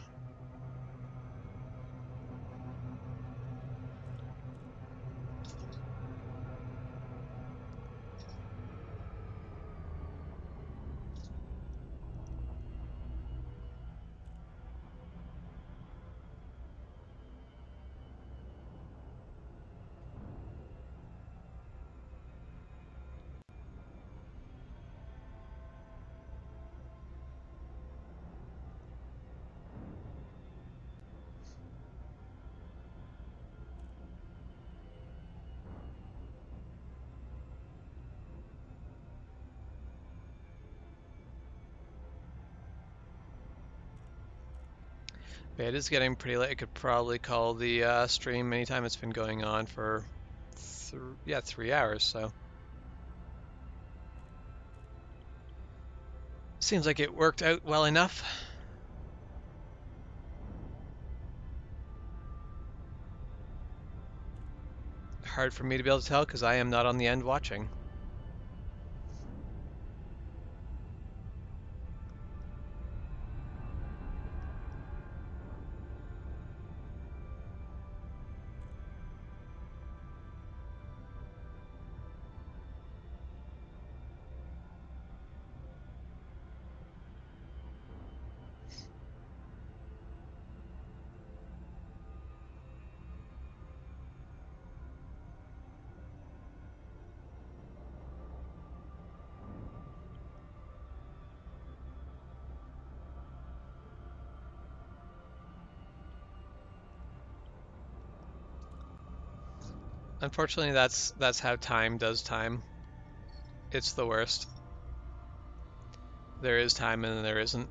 But it is getting pretty late. I could probably call the stream anytime. It's been going on for 3 hours, so seems like it worked out well enough. Hard for me to be able to tell because I am not on the end watching. Unfortunately, that's how time does time. It's the worst. There is time and then there isn't.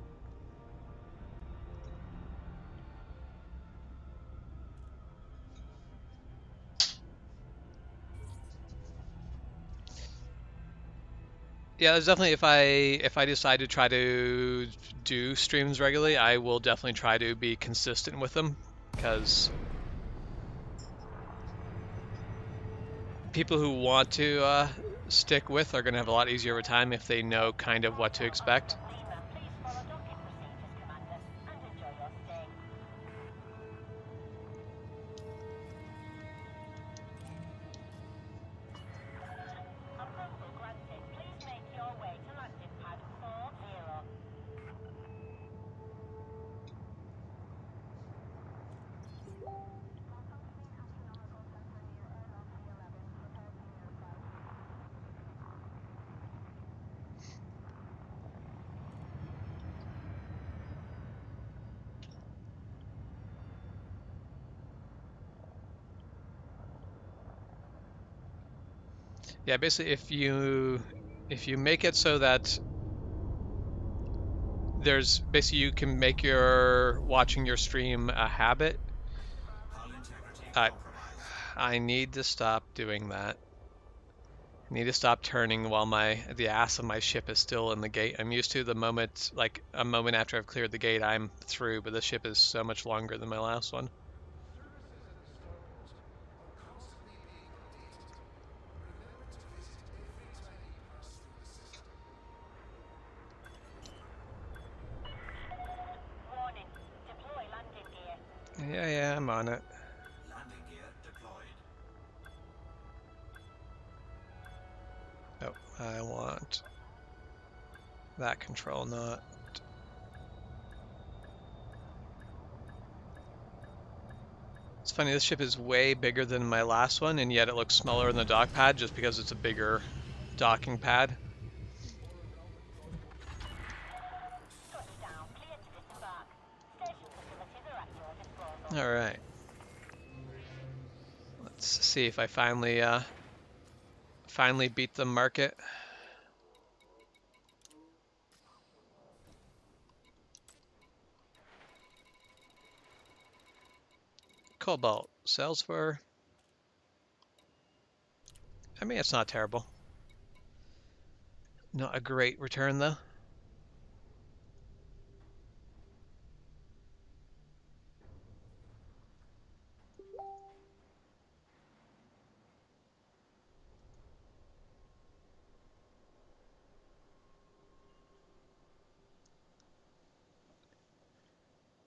Yeah, there's definitely if I decide to try to do streams regularly, I will definitely try to be consistent with them because people who want to stick with are going to have a lot easier of a time if they know kind of what to expect. Lima, please follow docking procedures, Commander, and enjoy your stay. Approval granted. Please make your way to landing pad 40. Yeah, basically if you make it so that there's basically you can make your watching your stream a habit. Hull integrity I compromised. I need to stop doing that. I need to stop turning while the ass of my ship is still in the gate. I'm used to the moment, like a moment after I've cleared the gate, I'm through, but the ship is so much longer than my last one. Warning. Deploy landing gear. Yeah, I'm on it. Landing gear deployed. Oh, I want that control, not. It's funny, this ship is way bigger than my last one, and yet it looks smaller in the dock pad just because it's a bigger docking pad. Touchdown. Clear to disembark. Station facilities are at your disposal. All right. Let's see if I finally beat the market. Cobalt sells for... I mean, it's not terrible. Not a great return, though.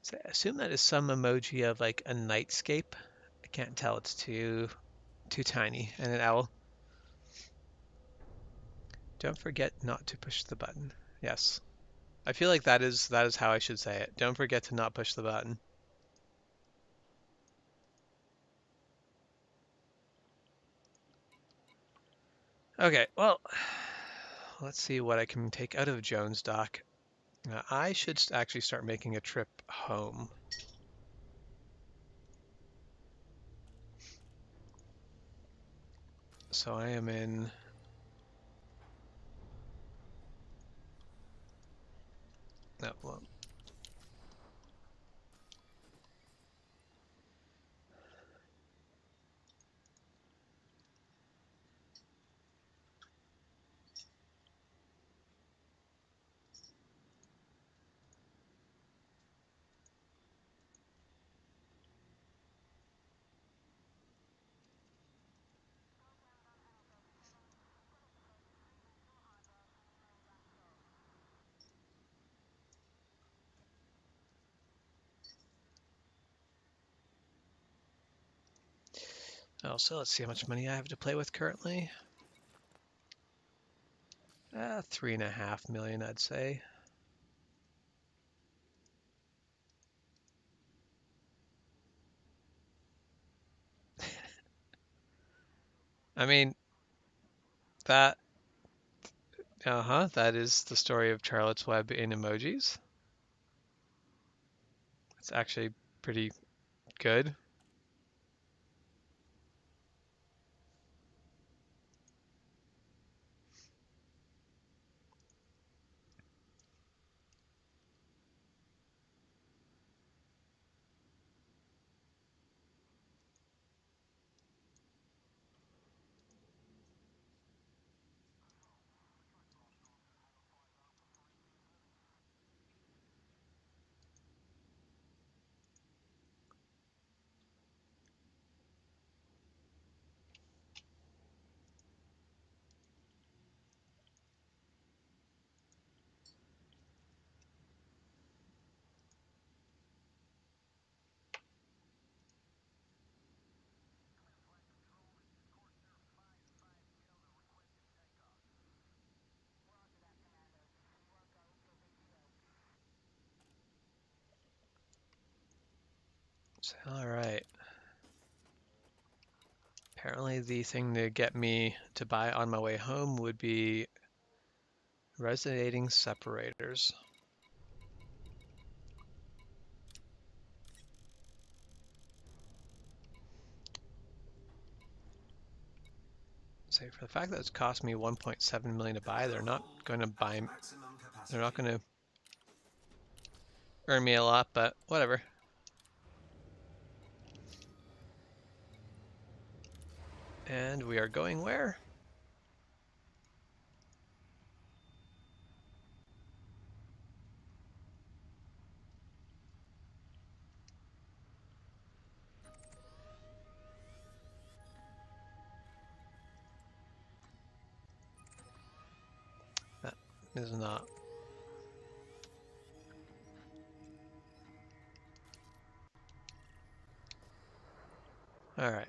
So I assume that is some emoji of like a nightscape. I can't tell, it's too tiny. And an owl. Don't forget not to push the button. Yes. I feel like that is how I should say it. Don't forget to not push the button. Okay, well, let's see what I can take out of Jones Dock. I should actually start making a trip home. So I am in... No, well, also, let's see how much money I have to play with currently. 3.5 million, I'd say. I mean, that, that is the story of Charlotte's Web in emojis. It's actually pretty good. All right. Apparently the thing to get me to buy on my way home would be resonating separators. So for the fact that it's cost me 1.7 million to buy, they're not going to buy. Maximum capacity. They're not going to earn me a lot, but whatever. And we are going where? That is not. All right.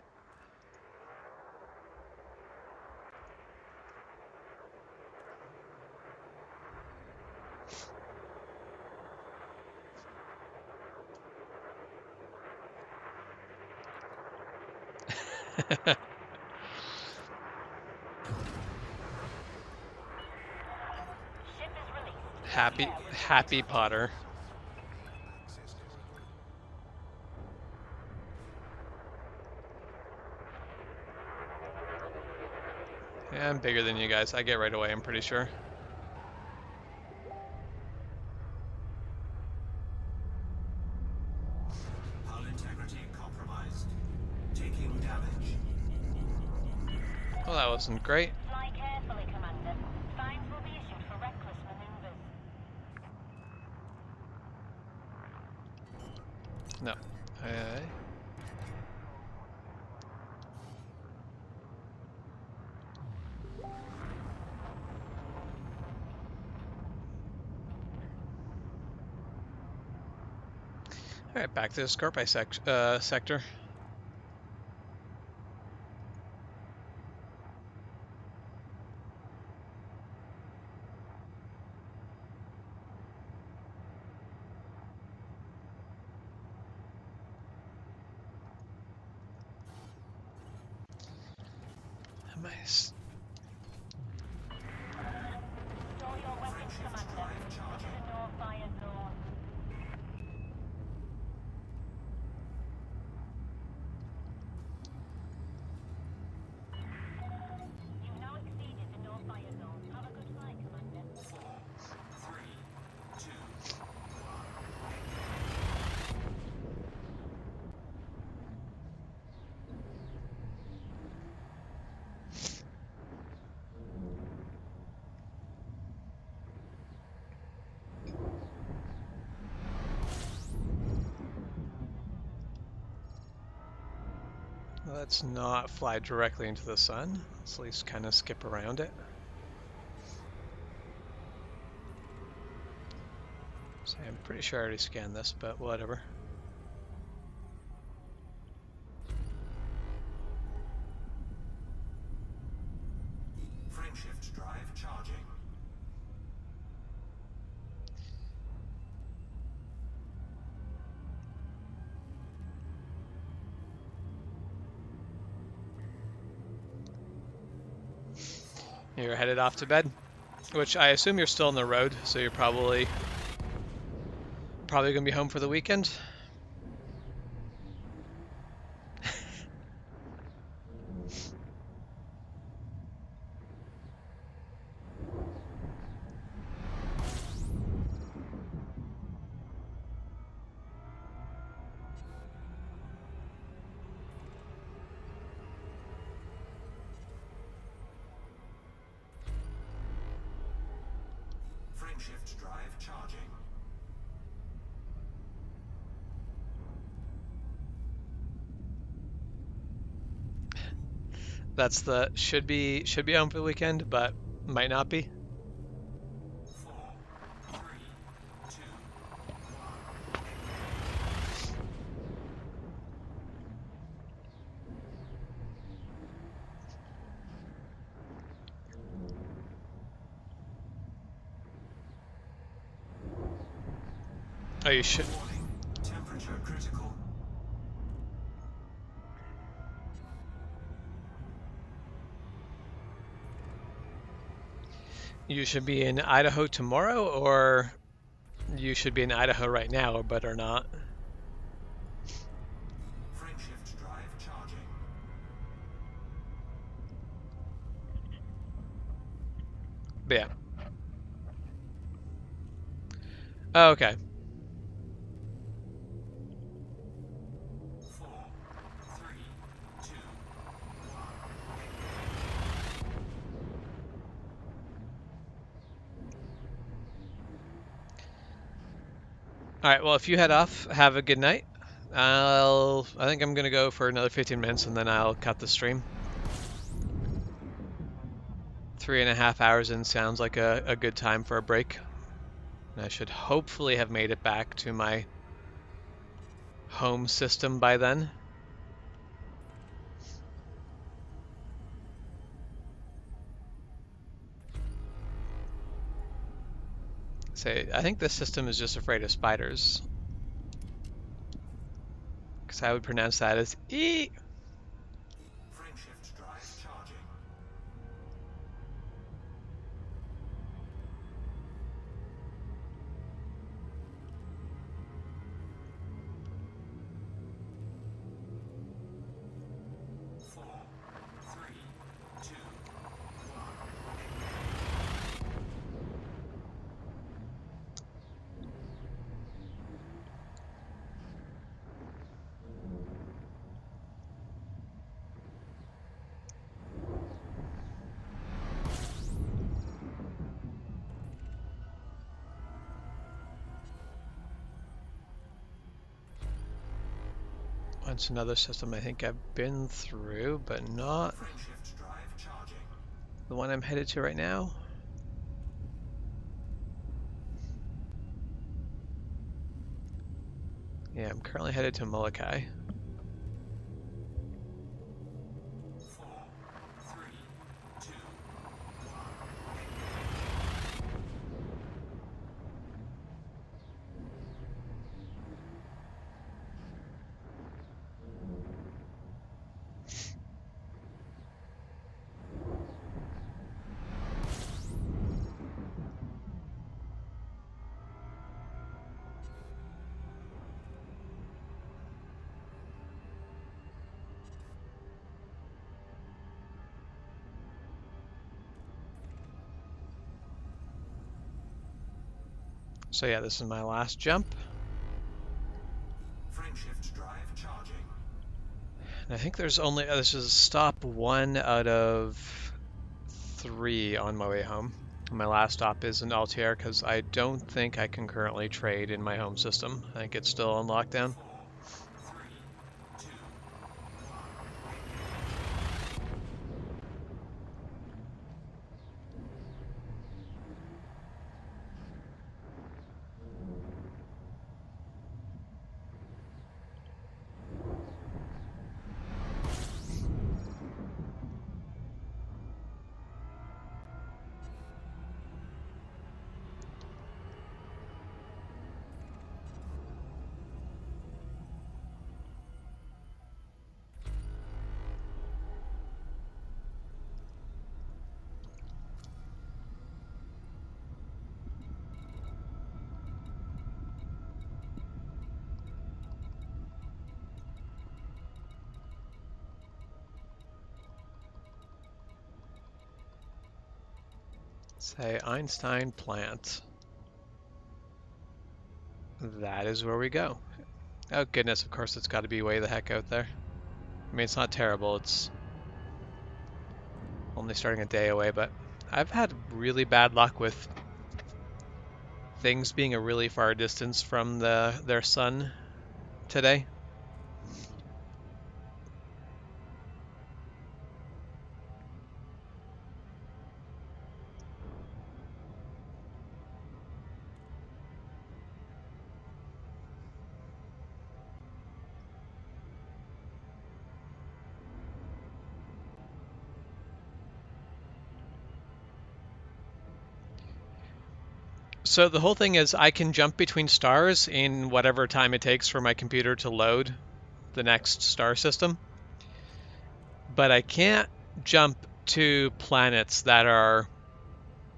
Ship is released. Happy Potter. Yeah, I'm bigger than you guys. I get right away, I'm pretty sure. Hull integrity compromised. wasn't great. Fly carefully, Commander. Fines will be issued for reckless maneuvers. No. Alright, back to the Scorpio sector. Nice. Store your weapons, Commander. This is a no-fire zone. You've now exceeded the no-fire zone. Have a good flight, Commander. 4, 3, 2, Let's not fly directly into the sun. Let's at least kind of skip around it. So I'm pretty sure I already scanned this, but whatever. frameshift drive charging. You're headed off to bed, which I assume you're still on the road, so you're probably gonna be home for the weekend. Frameshift drive charging. That's the should be home for the weekend, but might not be. 4, 3, 2, Oh, you should. warning. Temperature critical. You should be in Idaho tomorrow, or you should be in Idaho right now, but are not. Frameshift drive charging. But yeah. Oh, okay. 4, 3, 2, All right. Well, if you head off, have a good night. I think I'm gonna go for another 15 minutes, and then I'll cut the stream. 3.5 hours in sounds like a good time for a break. I should hopefully have made it back to my home system by then. Say, I think this system is just afraid of spiders. Because I would pronounce that as E. frameshift drive charging. Four, three, two, That's another system I think I've been through, but not Frameshift drive charging. the one I'm headed to right now. Yeah, I'm currently headed to Molokai. 4, 3, 2, So yeah, this is my last jump. Frameshift drive charging. And I think there's only, this is stop 1 out of 3 on my way home. My last stop is in Altair because I don't think I can currently trade in my home system. I think it's still on lockdown. 4, 3, 2, Say Einstein plant. That is where we go. Oh goodness, of course it's got to be way the heck out there. I mean, it's not terrible, it's only starting a day away, but I've had really bad luck with things being a really far distance from their sun today. So the whole thing is I can jump between stars in whatever time it takes for my computer to load the next star system, but I can't jump to planets that are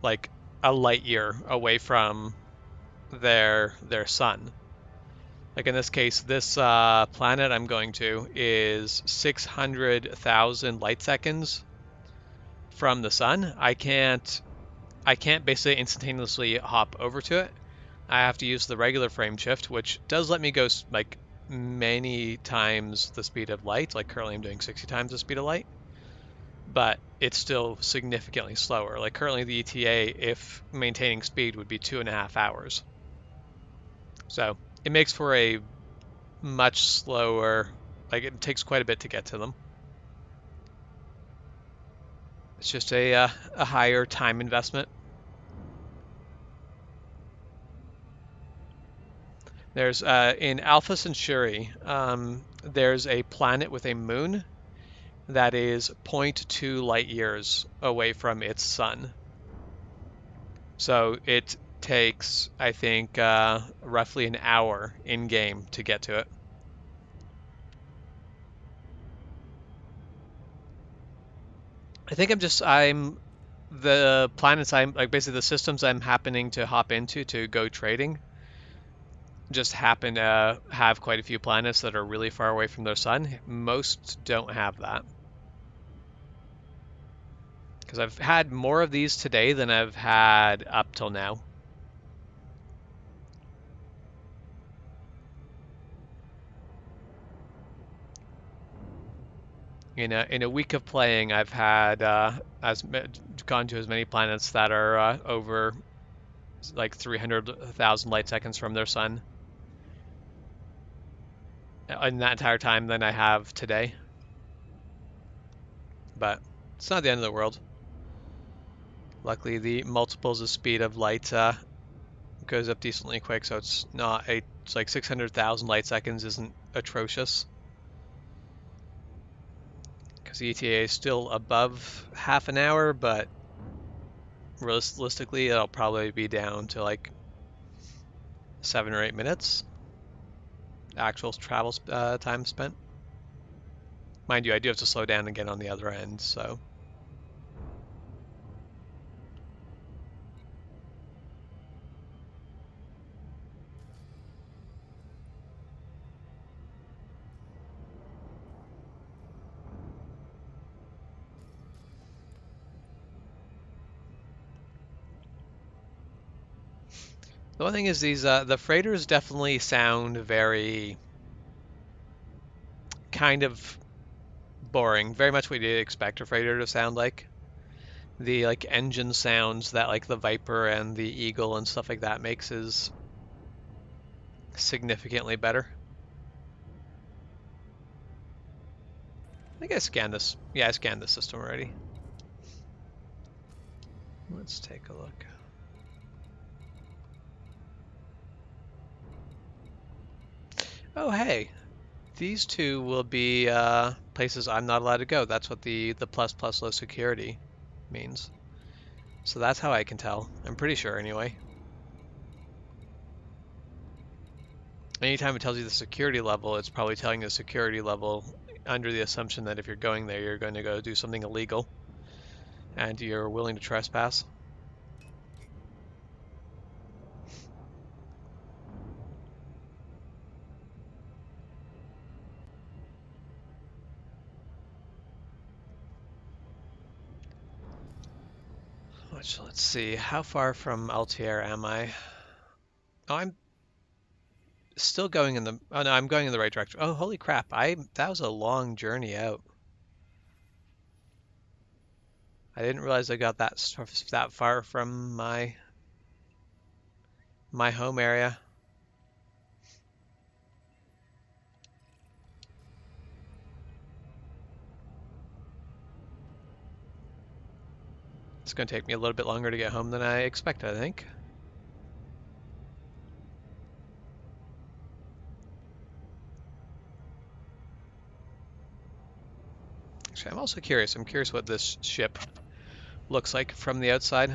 like a light year away from their sun. Like in this case, this planet I'm going to is 600,000 light seconds from the sun. I can't basically instantaneously hop over to it. I have to use the regular frame shift, which does let me go like many times the speed of light. Like currently I'm doing 60 times the speed of light, but it's still significantly slower. Like currently the ETA, if maintaining speed, would be 2.5 hours. So it makes for a much slower, like it takes quite a bit to get to them. It's just a higher time investment. There's in Alpha Centauri, there's a planet with a moon that is 0.2 light years away from its sun. So it takes, I think, roughly an hour in game to get to it. I think the planets like basically the systems I'm happening to hop into to go trading just happen to have quite a few planets that are really far away from their sun. Most don't have that. Because I've had more of these today than I've had up till now. In a week of playing, I've had gone to as many planets that are over like 300,000 light seconds from their sun in that entire time than I have today. But it's not the end of the world. Luckily, the multiples of speed of light goes up decently quick, so it's not a. It's like 600,000 light seconds isn't atrocious. Because the ETA is still above half an hour, but realistically, it'll probably be down to like 7 or 8 minutes. Actual travel time spent. Mind you, I do have to slow down again on the other end, so. The one thing is these the freighters definitely sound very kind of boring, very much what you'd expect a freighter to sound like. The like engine sounds that like the Viper and the Eagle and stuff like that makes is significantly better. I think I scanned this. Yeah, I scanned the system already. Let's take a look. Oh, hey. These two will be places I'm not allowed to go. That's what the plus low security means. So that's how I can tell. I'm pretty sure anyway. Anytime it tells you the security level, it's probably telling you the security level under the assumption that if you're going there, you're going to go do something illegal and you're willing to trespass. Which, let's see, how far from Altier am I? Oh, I'm still going in the, oh no, I'm going in the right direction. Oh, holy crap, that was a long journey out. I didn't realize I got that far from my home area. It's going to take me a little bit longer to get home than I expected, I think. Actually, I'm also curious. I'm curious what this ship looks like from the outside.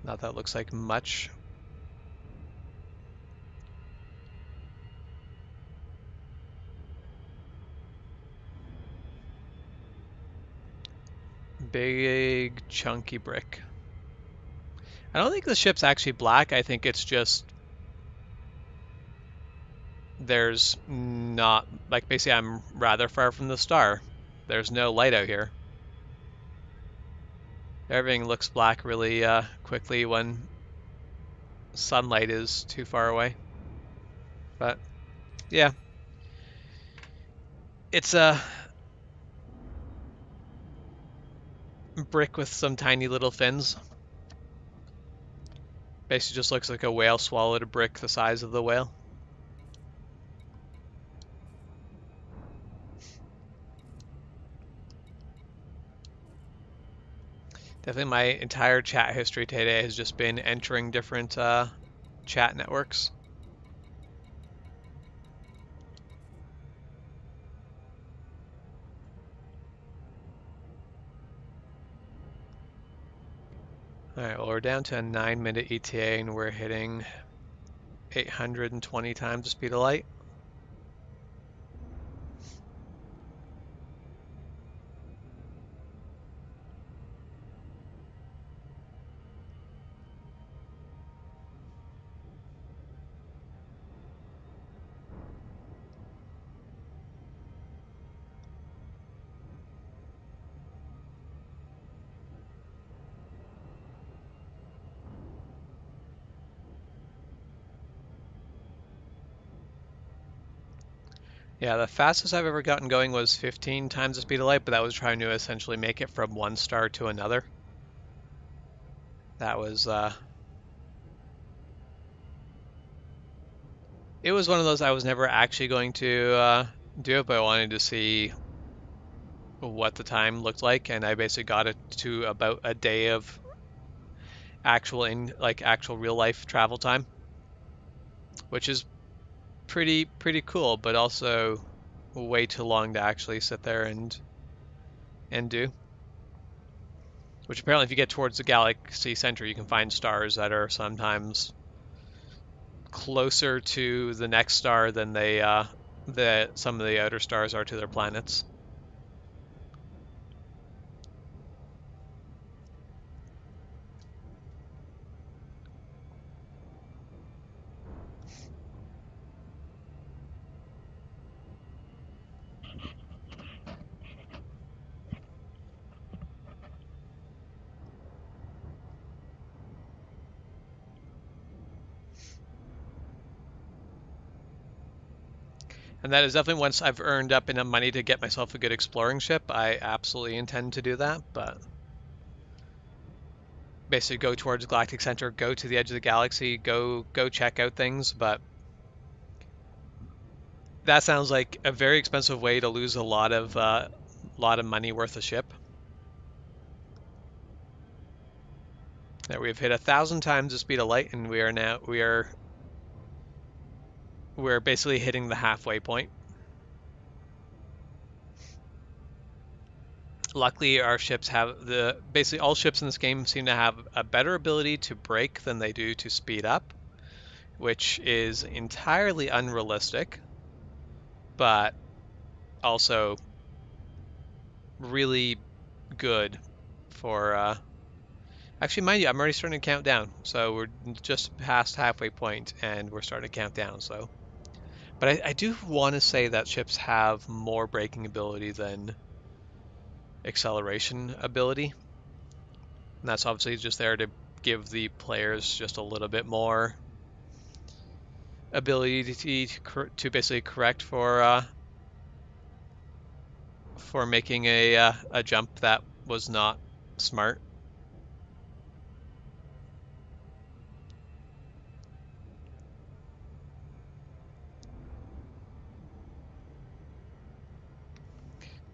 Not that it looks like much. Big chunky brick. I don't think the ship's actually black. I think it's just there's not, like, basically I'm rather far from the star. There's no light out here. Everything looks black really quickly when sunlight is too far away. But yeah, it's a brick with some tiny little fins. Basically just looks like a whale swallowed a brick the size of the whale. Definitely my entire chat history today has just been entering different chat networks. Alright, well we're down to a 9-minute ETA and we're hitting 820 times the speed of light. Yeah, the fastest I've ever gotten going was 15 times the speed of light, but that was trying to essentially make it from one star to another. That was, it was one of those I was never actually going to do it, but I wanted to see what the time looked like, and I basically got it to about a day of actual actual real life travel time, which is pretty cool, but also way too long to actually sit there and do. Which apparently, if you get towards the galaxy center, you can find stars that are sometimes closer to the next star than some of the outer stars are to their planets. And that is definitely, once I've earned up enough money to get myself a good exploring ship, I absolutely intend to do that. But basically go towards Galactic Center, go to the edge of the galaxy, go check out things. But that sounds like a very expensive way to lose a lot of money worth of ship. That we've hit 1,000 times the speed of light, and we're basically hitting the halfway point. Luckily, our ships have basically all ships in this game seem to have a better ability to brake than they do to speed up, which is entirely unrealistic, but also really good for actually, mind you, I'm already starting to count down, so we're just past halfway point and we're starting to count down. So, but I do want to say that ships have more braking ability than acceleration ability. And that's obviously just there to give the players just a little bit more ability to basically correct for making a jump that was not smart.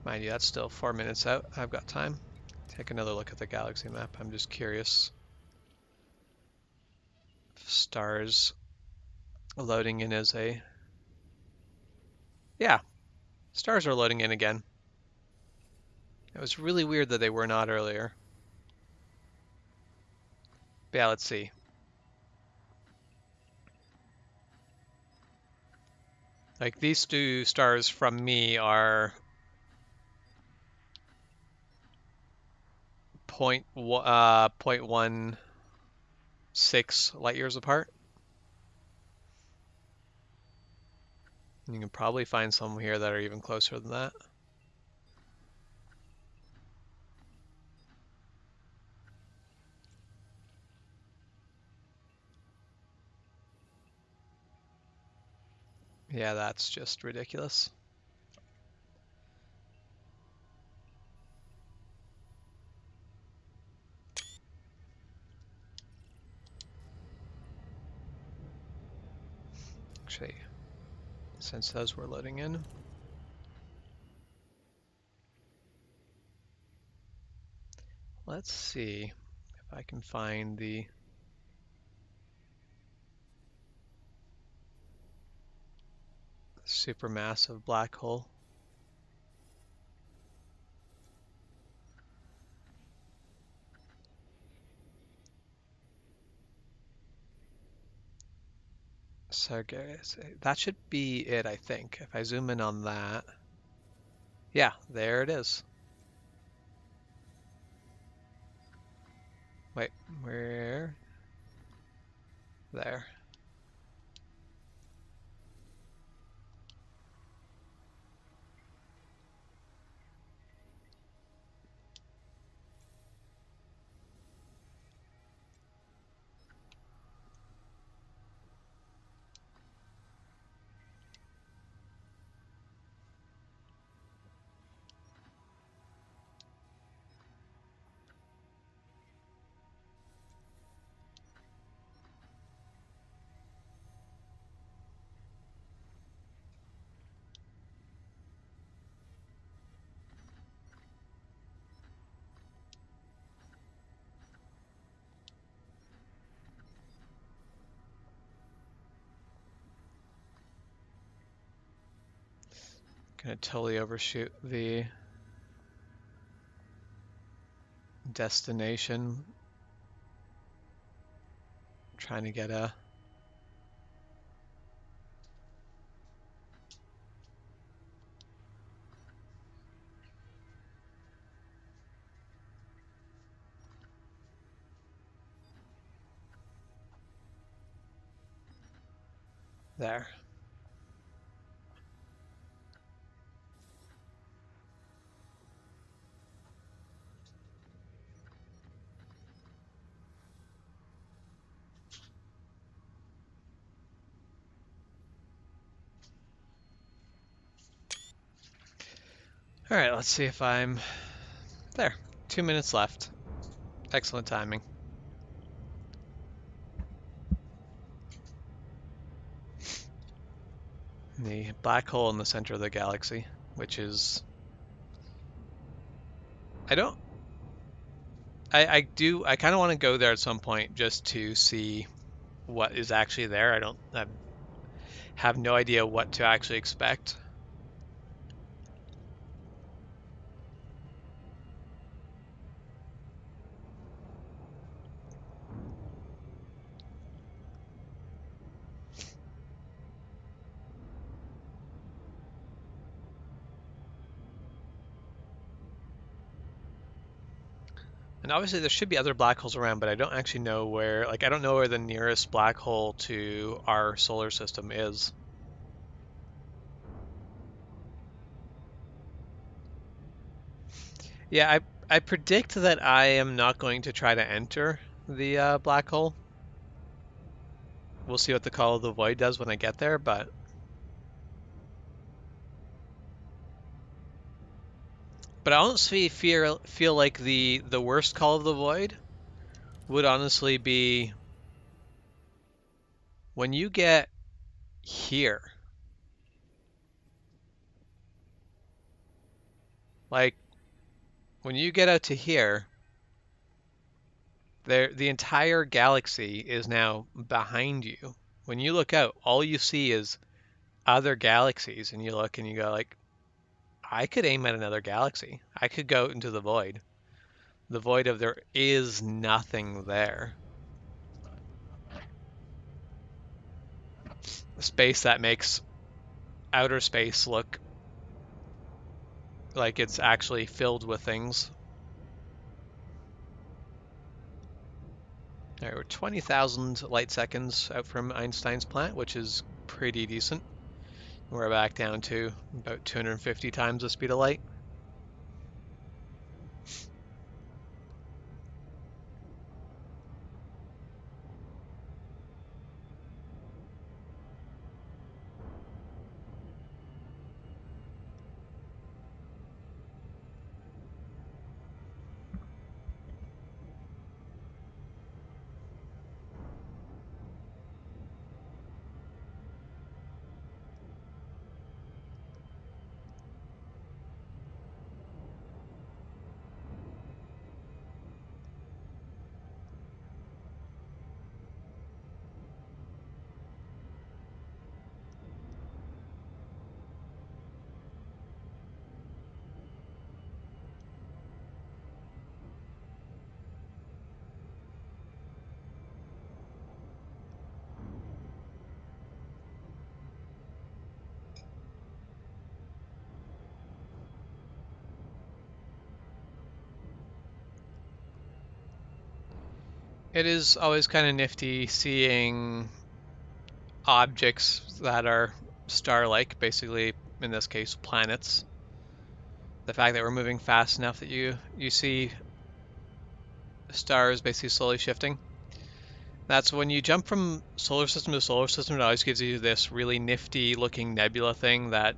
Mind you, that's still 4 minutes out. I've got time. Take another look at the galaxy map. I'm just curious. Stars loading in as a... Yeah, stars are loading in again. It was really weird that they were not earlier. But yeah, let's see. Like, these two stars from me are 0.16 light years apart. You can probably find some here that are even closer than that. Yeah, that's just ridiculous. Actually, since those were loading in. Let's see if I can find the supermassive black hole. So that should be it, I think. If I zoom in on that. Yeah, there it is. Wait, where? There. Gonna totally overshoot the destination. Trying to get a... There. All right, let's see if I'm there. 2 minutes left. Excellent timing. The black hole in the center of the galaxy, which is... I kind of want to go there at some point just to see what is actually there. I have no idea what to actually expect. And obviously there should be other black holes around, but I don't actually know where, like I don't know where the nearest black hole to our solar system is. Yeah, I predict that I am not going to try to enter the black hole. We'll see what the Call of the Void does when I get there, but I honestly feel like the worst Call of the Void would honestly be when you get here. Like when you get out to here, the entire galaxy is now behind you. When you look out, all you see is other galaxies, and you look and you go like, I could aim at another galaxy. I could go into the void. The void of there is nothing there. Space that makes outer space look like it's actually filled with things. All right, we're 20,000 light seconds out from Einstein's planet, which is pretty decent. We're back down to about 250 times the speed of light. It is always kind of nifty seeing objects that are star-like, basically in this case planets. The fact that we're moving fast enough that you see stars basically slowly shifting. That's when you jump from solar system to solar system, it always gives you this really nifty looking nebula thing that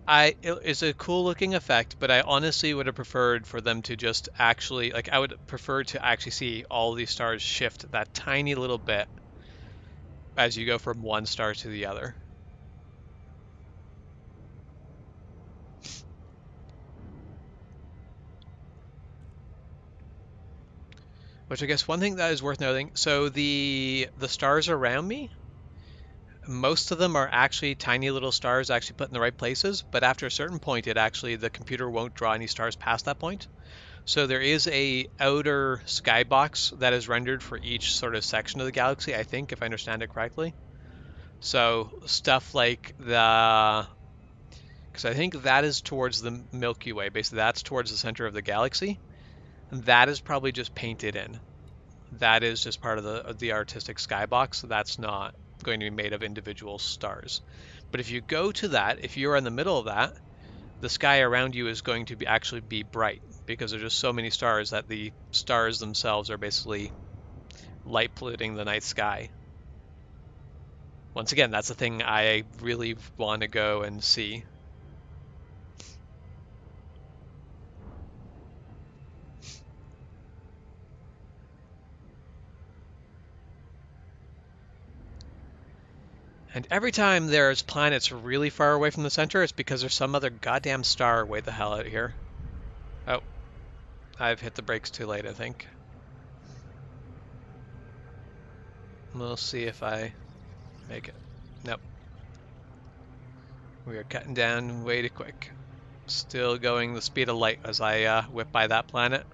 it's a cool looking effect, but I honestly would have preferred for them to just actually, like I would prefer to actually see all these stars shift that tiny little bit as you go from one star to the other. Which I guess one thing that is worth noting, so the stars around me, most of them are actually tiny little stars actually put in the right places, but after a certain point, the computer won't draw any stars past that point. So there is a outer skybox that is rendered for each sort of section of the galaxy, I think, if I understand it correctly. So stuff like because I think that is towards the Milky Way, basically that's towards the center of the galaxy. That is probably just painted in. That is just part of the artistic skybox. That's not going to be made of individual stars. But if you go to that, if you're in the middle of that, the sky around you is going to actually be bright because there's just so many stars that the stars themselves are basically light polluting the night sky. Once again, that's the thing I really want to go and see. And every time there's planets really far away from the center, it's because there's some other goddamn star way the hell out here. Oh, I've hit the brakes too late, I think. We'll see if I make it. Nope. We are cutting down way too quick. Still going the speed of light as I whip by that planet.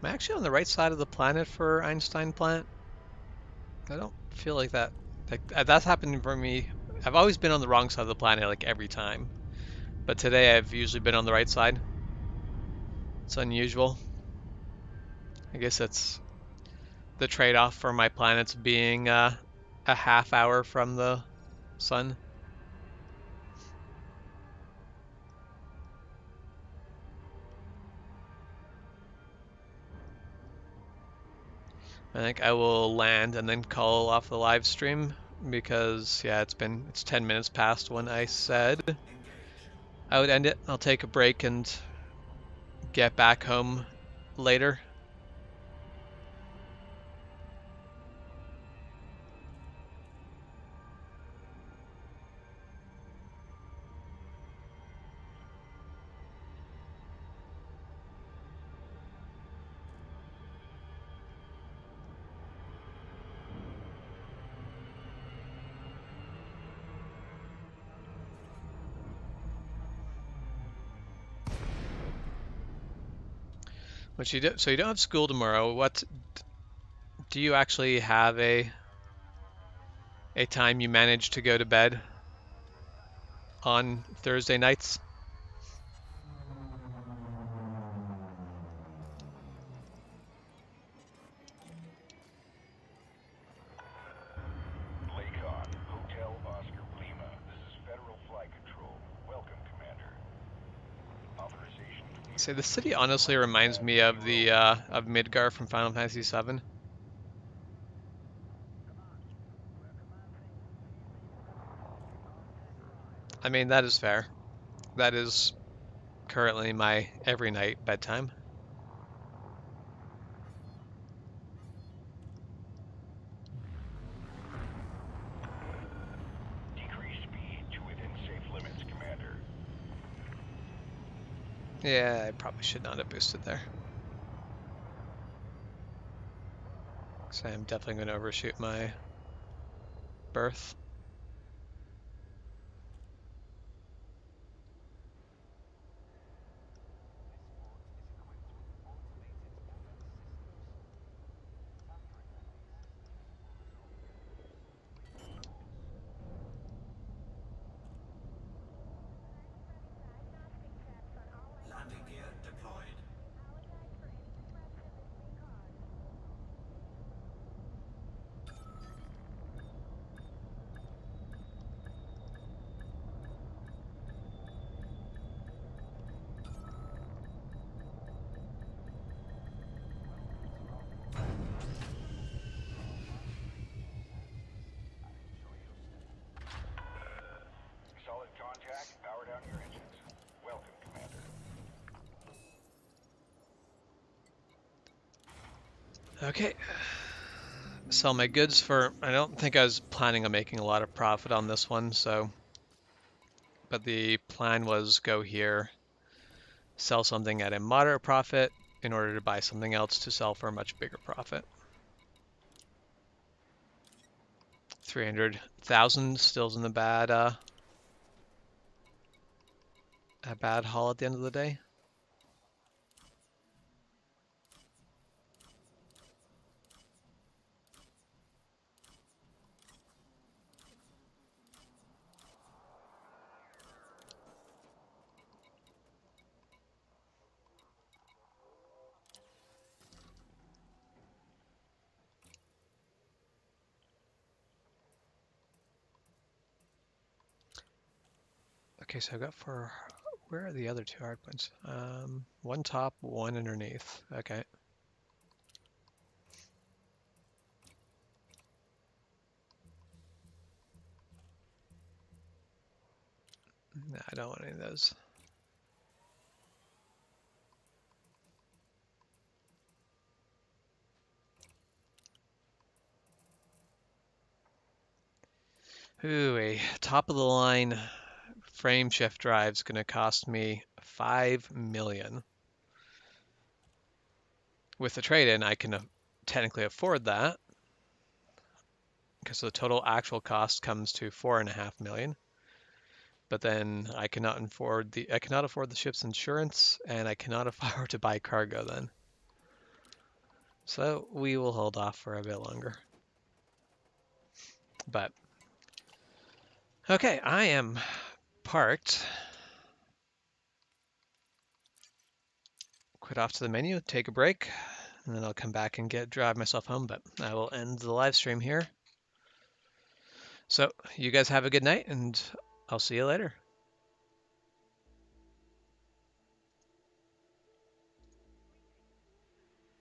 Am I actually on the right side of the planet for Einstein Planet? I don't feel like that. That's happened for me. I've always been on the wrong side of the planet, like every time. But today I've usually been on the right side. It's unusual. I guess it's the trade-off for my planets being a half hour from the sun. I think I will land and then call off the live stream because yeah, it's 10 minutes past when I said I would end it. I'll take a break and get back home later. Which you do, so you don't have school tomorrow. What do you actually have a time you manage to go to bed on Thursday nights? Lakon, Hotel Oscar Lima. This is Federal Flight Control. Welcome, Commander. Authorization. Say the city honestly reminds me of the of Midgar from Final Fantasy VII. I mean, that is fair. That is currently my every night bedtime. Decrease speed to within safe limits, Commander. Yeah, I probably should not have boosted there. So I'm definitely going to overshoot my berth. Landing gear deployed. Okay. Sell my goods for, I don't think I was planning on making a lot of profit on this one, so, but the plan was go here, sell something at a moderate profit in order to buy something else to sell for a much bigger profit. 300,000 still's in the bad, a bad haul at the end of the day. Okay, so I got for, where are the other two hard points? One top, one underneath. Okay. No, I don't want any of those. Ooh, a top of the line frame shift drive is going to cost me 5 million. With the trade-in, I can technically afford that because the total actual cost comes to 4.5 million. But then I cannot afford the ship's insurance, and I cannot afford to buy cargo then. So we will hold off for a bit longer. But okay, I am parked. Quit off to the menu, take a break, and then I'll come back and drive myself home. But I will end the live stream here. So you guys have a good night, and I'll see you later.